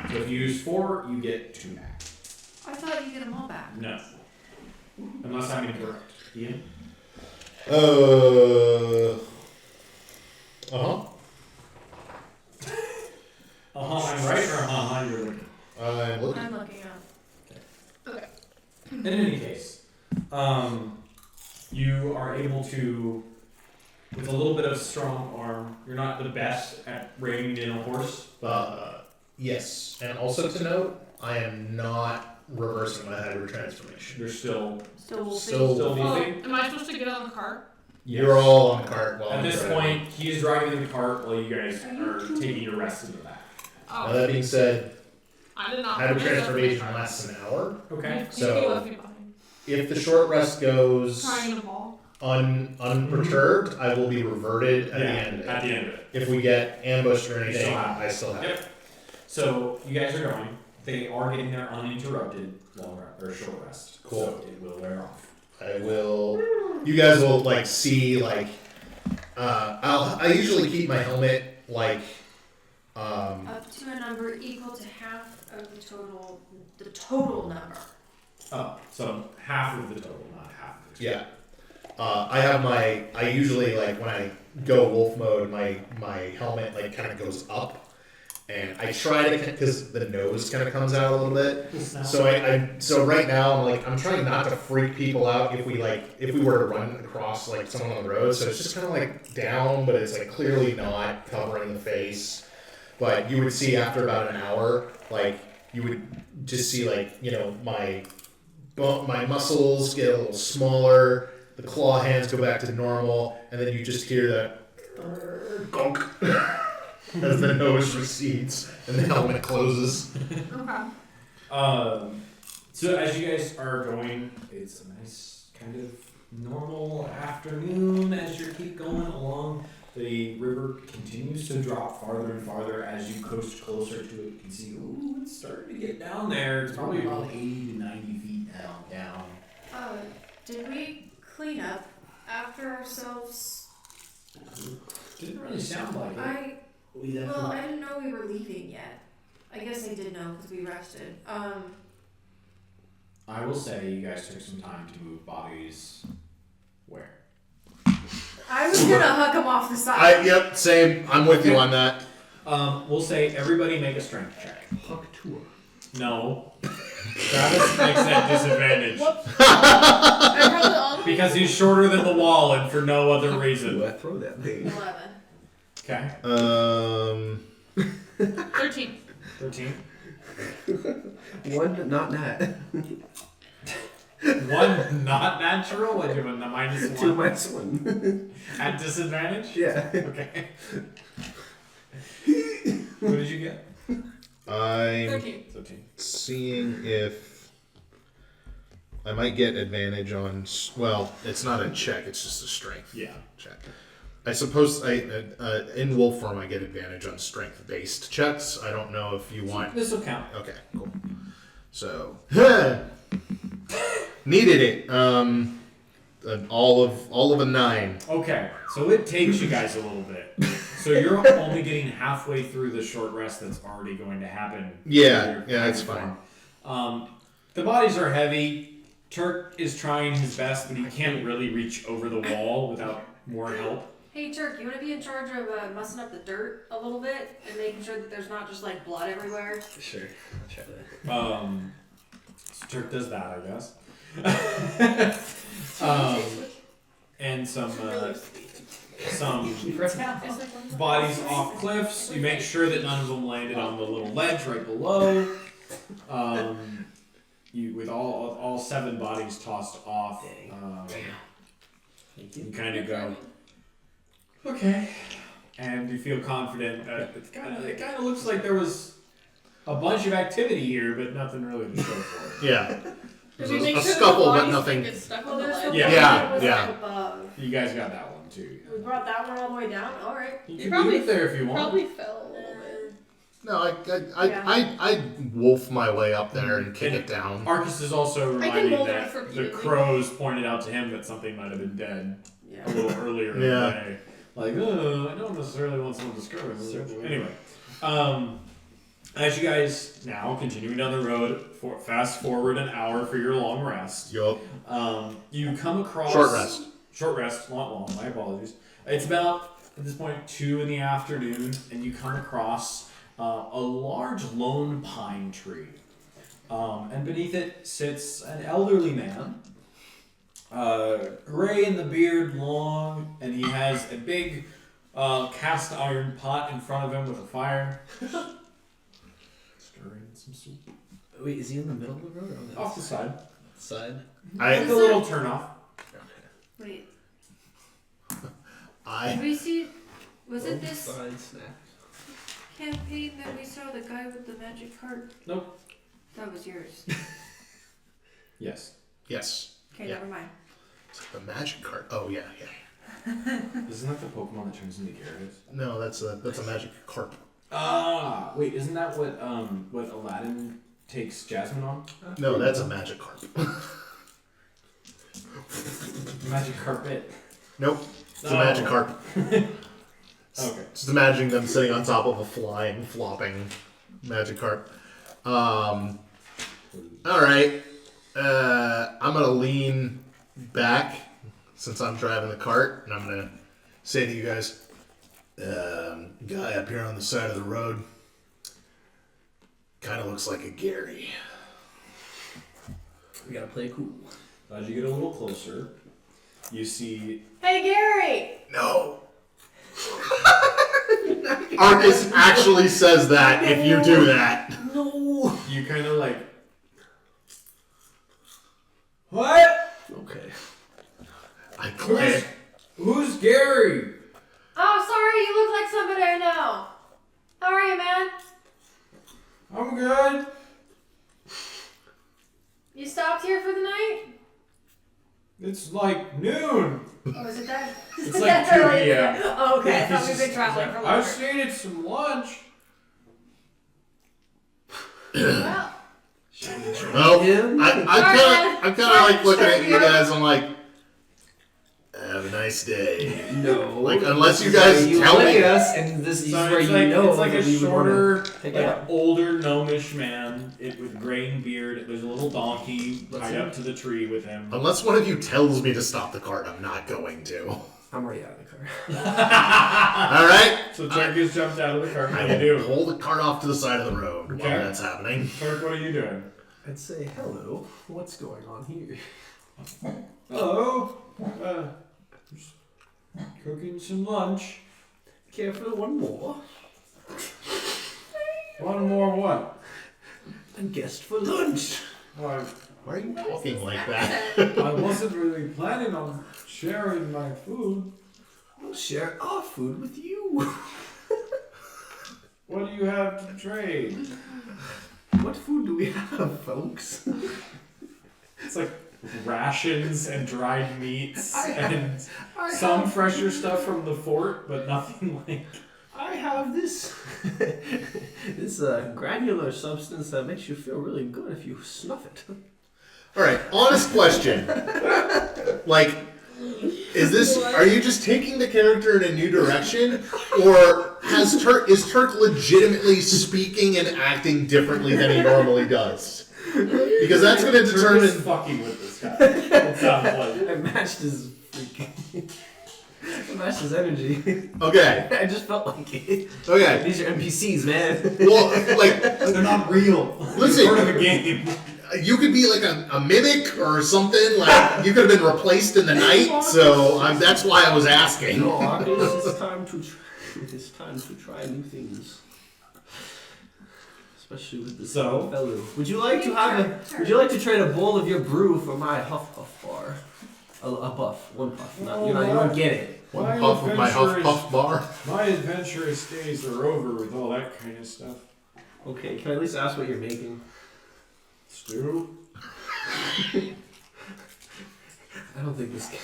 So if you use 4, you get 2 back. I thought you get them all back. No. Unless I'm incorrect. Ian? Uh-huh. I'm right, or you're looking? I'm looking. I'm looking up. In any case, you are able to, with a little bit of strong arm, you're not the best at reining in a horse, but Yes. And also to note, I am not reversing my hybrid transformation. you're still Still Still- Oh, moving. am I supposed to get on the cart? You're all on the cart while At I'm this driving. point, he is driving the cart while you guys are taking your rest in the back. Now Oh, that being said, I did not. hybrid I left transformation my cart. lasts an hour. Okay. So- You left me behind. If the short rest goes Crying in a ball. unperturbed, I will be reverted at the end of At it. the end of it. If we get ambushed or You anything, still have it. I still have it. Yep. So you guys are going. They are getting their uninterrupted long rest or short rest. Cool. So it will wear off. I will. You guys will like see like. I usually keep my helmet like. Up to a number equal to half of the total number. Oh, so half of the total, not half of the Yeah. I have my. I usually like when I go wolf mode, my helmet like kind of goes up, and I try to because the nose kind of comes out a little bit. So right now I'm trying not to freak people out if we were to run across like someone on the road. So it's just kind of like down, but it's like clearly not covering the face. But you would see after about an hour, like you would just see like my muscles get a little smaller. The claw hands go back to normal, and then you just hear that gunk as the nose recedes and the helmet closes. Okay. So as you guys are going, it's a nice kind of normal afternoon as you keep going along. The river continues to drop farther and farther as you coast closer to it. You can see, ooh, it's starting to get down there. It's probably about 80 to 90 feet down. Did we clean up after ourselves? Didn't really sound like it. I didn't know we were leaving yet. I guess I did know because we rested. I will say you guys took some time to move bodies where? I was gonna huck him off the side. Yep, same. I'm with you on that. We'll say everybody make a strength check. Huck tour. No. Travis makes that disadvantage. I probably all. Because he's shorter than the wall and for no other reason. Ooh, I throw that thing. 11. Okay. 13. 13. One, not that. 1 not natural? What, you have a minus 1? 2 minus 1. At disadvantage? Yeah. Okay. What did you get? I'm 13. 13. seeing if I might get advantage on. Well, it's not a check; it's just a strength Yeah. check. I suppose in wolf form I get advantage on strength-based checks. I don't know if you want. This will count. Okay, cool. So needed it. All of a 9. Okay, so it takes you guys a little bit. So you're only getting halfway through the short rest that's already going to happen. Yeah, that's fine. The bodies are heavy. Turk is trying his best, but he can't really reach over the wall without more help. Hey Turk, you want to be in charge of mussing up the dirt a little bit and making sure that there's not just like blood everywhere? Sure. I'll try that. So Turk does that, I guess. And some bodies off cliffs. You make sure that none of them landed on the little ledge right below. You with all 7 bodies tossed off. You kind of go, okay, and you feel confident that it kind of looks like there was a bunch of activity here, but nothing really to show for it. Yeah. Did we A make sure scuffle, the but bodies nothing. Get stuck Well, on the there's the ledge? Yeah. one that was Yeah. like above. You guys got that one too. We brought that one all the way down. All right. You You can probably- leave it there if you want. Probably fell a little bit. No, I wolf my way up there and kick it down. Arcus is also I can reminded mold it that for the beauty. crows pointed out to him that something might have been dead a Yeah. little earlier in Yeah. the day. Like, I don't necessarily want someone to discover it. Anyway, As you guys now continuing down the road, fast forward an hour for your long rest. Yup. You come across Short rest. Short rest, not long. My apologies. It's about at this point 2 in the afternoon, and you come across a large lone pine tree, and beneath it sits an elderly man. Gray in the beard, long, and he has a big cast iron pot in front of him with a fire. Stirring some soup. Wait, is he in the middle of the road or on the Off the side. side? Like a little turn off. Wait, did I we see? Was it this Side snack. campaign that we saw the guy with the magic cart? Nope. That was yours. Yes. yes. Okay, Yeah. never mind. The magic card. Oh yeah. Isn't that the Pokemon that turns into Gyarados? No, that's a magic carp. Ah, wait, isn't that what Aladdin takes Jasmine on? No, that's a magic carp. Magic carpet. Nope. It's a Oh. magic carp. Okay. Just imagining them sitting on top of a flying, flopping magic carp. All right. I'm gonna lean back since I'm driving the cart, and I'm gonna say to you guys, guy up here on the side of the road, kind of looks like a Gary. We gotta play cool. As you get a little closer, you see. Hey, Gary! No. Arcus actually says that if you do that. No. You kind of like. What? Okay. I glance. Who's Gary? Oh, sorry, you look like somebody I know. How are you, man? I'm good. You stopped here for the night? It's like noon. Oh, is it that? It's is like that 2 early? p.m. Oh, okay, I thought we've been traveling for I've longer. just needed some lunch. Well, Well, Him? I kind of like looking at you guys. I'm like, have a nice day. No. Like, unless you guys you tell play me. us, and this is So where it's you like, know it's like a that we would wanna shorter, pick like it up. older gnomish man with graying beard. There's a little donkey Let's tied see. up to the tree with him. Unless one of you tells me to stop the cart, I'm not going to. I'm already out of the car. All right. So Turk has jumped out of the car. I What do you will do? pull the cart off to the side of the road Okay. while that's happening. Turk, what are you doing? I'd say hello. What's going on here? Hello. Just cooking some lunch. Care for one more? One more what? A guest for lunch. Why, Why are you talking like that? I wasn't really planning on sharing my food. We'll share our food with you. What do you have to trade? What food do we have, folks? It's like rations and dried meats and I some have, fresher stuff from the fort, but nothing like. I have this this granular substance that makes you feel really good if you snuff it. All right, honest question. Like, are you just taking the character in a new direction, or is Turk legitimately speaking and acting differently than he normally does? Because that's going to Turk is determine. fucking with this guy. It sounds like. I matched his freaking. I matched his energy. Okay. I just felt like it. Okay. These are NPCs, man. Well, like, They're not real. Listen. It's part of a game. you could be like a mimic or something. Like, you could have been replaced in the night. So that's why I was asking. No, Arcus, it's time to try new things. Especially with this So? fellow. Would you like to trade a bowl of your brew for my Huff Puff bar? A buff, one puff. You don't get it. One puff of my Huff Puff bar. My adventurous days are over with all that kind of stuff. Okay, can I at least ask what you're making? Stew? I don't think this guy.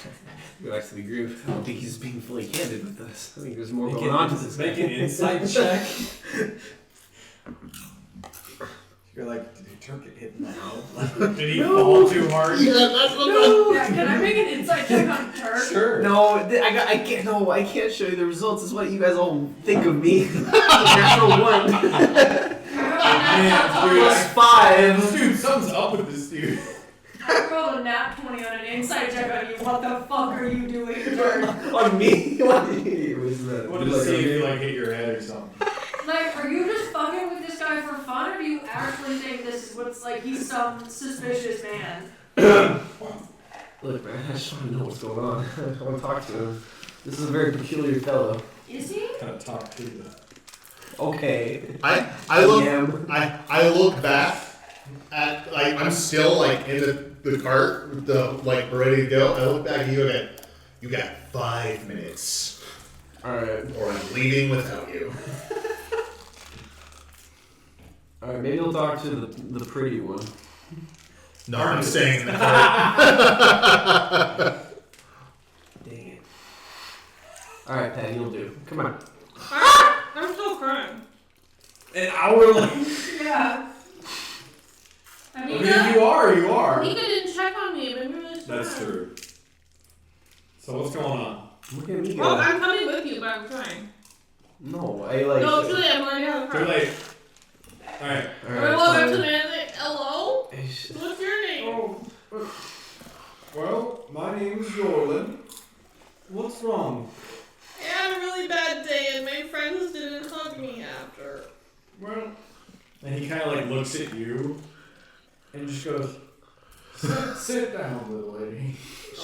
Go back to the group. I don't think he's being fully candid with us. I think there's more going on to this. Make an insight check. You're like, did Turk get hit in the head? Did he fall too hard? Yeah, that's what yeah, can I make an insight check on Turk? Sure. No, I can't. No, I can't show you the results. It's what you guys all think of me. Natural one. Man, +5. dude, something's up with this dude. I rolled a nat 20 on an insight check on you. What the fuck are you doing, Turk? On me? What was that? I wanted to see if you like hit your head or something. Like, are you just fucking with this guy for fun, or do you actually think this is what's like he's some suspicious man? Look, man, I just want to know what's going on. I want to talk to him. This is a very peculiar fellow. Is he? Kind of talk to the. Okay. I look back at like I'm still like in the cart with the like ready to go. I look back at you and you got 5 minutes. Alright. Or I'm leaving without you. Alright, maybe we'll talk to the pretty one. No, I'm staying in the cart. Dang it. Alright, Patty, you'll do. Come on. I'm still crying. An hour later. Yeah. I mean, You are. Nika didn't check on me. Maybe really That's true. So what's going on? Look at me go. Well, I'm coming with you, but I'm crying. No, I like. No, too late. I'm already having a Too cry. late. Alright. We're welcome to the man. Hello? Hey, What's your name? Well, my name's Jordan. What's wrong? I had a really bad day and my friends didn't hug me after. Well, and he kind of like looks at you and just goes, sit down, little lady.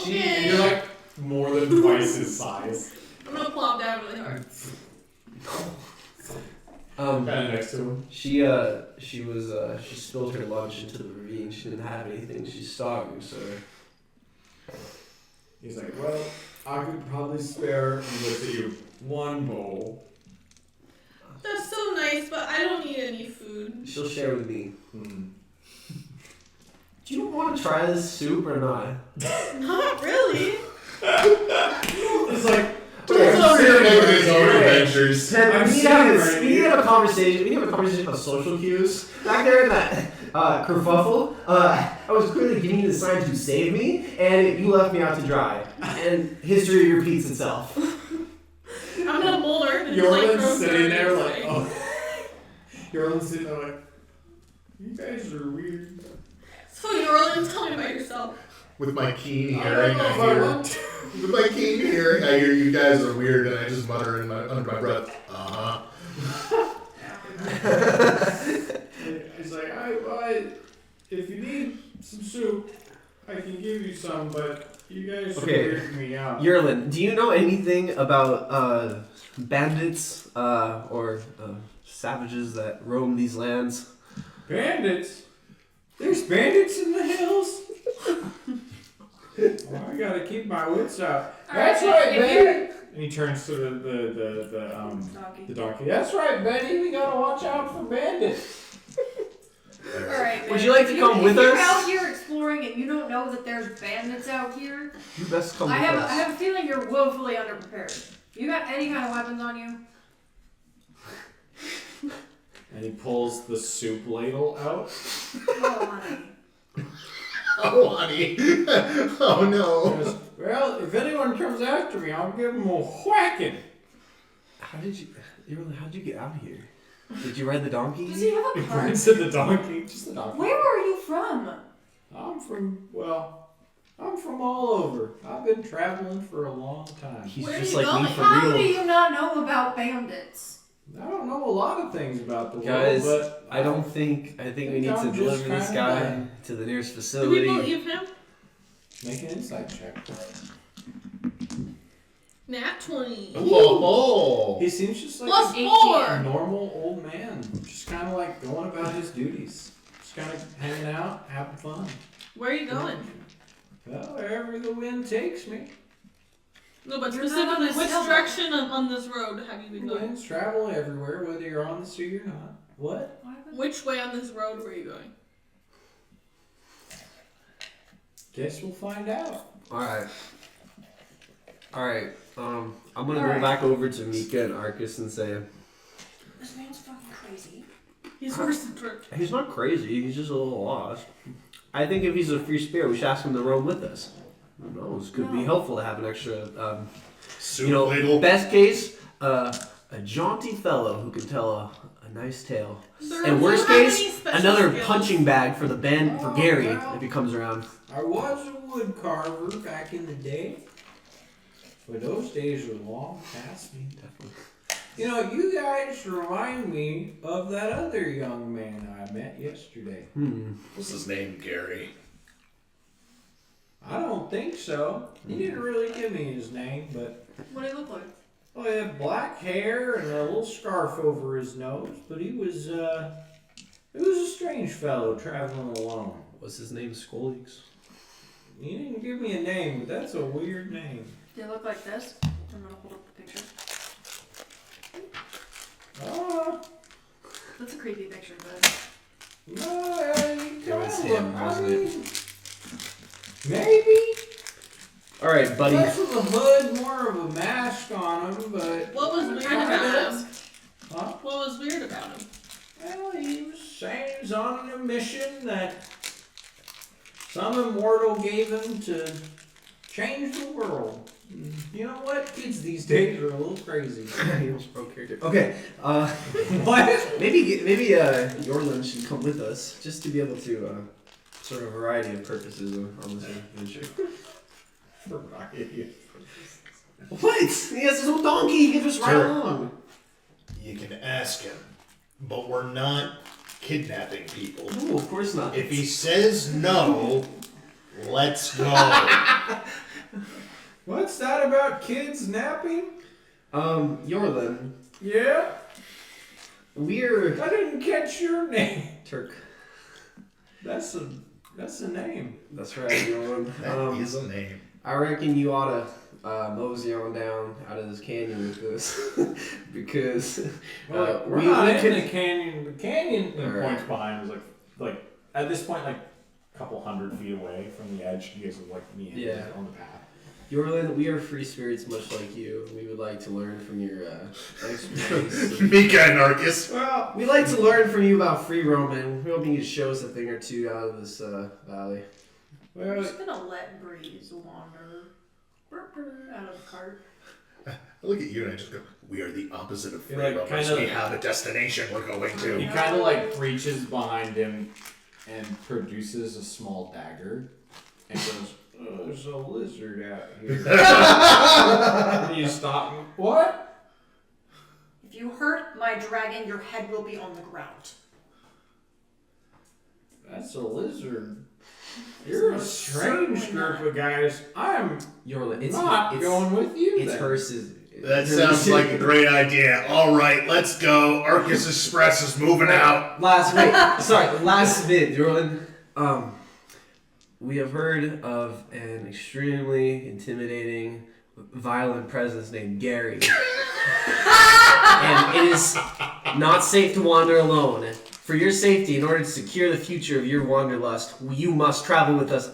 And you're like more than twice his size. I'm gonna plop down really hard. Kind of next to him. She spilled her lunch into the ravine. She didn't have anything. She's starving, so. He's like, well, I could probably spare, and looks at you, one bowl. That's so nice, but I don't need any food. She'll share with me. Hmm. Do you want to try this soup or not? Not really. It's like, His own adventures. I'm We sitting have right a here. conversation. We have a conversation about social cues. Back there in that kerfuffle, I was clearly giving you the sign to save me, and you left me out to dry. And history repeats itself. I'm gonna boulder and just Yorlan's throw sitting dirt there his like, way. oh. Yorlan's sitting there like, you guys are weird. So Yorlan, tell me about yourself. With my keen I hearing, don't know if I I hear. want to. With my keen hearing, I hear you guys are weird, and I just mutter under my breath, He's like, if you need some soup, I can give you some, but you guys are Okay. weirding me out. Yerlin, do you know anything about bandits or savages that roam these lands? Bandits? There's bandits in the hills? Well, I gotta keep my wits out. That's right, Betty. And he turns to the donkey. That's right, Betty. We gotta watch out for bandits. Alright. Would you like to come with if you're us? out here exploring and you don't know that there's bandits out here, You best come I with have us. a feeling you're woefully underprepared. You got any kind of weapons on you? And he pulls the soup ladle out. Oh, honey. Oh, honey. Oh, He no. goes, well, if anyone comes after me, I'll give them a whacking. How'd you get out of here? Did you ride the donkey? Does he have a He cart? points at the donkey. Just the donkey. Where are you from? I'm from all over. I've been traveling for a long time. He's Where just are you like me going? for How do real. you not know about bandits? I don't know a lot of things about the Guys, world, but I think we need to I'm just deliver this kinda guy done. to the nearest Do we facility. believe him? Make an insight check. Nat 20. Oh. He seems just like Plus a 4. normal old man, just kind of like going about his duties, just kind of hanging out, having fun. Where are you going? Well, wherever the wind takes me. No, but You're not specifically, on the which sailboat. direction on this road have you been going? Winds travel everywhere, whether you're on the sea or not. What? Which way on this road were you going? Guess we'll find out. Alright. I'm gonna Alright. go back over to Mika and Arcus and say, This man's fucking crazy. He's worse than Turk. he's not crazy, he's just a little lost. I think if he's a free spirit, we should ask him to roam with us. Who knows? Could be No. helpful to have an extra, Soup ladle. best case, a jaunty fellow who can tell a nice tale. There In worst Do you have case, any special another skills? punching bag for the band for Oh, Gary well. if he comes around. I was a wood carver back in the day, but those days are long past me. You know, you guys remind me of that other young man I met yesterday. What's his name, Gary? I don't think so. He didn't really give me his name, but What do you look like? oh, he had black hair and a little scarf over his nose. But he was a strange fellow traveling alone. What's his name? Skolix. He didn't give me a name, but that's a weird name. Do you look like this? I'm gonna hold up the picture. That's a creepy picture, but No, It was him, wasn't it? Maybe. All right, buddy. Less of a hood, more of a mask on him, but What was weird kind of about him? huh? What was weird about him? Well, he was saying he's on a mission that some immortal gave him to change the world. You know what? Kids these days are a little crazy. He almost broke character. Okay. What? Maybe Yorlin should come with us just to be able to serve a variety of purposes on this adventure. What? He has his own donkey. He can just ride Sure. along. You can ask him, but we're not kidnapping people. No, of course not. If he says no, let's go. What's that about kids napping? Yorlin, Yeah? we're I didn't catch your name. Turk. That's a name. That's right, Yorlin. That is a name. I reckon you ought to mosey on down out of this canyon with us because Well, we're we not in could. the canyon. The canyon The Alright. points behind is like at this point like a couple 100 feet away from the edge. You guys are like me Yeah. on the path. Yorlin, we are free spirits much like you. We would like to learn from your experience. Mika and Arcus. Well, We like to learn from you about free roaming. We're hoping you show us a thing or two out of this valley. we're well, just gonna let Breeze wander out of the cart. I look at you and I just go, we are the opposite of free You're like, roamers. kinda- We have a destination we're going He to. kind of like reaches behind him and produces a small dagger and goes, oh, there's a lizard out here. And you stop me. What? If you hurt my dragon, your head will be on the ground. That's a lizard. You're a strange Certainly group not. of guys. I'm Yorlin, it's not going with you. It's then. versus. That sounds like a great idea. All right, let's go. Arcus Express is moving out. Last bit, Yorlin. We have heard of an extremely intimidating, violent presence named Gary. And it is not safe to wander alone. For your safety, in order to secure the future of your wanderlust, you must travel with us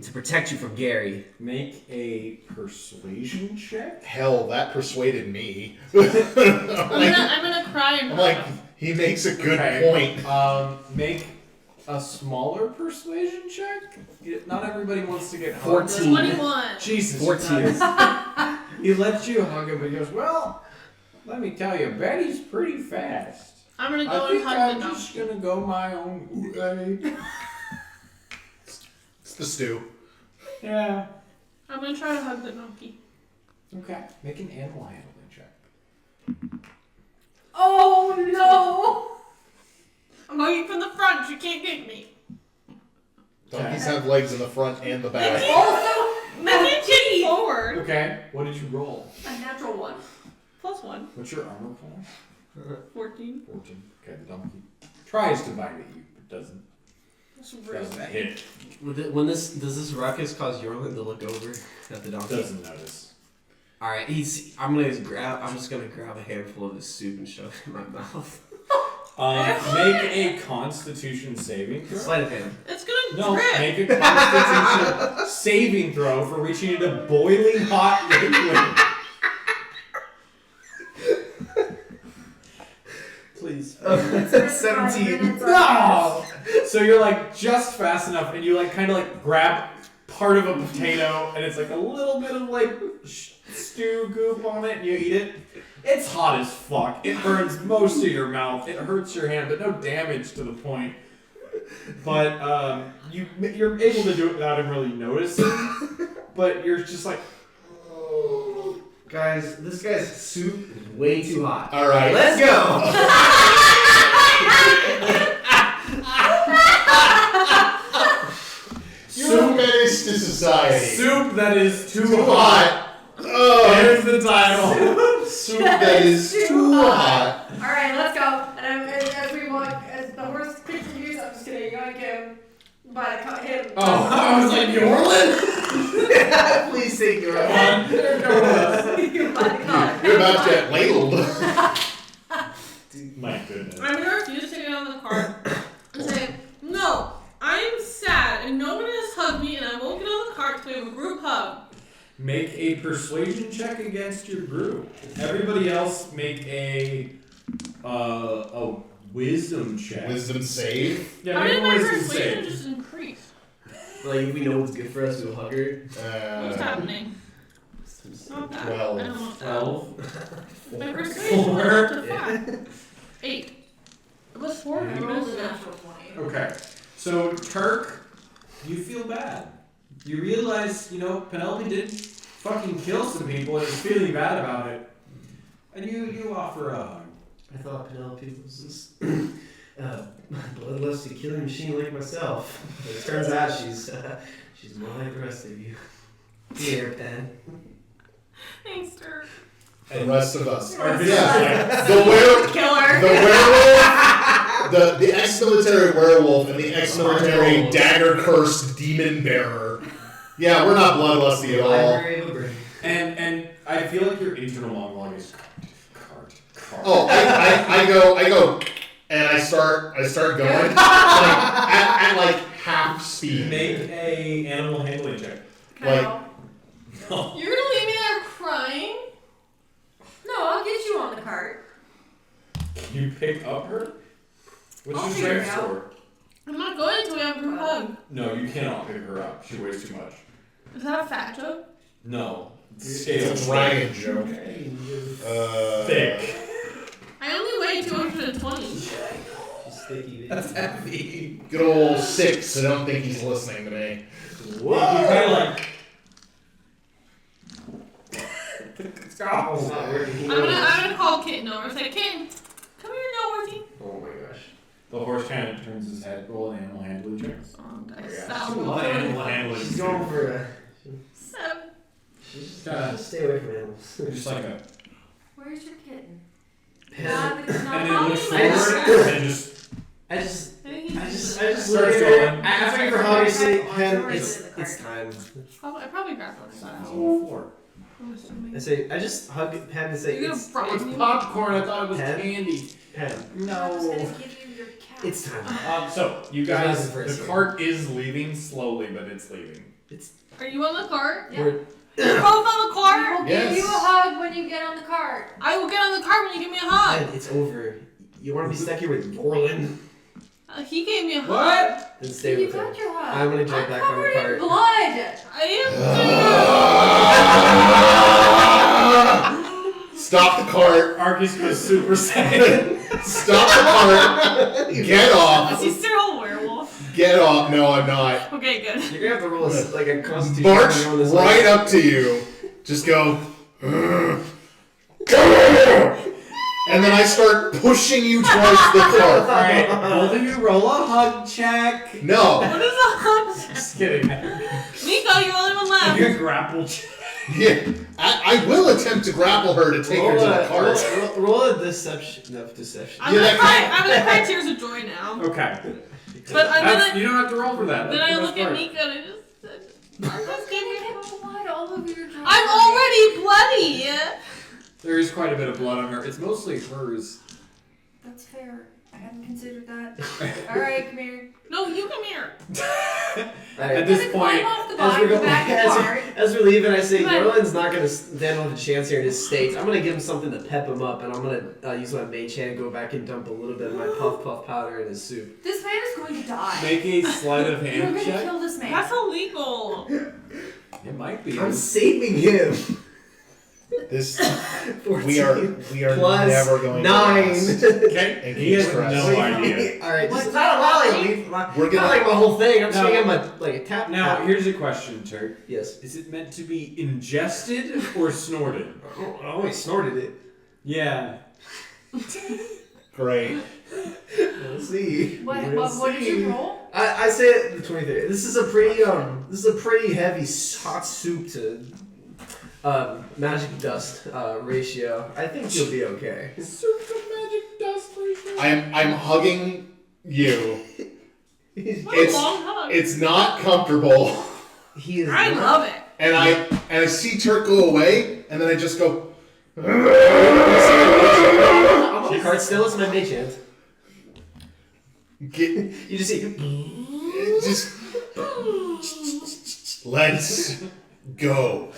to protect you from Gary. Make a persuasion check. Hell, that persuaded me. I'm gonna cry and I'm like, he makes a good point. Make a smaller persuasion check. Not everybody wants to get 14. 21. Jesus 14. Christ. He lets you hug him, but he goes, well, let me tell you, Betty's pretty fast. I'm gonna I go and think hug I'm the just donkey. gonna go my own way. It's the stew. Yeah. I'm gonna try to hug the donkey. Okay. Make an animal handling check. Oh no! I'm hugging from the front. You can't get me. Donkeys have legs in the front and the back. I can't kick forward. Okay. What did you roll? A natural one. +1. What's your armor class? 14. 14. Okay, the donkey tries to bite at you, but doesn't That's really bad. hit. Does this ruckus cause Yorlin to look over at the donkey? Doesn't notice. All right, I'm just gonna grab a handful of his soup and shove it in my mouth. Make a Constitution saving throw. Sleight of hand. It's gonna No, drip. make a Constitution saving throw for reaching into boiling hot liquid. Please. 17. No! So you're like just fast enough, and you like kind of like grab part of a potato, and it's like a little bit of like stew goop on it, and you eat it. It's hot as fuck. It burns most of your mouth. It hurts your hand, but no damage to the point. But you're able to do it without him really noticing. But you're just like, Guys, this guy's soup is way too hot. All right. Let's go! Soup menace to society. soup that is too Too hot. Oh, There's the title. soup that is too hot. All right, let's go. And as we walk, as the horse continues, I'm just gonna yoink him by the him. Oh, I was like, New Orleans? Please take your by the collar. You're about to get ladled. My goodness. I'm gonna refuse to get on the cart and say, no, I'm sad and no one has hugged me and I won't get on the cart because we have a group hug. Make a persuasion check against your group. Everybody else make a wisdom check. Wisdom save. Yeah, How make did a my wisdom persuasion save. just increase? Like, if we know what's good for us, we'll hug her. What's happening? Not that. 12. I don't want that. 12. My persuasion went up to 5. 8. It was 4. I rolled a natural 20. Okay. So, Turk, you feel bad. You realize, Penelope did fucking kill some people and is feeling bad about it. And you offer a hug. I thought Penelope was this bloodlusty killing machine like myself. But it turns out she's more like the rest of you. Here, Pen. Thanks, Turk. The rest of us. Our Yeah. vision- Killer. The werewolf, the ex-military werewolf, and the ex-military dagger-cursed demon bearer. Yeah, we're not bloodlusty at all. Library of a brain. And I feel like your internal monologue is cart. Oh, I go, and I start going at like half speed. Make a animal handling check. Can I Like- help? No. You're gonna leave me there crying? No, I'll get you on the cart. You pick up her? What's I'll your figure it strength out. score? I'm not going to. We have a group hug. No, you cannot pick her up. She weighs too much. Is that a fat joke? No. It's Scale. a dragon joke. Thick. I only weigh 220. She's sticky, baby. That's heavy. Good old 6. I don't think he's listening to me. You kind of like. Let's go. It's not working. I'm gonna call Kitten over and say, Kitten, come here, Northy. Oh my gosh. The horse kind of turns his head, roll an animal handling check. Oh, dice. Yeah. That A one. lot of animal handling. She's going for a... 7. Just stay away from animals. Just like a. Where's your kitten? Pen. Not And not then it looks I forward just- and just I just Starts look at her. going. After for how you say, Pen, George it's in the cart. time. I probably grabbed one. on the floor. I say, I just hug Pen and say, You're gonna it's bribe me? Popcorn. I thought it was Pen? candy. Pen. I was gonna give you your cat. It's time. So you guys, There's nothing for us the here. cart is leaving slowly, but it's leaving. Are you on the cart? Yeah. We're- You're both on the I cart? will give you a hug when you get on the cart. I will get on the cart when you give me a hug. Pen, it's over. You want to be stuck here with Orlin? He gave me a hug. What? Then stay You with her. got your hug. I'm gonna jump back on the covered cart. in blood. I Stop the cart. Arcus goes Super Saiyan. Stop the cart. Get am. off. Is he still a werewolf? Get off. No, I'm not. Okay, good. You're gonna have to roll like a constitution. March on this right one. up to you. Just go. And then I start pushing you towards the cart. Alright, both of you roll a hug check. No. What is a hug? Just kidding. Nico, you're the only one left. Your grapple check. Yeah. I will attempt to grapple her to take her to the cart. Roll a deception. No, deception. I'm Yeah, gonna that cry. can't- I'm gonna cry tears of joy now. Okay. But I'm That's, gonna. you don't have to roll for that. Then That's I the look best at part. Nico and I just give me a hug. Blood all over your jaw. I'm already bloody. There is quite a bit of blood on her. It's mostly hers. That's fair. I hadn't considered that. Alright, come here. No, you come here. At this Gonna point, climb off the As bottom we're, of the going, back of the cart. as we're leaving, I say, Come on. Orlin's not going to stand with a chance here in his states. I'm going to give him something to pep him up, and I'm going to use my mage hand and go back and dump a little bit of my puff powder in his soup. This man is going to die. make a sleight of You're hand gonna check. kill this man. That's illegal. It might be. I'm saving him. This 14 we are plus never going 9. to last. Okay. And He has keep pressing. no idea. All right, What's just not a volley. We're Not gonna- like my whole thing. I'm No. swinging my like a tap. Now, tap. here's a question, Turk. Yes. Is it meant to be ingested or snorted? I always snorted it. Yeah. Great. We'll see. What did you roll? I say the 23. This is a pretty heavy hot soup to magic dust ratio. I think you'll be okay. I'm hugging you. What a long hug. It's not comfortable. He is. I not- love it. And I see Turk go away, and then I just go. Card still is my mage hand. Get, You just see. just let's go.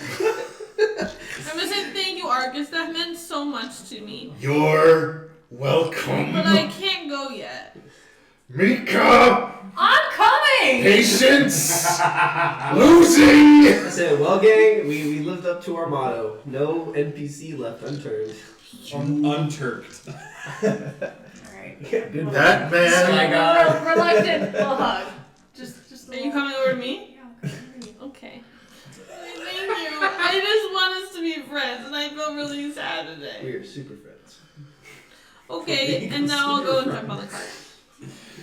I'm gonna say thank you, Argus. That meant so much to me. You're welcome. But I can't go yet. Mika, I'm coming! patience, losing. I said, well, gang, we lived up to our motto. No NPC left unturned. Unturked. Alright. Good. That man. Reluctant little hug. Just Are you coming over to me? Yeah, I'll come over to you. Okay. Thank you. I just want us to be friends, and I feel really sad today. We are super friends. Okay, and now I'll go and jump on the cart.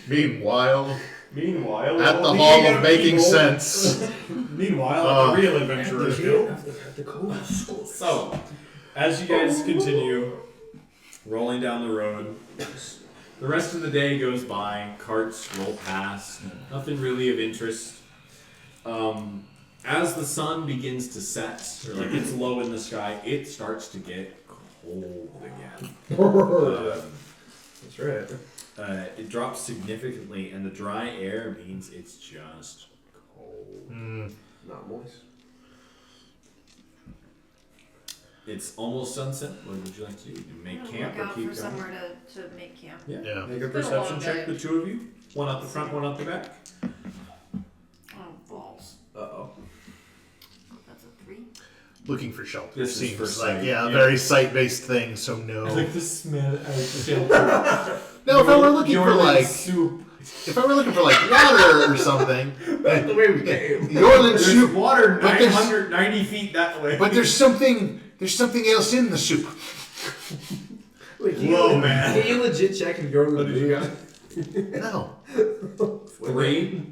Meanwhile, Meanwhile, at the all Hall other of Making people- Sense. Meanwhile, the real adventurers go. The coast. So, as you guys continue rolling down the road, the rest of the day goes by. Carts roll past. Nothing really of interest. As the sun begins to set, or like it's low in the sky, it starts to get cold again. That's right. It drops significantly, and the dry air means it's just cold. Not moist. It's almost sunset. What would you like to do? You make camp Look or out keep for going? somewhere to make camp. Yeah. Yeah. Make a It's been a perception long check, day. the two of you. One out the front, one out the back. Oh, balls. Uh-oh. That's a 3. Looking for shelter This is seems for like sight, a yeah. very site-based thing. So no. the smell of shelter. No, if I were looking for like, soup. if I were looking for like water or something, That's the way we came. Yorland There's soup. water But there's- 990 feet that way. But there's something else in the soup. Wait, Whoa, man. Can you legit check if you're on the No. 3.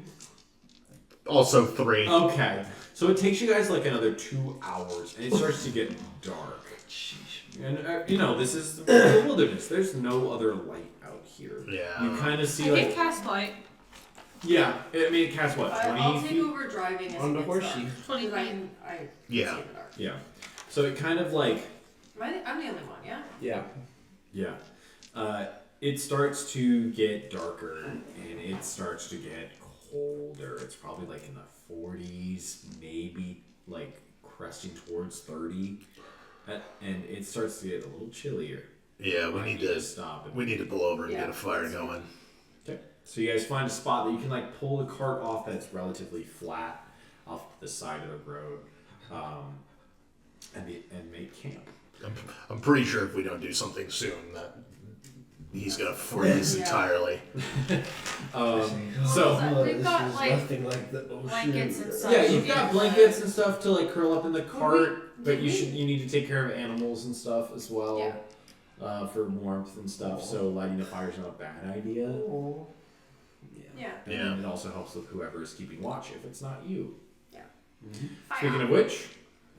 Also 3. Okay. So it takes you guys like another 2 hours, and it starts to get dark. And this is the wilderness. There's no other light out here. Yeah. You kind of I see can like cast light. yeah. I mean, it casts what 20 I'll take feet. over driving as On it the gets horse dark. sheep. 20 'Cause feet. I Yeah. see in the dark. Yeah. So it kind of like I'm the only one, yeah? Yeah. yeah. It starts to get darker and it starts to get colder. It's probably like in the 40s, maybe like cresting towards 30. And it starts to get a little chillier. Yeah, we Might need to stop it. we need to pull over and Yeah. get a fire going. Okay. So you guys find a spot that you can like pull the cart off that's relatively flat off the side of the road, and make camp. I'm pretty sure if we don't do something soon, that he's gonna freeze Yeah. entirely. So We've got, like, nothing like the ocean. blankets and stuff. yeah, you've got blankets and stuff to like curl up in the cart, but did you need to take care of animals and stuff as well. Yeah. For warmth and stuff, so lighting a fire is not a bad idea. Yeah. And Yeah. then it also helps with whoever is keeping watch if it's not you. Yeah. Speaking of which,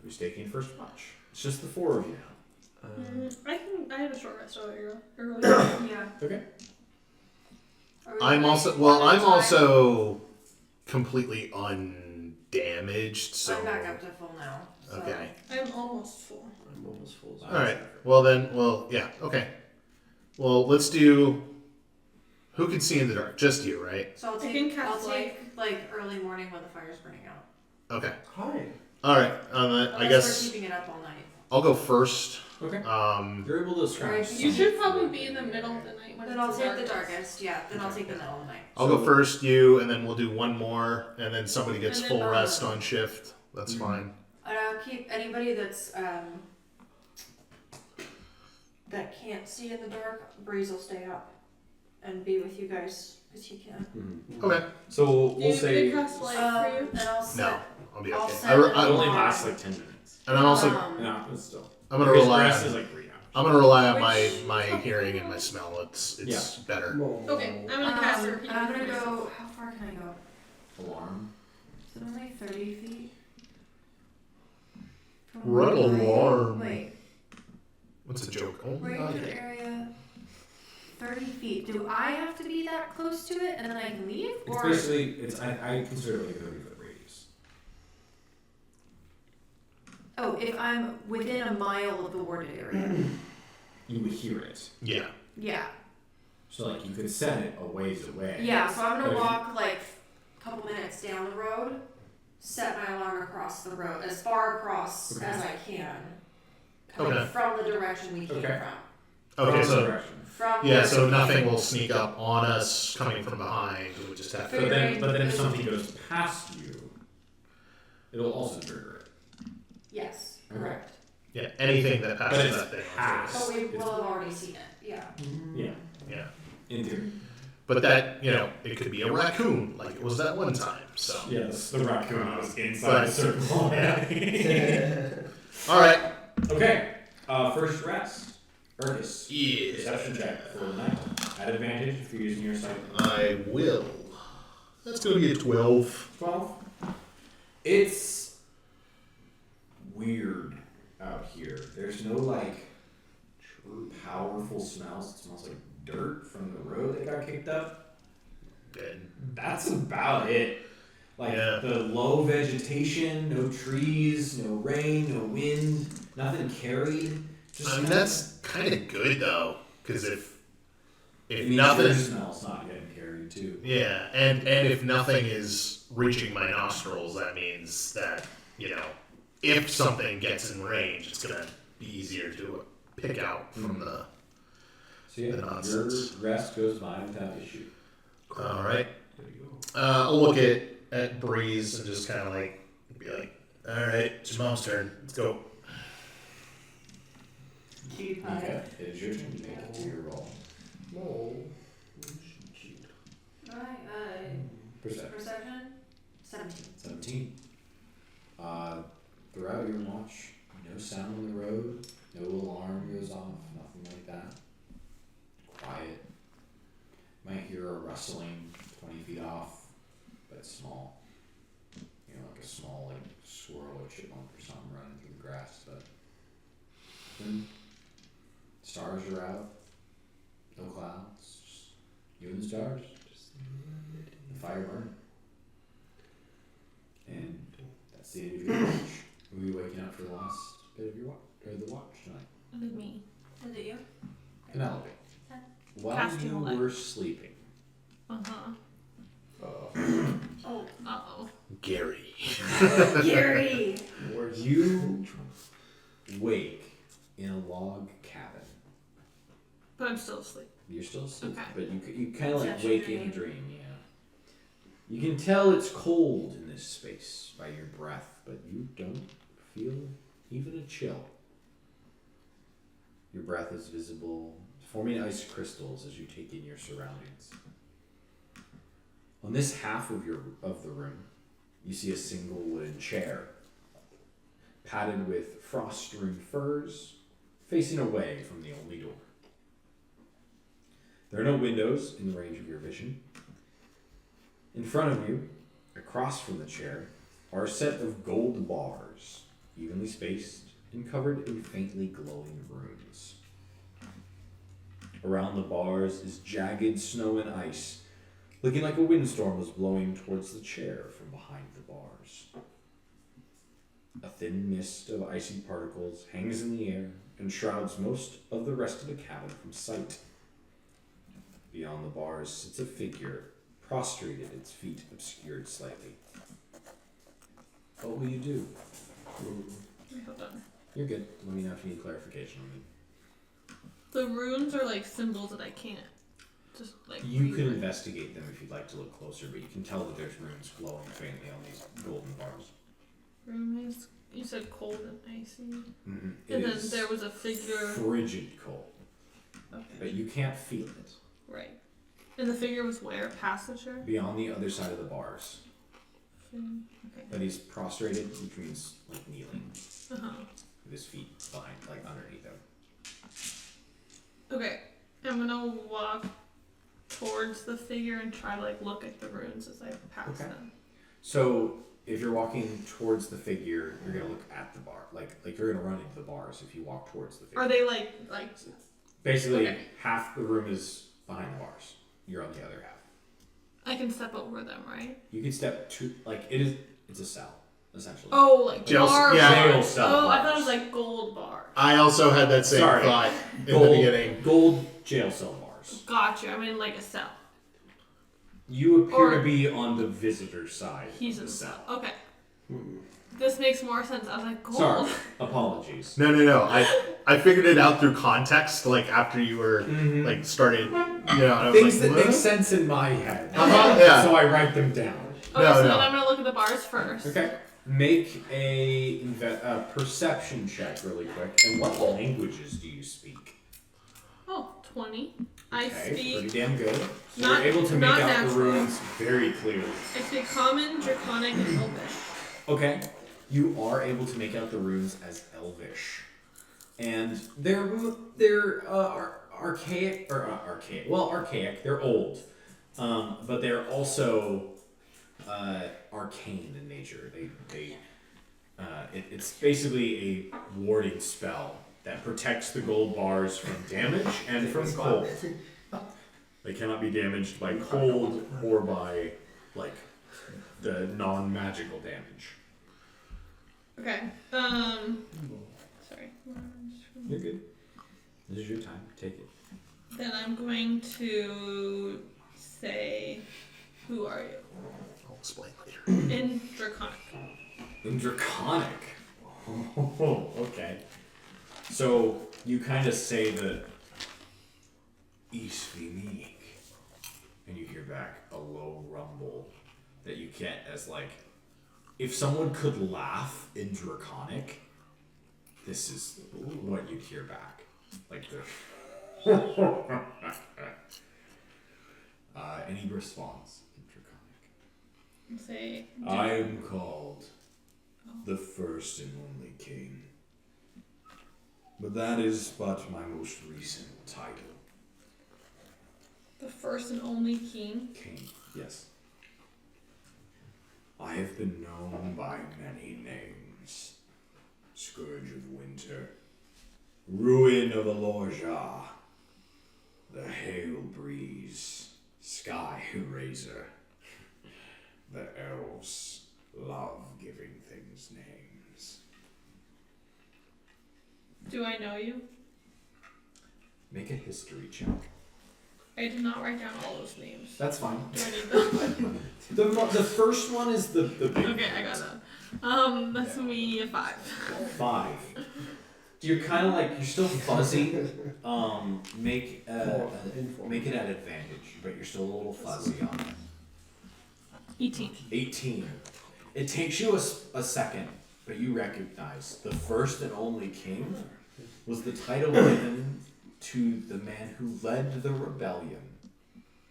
who's taking first watch? It's just the 4 of you now. I had a short rest earlier. Yeah. Okay. Are we I'm like also one at a I'm time? also completely undamaged, so I'm back up to full now. So. okay. I'm almost full. I'm almost full. All right. Well, yeah. Okay. Well, let's do. Who can see in the dark? Just you, right? So I'll I take can cast light. like early morning when the fire's burning out. Okay. Hi. All right. I Unless guess we're keeping it up all night. I'll go first. Okay. You're able to Alright, scratch. You some should of probably the- be in the middle of the night when Then it's I'll take the darkest. darkest. Yeah. Then I'll take the middle of the night. I'll go first, you, and then we'll do one more, and then somebody gets And then full I'll- rest on shift. That's fine. And I'll keep anybody that's that can't see in the dark, Breeze will stay up and be with you guys because he can. Okay. So Do we'll you need me say to cast light for you? And I'll set. No, I'll be I'll okay. set it an only alarm. lasts like 10 minutes. And I'm also No, but still. I'm gonna Because rely rest on is like 3 hours. I'm gonna rely on my Which- my hearing and my smell. It's better. Okay, I'm gonna cast her. And I'm gonna go. How far can I go? Alarm. Is it only 30 feet? From Red where I am? alarm. Wait, What's the joke? Oh, range of area 30 feet. Do I have to be that close to it and then I can leave? It's Or basically, I consider it like a 30-foot radius. oh, if I'm within a mile of the warded area. You would hear it. Yeah. Yeah. So like you could set it a ways away. Yeah, so I'm gonna Okay. walk like a couple minutes down the road, set my alarm across the road, as far across Okay. as I can. Coming Okay. from the direction we came Okay. from. Okay, From so direction. From yeah, the- so nothing will sneak up on us coming from behind. We just have But to. then if something goes past you, it'll also trigger it. Yes, Okay. correct. Yeah, anything that But passes it's that thing. past. But we It's- will have already seen it, yeah. Yeah. Yeah. In theory. But that, it could be a raccoon, like it was that one time. So. Yes, the raccoon was inside But- the circle. All right. Okay. First rest. Urcus. Yeah. Perception check for the night. At advantage if you're using your sight. I will. That's gonna be a 12. 12. It's weird out here. There's no like true powerful smells. It smells like dirt from the road that got kicked up. Dead. That's about it. Like Yeah. the low vegetation, no trees, no rain, no wind, nothing carried. Just I mean, that's kind of good though, because if it means nothing, your smell's not getting carried too. yeah, and if nothing is reaching my nostrils, that means that if something gets in range, it's gonna be easier to pick out from the. So yeah, The your nonsense. rest goes by without issue. All right. There you go. I'll look at Breeze and just kind of be like, all right, it's your mom's turn. Let's go. Cutie pie. Okay, it is your turn to make it to your roll. Perception. Perception? 17. 17. Throughout your watch, no sound on the road, no alarm goes off, nothing like that. Quiet. Might hear a rustling 20 feet off, but it's small. Like a small squirrel or chipmunk or something running through the grass, but then stars are out, no clouds, just you and the stars, just the fire burning. And that's the end of your watch. Were you waking up for the last bit of your watch, or the watch tonight? Look at me. Is it you? Penelope. While Casting you light. were sleeping, Uh-huh. Oh, Uh-oh. Gary. Gary! you wake in a log cabin. But I'm still asleep. You're still asleep, Okay. but you kind of like Such a wake in a dream, yeah. You can tell it's cold in this space by your breath, but you don't feel even a chill. Your breath is visible, forming ice crystals as you take in your surroundings. On this half of the room, you see a single wooden chair, padded with frost-strewn furs, facing away from the only door. There are no windows in the range of your vision. In front of you, across from the chair, are a set of gold bars, evenly spaced and covered in faintly glowing runes. Around the bars is jagged snow and ice, looking like a windstorm was blowing towards the chair from behind the bars. A thin mist of icy particles hangs in the air and shrouds most of the rest of the cabin from sight. Beyond the bars sits a figure, prostrated, its feet obscured slightly. What will you do? Hold on. You're good. Let me know if you need clarification on me. The runes are like symbols that I can't just like You read. can investigate them if you'd like to look closer, but you can tell that there's runes glowing faintly on these golden bars. Rune is, you said cold and icy. Mm-hmm. And then there was a figure. frigid cold. Okay. but you can't feel it. Right. And the figure was where? Past the chair? Beyond the other side of the bars. Okay. But he's prostrated, which means like kneeling, Uh-huh. with his feet behind, like underneath him. Okay. I'm gonna walk towards the figure and try to like look at the runes as I pass them. So if you're walking towards the figure, you're gonna look at the bar, like you're gonna run into the bars if you walk towards the figure. Are they like Basically, okay. half the room is behind the bars. You're on the other half. I can step over them, right? You can step to it's a cell essentially. Oh, like Jail- bar yeah. bars. Jail cell Oh, I thought it bars. was like gold bars. I also had that same Sorry. thought in Gold, the beginning. gold jail cell bars. Gotcha. I'm in like a cell. You appear Or- to be on the visitor side. He's of in the a cell. cell. Okay. This makes more sense. I was like, gold. Sorry, apologies. No. I figured it out through context, like after you were like started. You know, I was Things like, that what? make sense in my head. Yeah. So I write them down. Okay, No, so no. then I'm gonna look at the bars first. Okay. Make a perception check really quick. And what languages do you speak? Oh, 20. I Okay, speak. pretty damn good. So Not- you're able to make not out the natural. runes very clearly. I speak Common, Draconic, and Elvish. Okay. You are able to make out the runes as Elvish, and they're archaic or archaic. Well, archaic. They're old, but they're also arcane in nature. It's basically a warding spell that protects the gold bars from damage and from cold. They cannot be damaged by cold or by like the non-magical damage. Okay. Sorry. You're good. This is your time. Take it. Then I'm going to say, who are you? I'll explain later. In Draconic. In Draconic. Oh, okay. So you kind of say the Isfinik, and you hear back a low rumble that you get as like, if someone could laugh in Draconic, this is what you'd hear back. Like the any response in Draconic. Say. I am called the first and only king. But that is but my most recent title. The first and only king. King, yes. I have been known by many names. Scourge of Winter, Ruin of Alorja, the Hail Breeze, Sky Razor. The elves love giving things names. Do I know you? Make a history check. I did not write down all those names. That's fine. Do I need them? The first one is the big Okay, I got that. That's me a 5. 5. You're kind of like, you're still fuzzy. Make it at advantage, but you're still a little fuzzy on it. 18. 18. It takes you a second, but you recognize the first and only king was the title given to the man who led the rebellion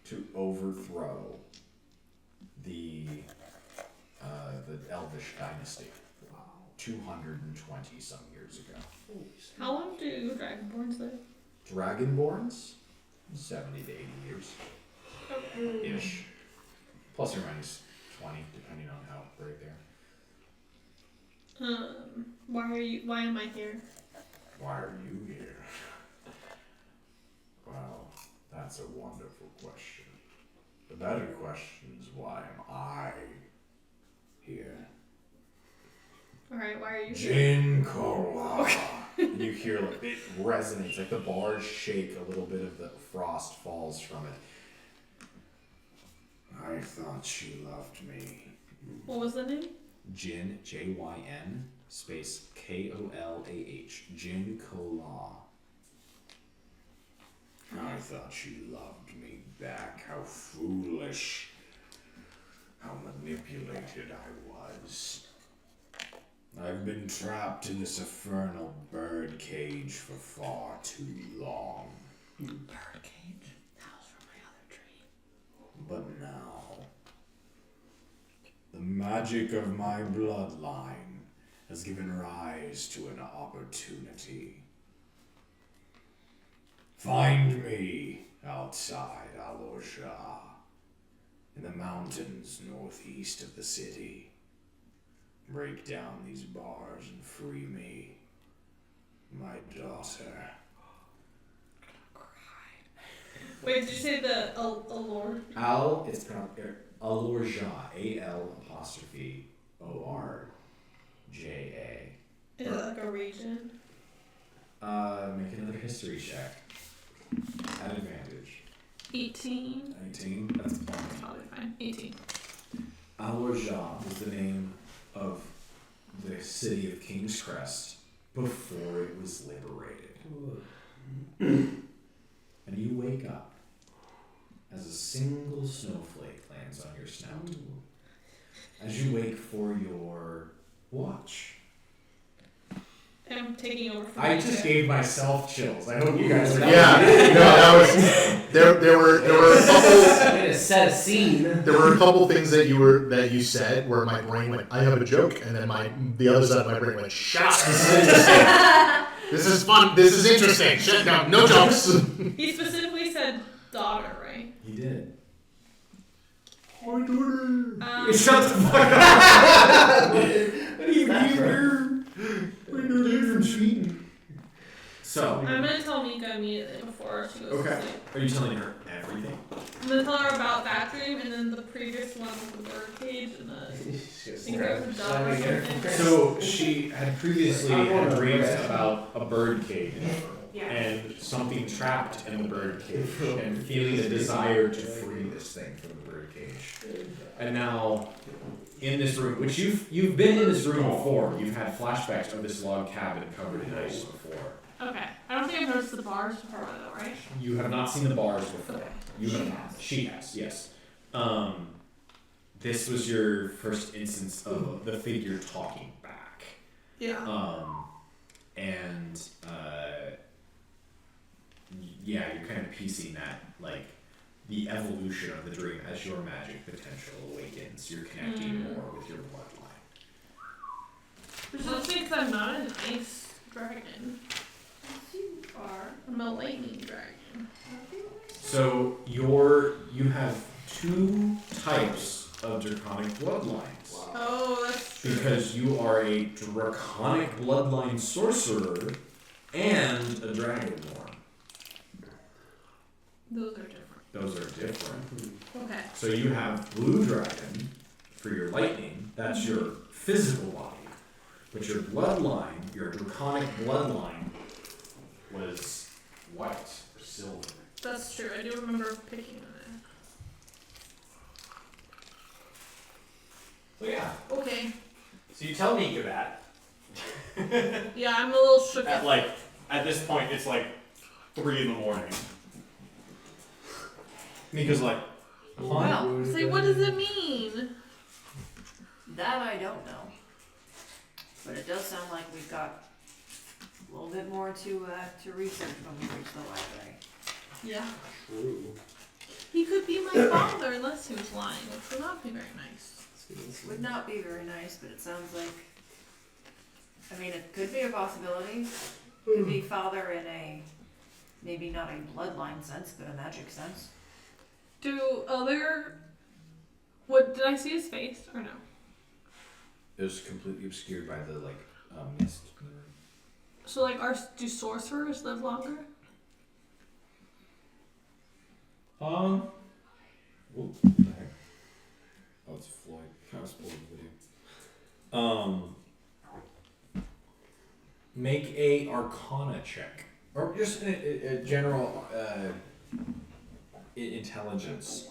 to overthrow the Elvish dynasty. 220 some years ago. How long do Dragonborns live? Dragonborns? 70 to 80 years. Ish. Plus or minus 20, depending on how brave they are. Why am I here? Why are you here? Well, that's a wonderful question. The better question is, why am I here? Alright, why are you here? Jin Kola. And you hear like it resonates, like the bars shake a little bit of the frost falls from it. I thought she loved me. What was the name? Jin, Jyn, space Kolah. Jin Kolah. I thought she loved me back. How foolish. How manipulated I was. I've been trapped in this infernal bird cage for far too long. Birdcage. That was from my other dream. But now, the magic of my bloodline has given rise to an opportunity. Find me outside Alorja, in the mountains northeast of the city. Break down these bars and free me, my daughter. Wait, did you say the allure? It's pronounced Alorja, AL'ORJA. Is it like a region? Make another history check. At advantage. 18. 19. That's fine. Probably fine. 18. Alorja was the name of the city of King's Crest before it was liberated. And you wake up as a single snowflake lands on your snout. As you wake for your watch. I'm taking over from I just gave myself chills. I hope you guys are. Yeah, no, that was there were a couple. Way to set a scene. There were a couple things that you said where my brain went, I have a joke, and then the other side of my brain went, shut up, this is interesting. This is fun, this is interesting. Shut down, no jokes. He specifically said daughter, right? He did. Hi, daughter. Shut the fuck up! What are you doing? From Sweden. So, I'm gonna tell Mika immediately before she goes to sleep. Are you telling her everything? I'm gonna tell her about that dream and then the previous one with the bird cage and the daughter. So she had previously had dreams about a bird cage Yeah. and something trapped in the bird cage and feeling a desire to free this thing from the bird cage. And now, in this room, which you've been in this room before, you've had flashbacks of this log cabin covered in ice before. Okay. I don't think I've noticed the bars before though, right? You have not seen the bars before. Okay. You have. She has, yes. This was your first instance of the figure talking back. Yeah. Yeah, you're kind of piecing that, like, the evolution of the dream as your magic potential awakens. You're connecting more with your bloodline. Which is because I'm not an ice dragon. You are. I'm a lightning dragon. So you have two types of draconic bloodlines. Oh, that's true. Because you are a draconic bloodline sorcerer and a dragonborn. Those are different. Those are different. Okay. So you have blue dragon for your lightning. That's your physical body. But your bloodline, your draconic bloodline, was white or silver. That's true. I do remember picking on So yeah. it. Okay. So you tell Mika that. Yeah, I'm a little shook. At this point, it's like 3 a.m. Mika's like, Well, Say, what does it mean? that I don't know. But it does sound like we've got a little bit more to research when we reach the library. Yeah. true. He could be my father unless he was lying, which would not be very nice. Would not be very nice, but it sounds like. I mean, it could be a possibility. Could be father in a maybe not a bloodline sense, but a magic sense. What did I see his face or no? It was completely obscured by the mist. So do sorcerers live longer? What the heck? Oh, it's Floyd. I was pulling the video. Make a Arcana check, or just a general intelligence.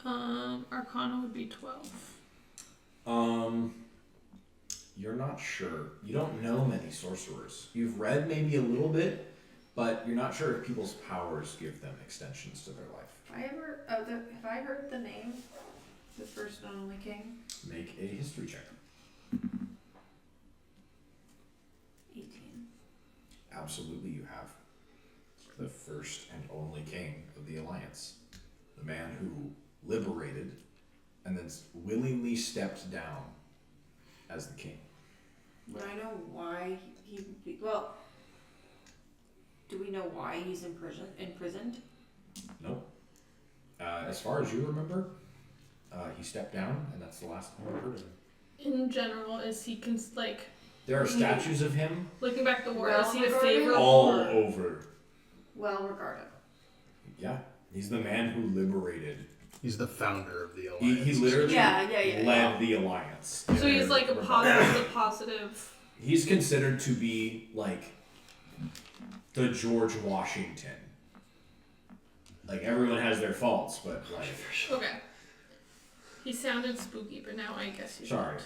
Arcana would be 12. You're not sure. You don't know many sorcerers. You've read maybe a little bit, but you're not sure if people's powers give them extensions to their life. Have I heard the name? The first and only king? Make a history check. 18. Absolutely, you have. the first and only king of the Alliance. The man who liberated and then willingly stepped down as the king. Would I know why well, do we know why he's imprisoned? Nope. As far as you remember, he stepped down, and that's the last time I heard of him. In general, is he like There are statues of him looking back the war? Well Is he a regarded? favorite? all over. Well regarded. Yeah, he's the man who liberated. He's the founder of the He Alliance. literally Yeah. led the Alliance. So he's like a positive. He's considered to be like the George Washington. Like everyone has their faults, but like. Okay. He sounded spooky, but now I guess he's. Sorry,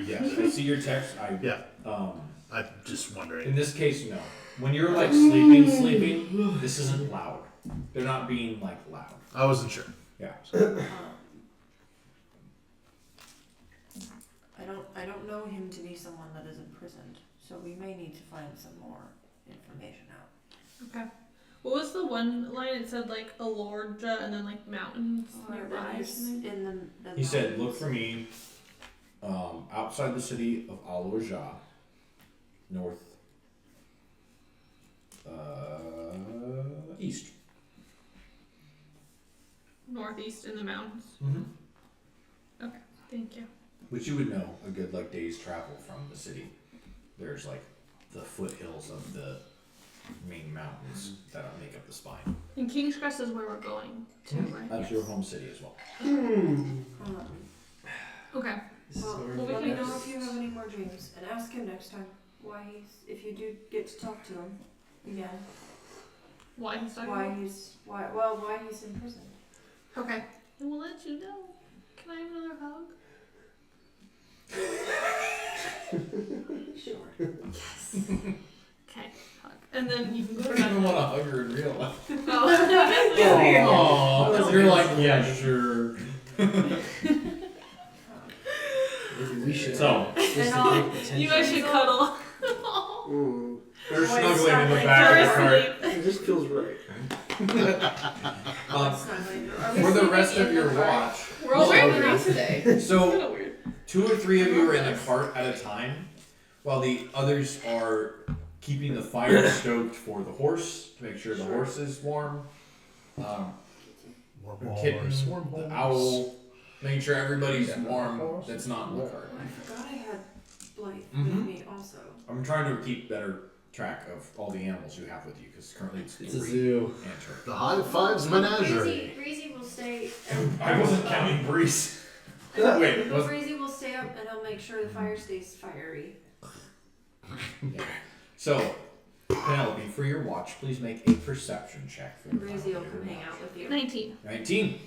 yes, I see your text. Yeah. Um, I'm just wondering. in this case, no. When you're like sleeping, this isn't loud. They're not being like loud. I wasn't sure. Yeah. I don't know him to be someone that is imprisoned, so we may need to find some more information out. Okay. What was the one line? It said like Alorja and then like mountains nearby or something. He said, "Look for me outside the city of Alorja, north east." Northeast in the mountains. Mm-hmm. Okay, thank you. Which you would know a good like day's travel from the city. There's like the foothills of the main mountains that make up the spine. And King's Crest is where we're going to, right? That's your home city as well. Okay. Well, Well, we let can me know just- if you have any more dreams, and ask him next time why if you do get to talk to him again, Why he's talking why about? he's in prison. Okay. And we'll let you know. Can I have another hug? Sure. Yes. Okay, hug. And then you can I go don't to even want to hug her in real life. Oh. Oh, you're like, yeah, sure. Maybe we should. So, And all, You guys should cuddle. they're Wait, snuggling in the snuggling. back of the For cart. sleep. It just feels right. snuggling. Are we For the sleeping rest of in your the car? watch, We're all Okay. wearing masks today. It's so kind of weird. 2 or 3 of you are in the cart at a time, while the others are keeping the fire stoked for the horse to make sure the horse is warm. The kitten, the owl, making sure everybody's warm that's not in the cart. Oh, I forgot I had Blythe Mhm. with me also. I'm trying to keep better track of all the animals you have with you because currently it's It's a Bree zoo. and Turk. The Hive Five's menagerie. Breezy will stay. I wasn't counting Breeze. Wait, But was Breezy will stay up and he'll make sure the fire stays fiery. so Penelope, for your watch, please make a perception check for the Breezy will final come of your hang watch. out with you. 19. 19.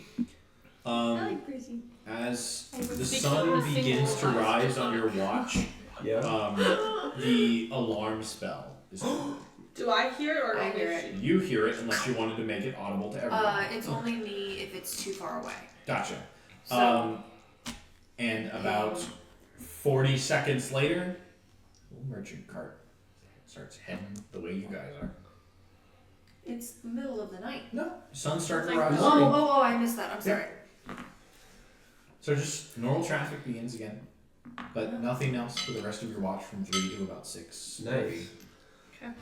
I like Breezy. As I would the speak sun from a begins to single rise eye. on your watch, Yeah. the alarm spell is over. Do I hear it or I only hear it. she? You hear it unless you wanted to make it audible to everyone. It's only me if it's too far away. Gotcha. So And about 40 seconds later, the merchant cart starts heading the way you guys are. it's the middle of the night. No, sun's starting to Like rise. Oh, I missed that. I'm sorry. So just normal traffic begins again, but nothing else for the rest of your watch from 3 to about 6. Nice. Okay.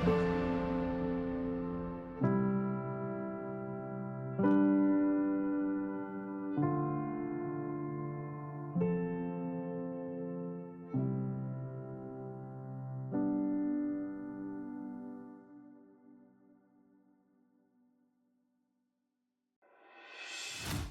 Yeah.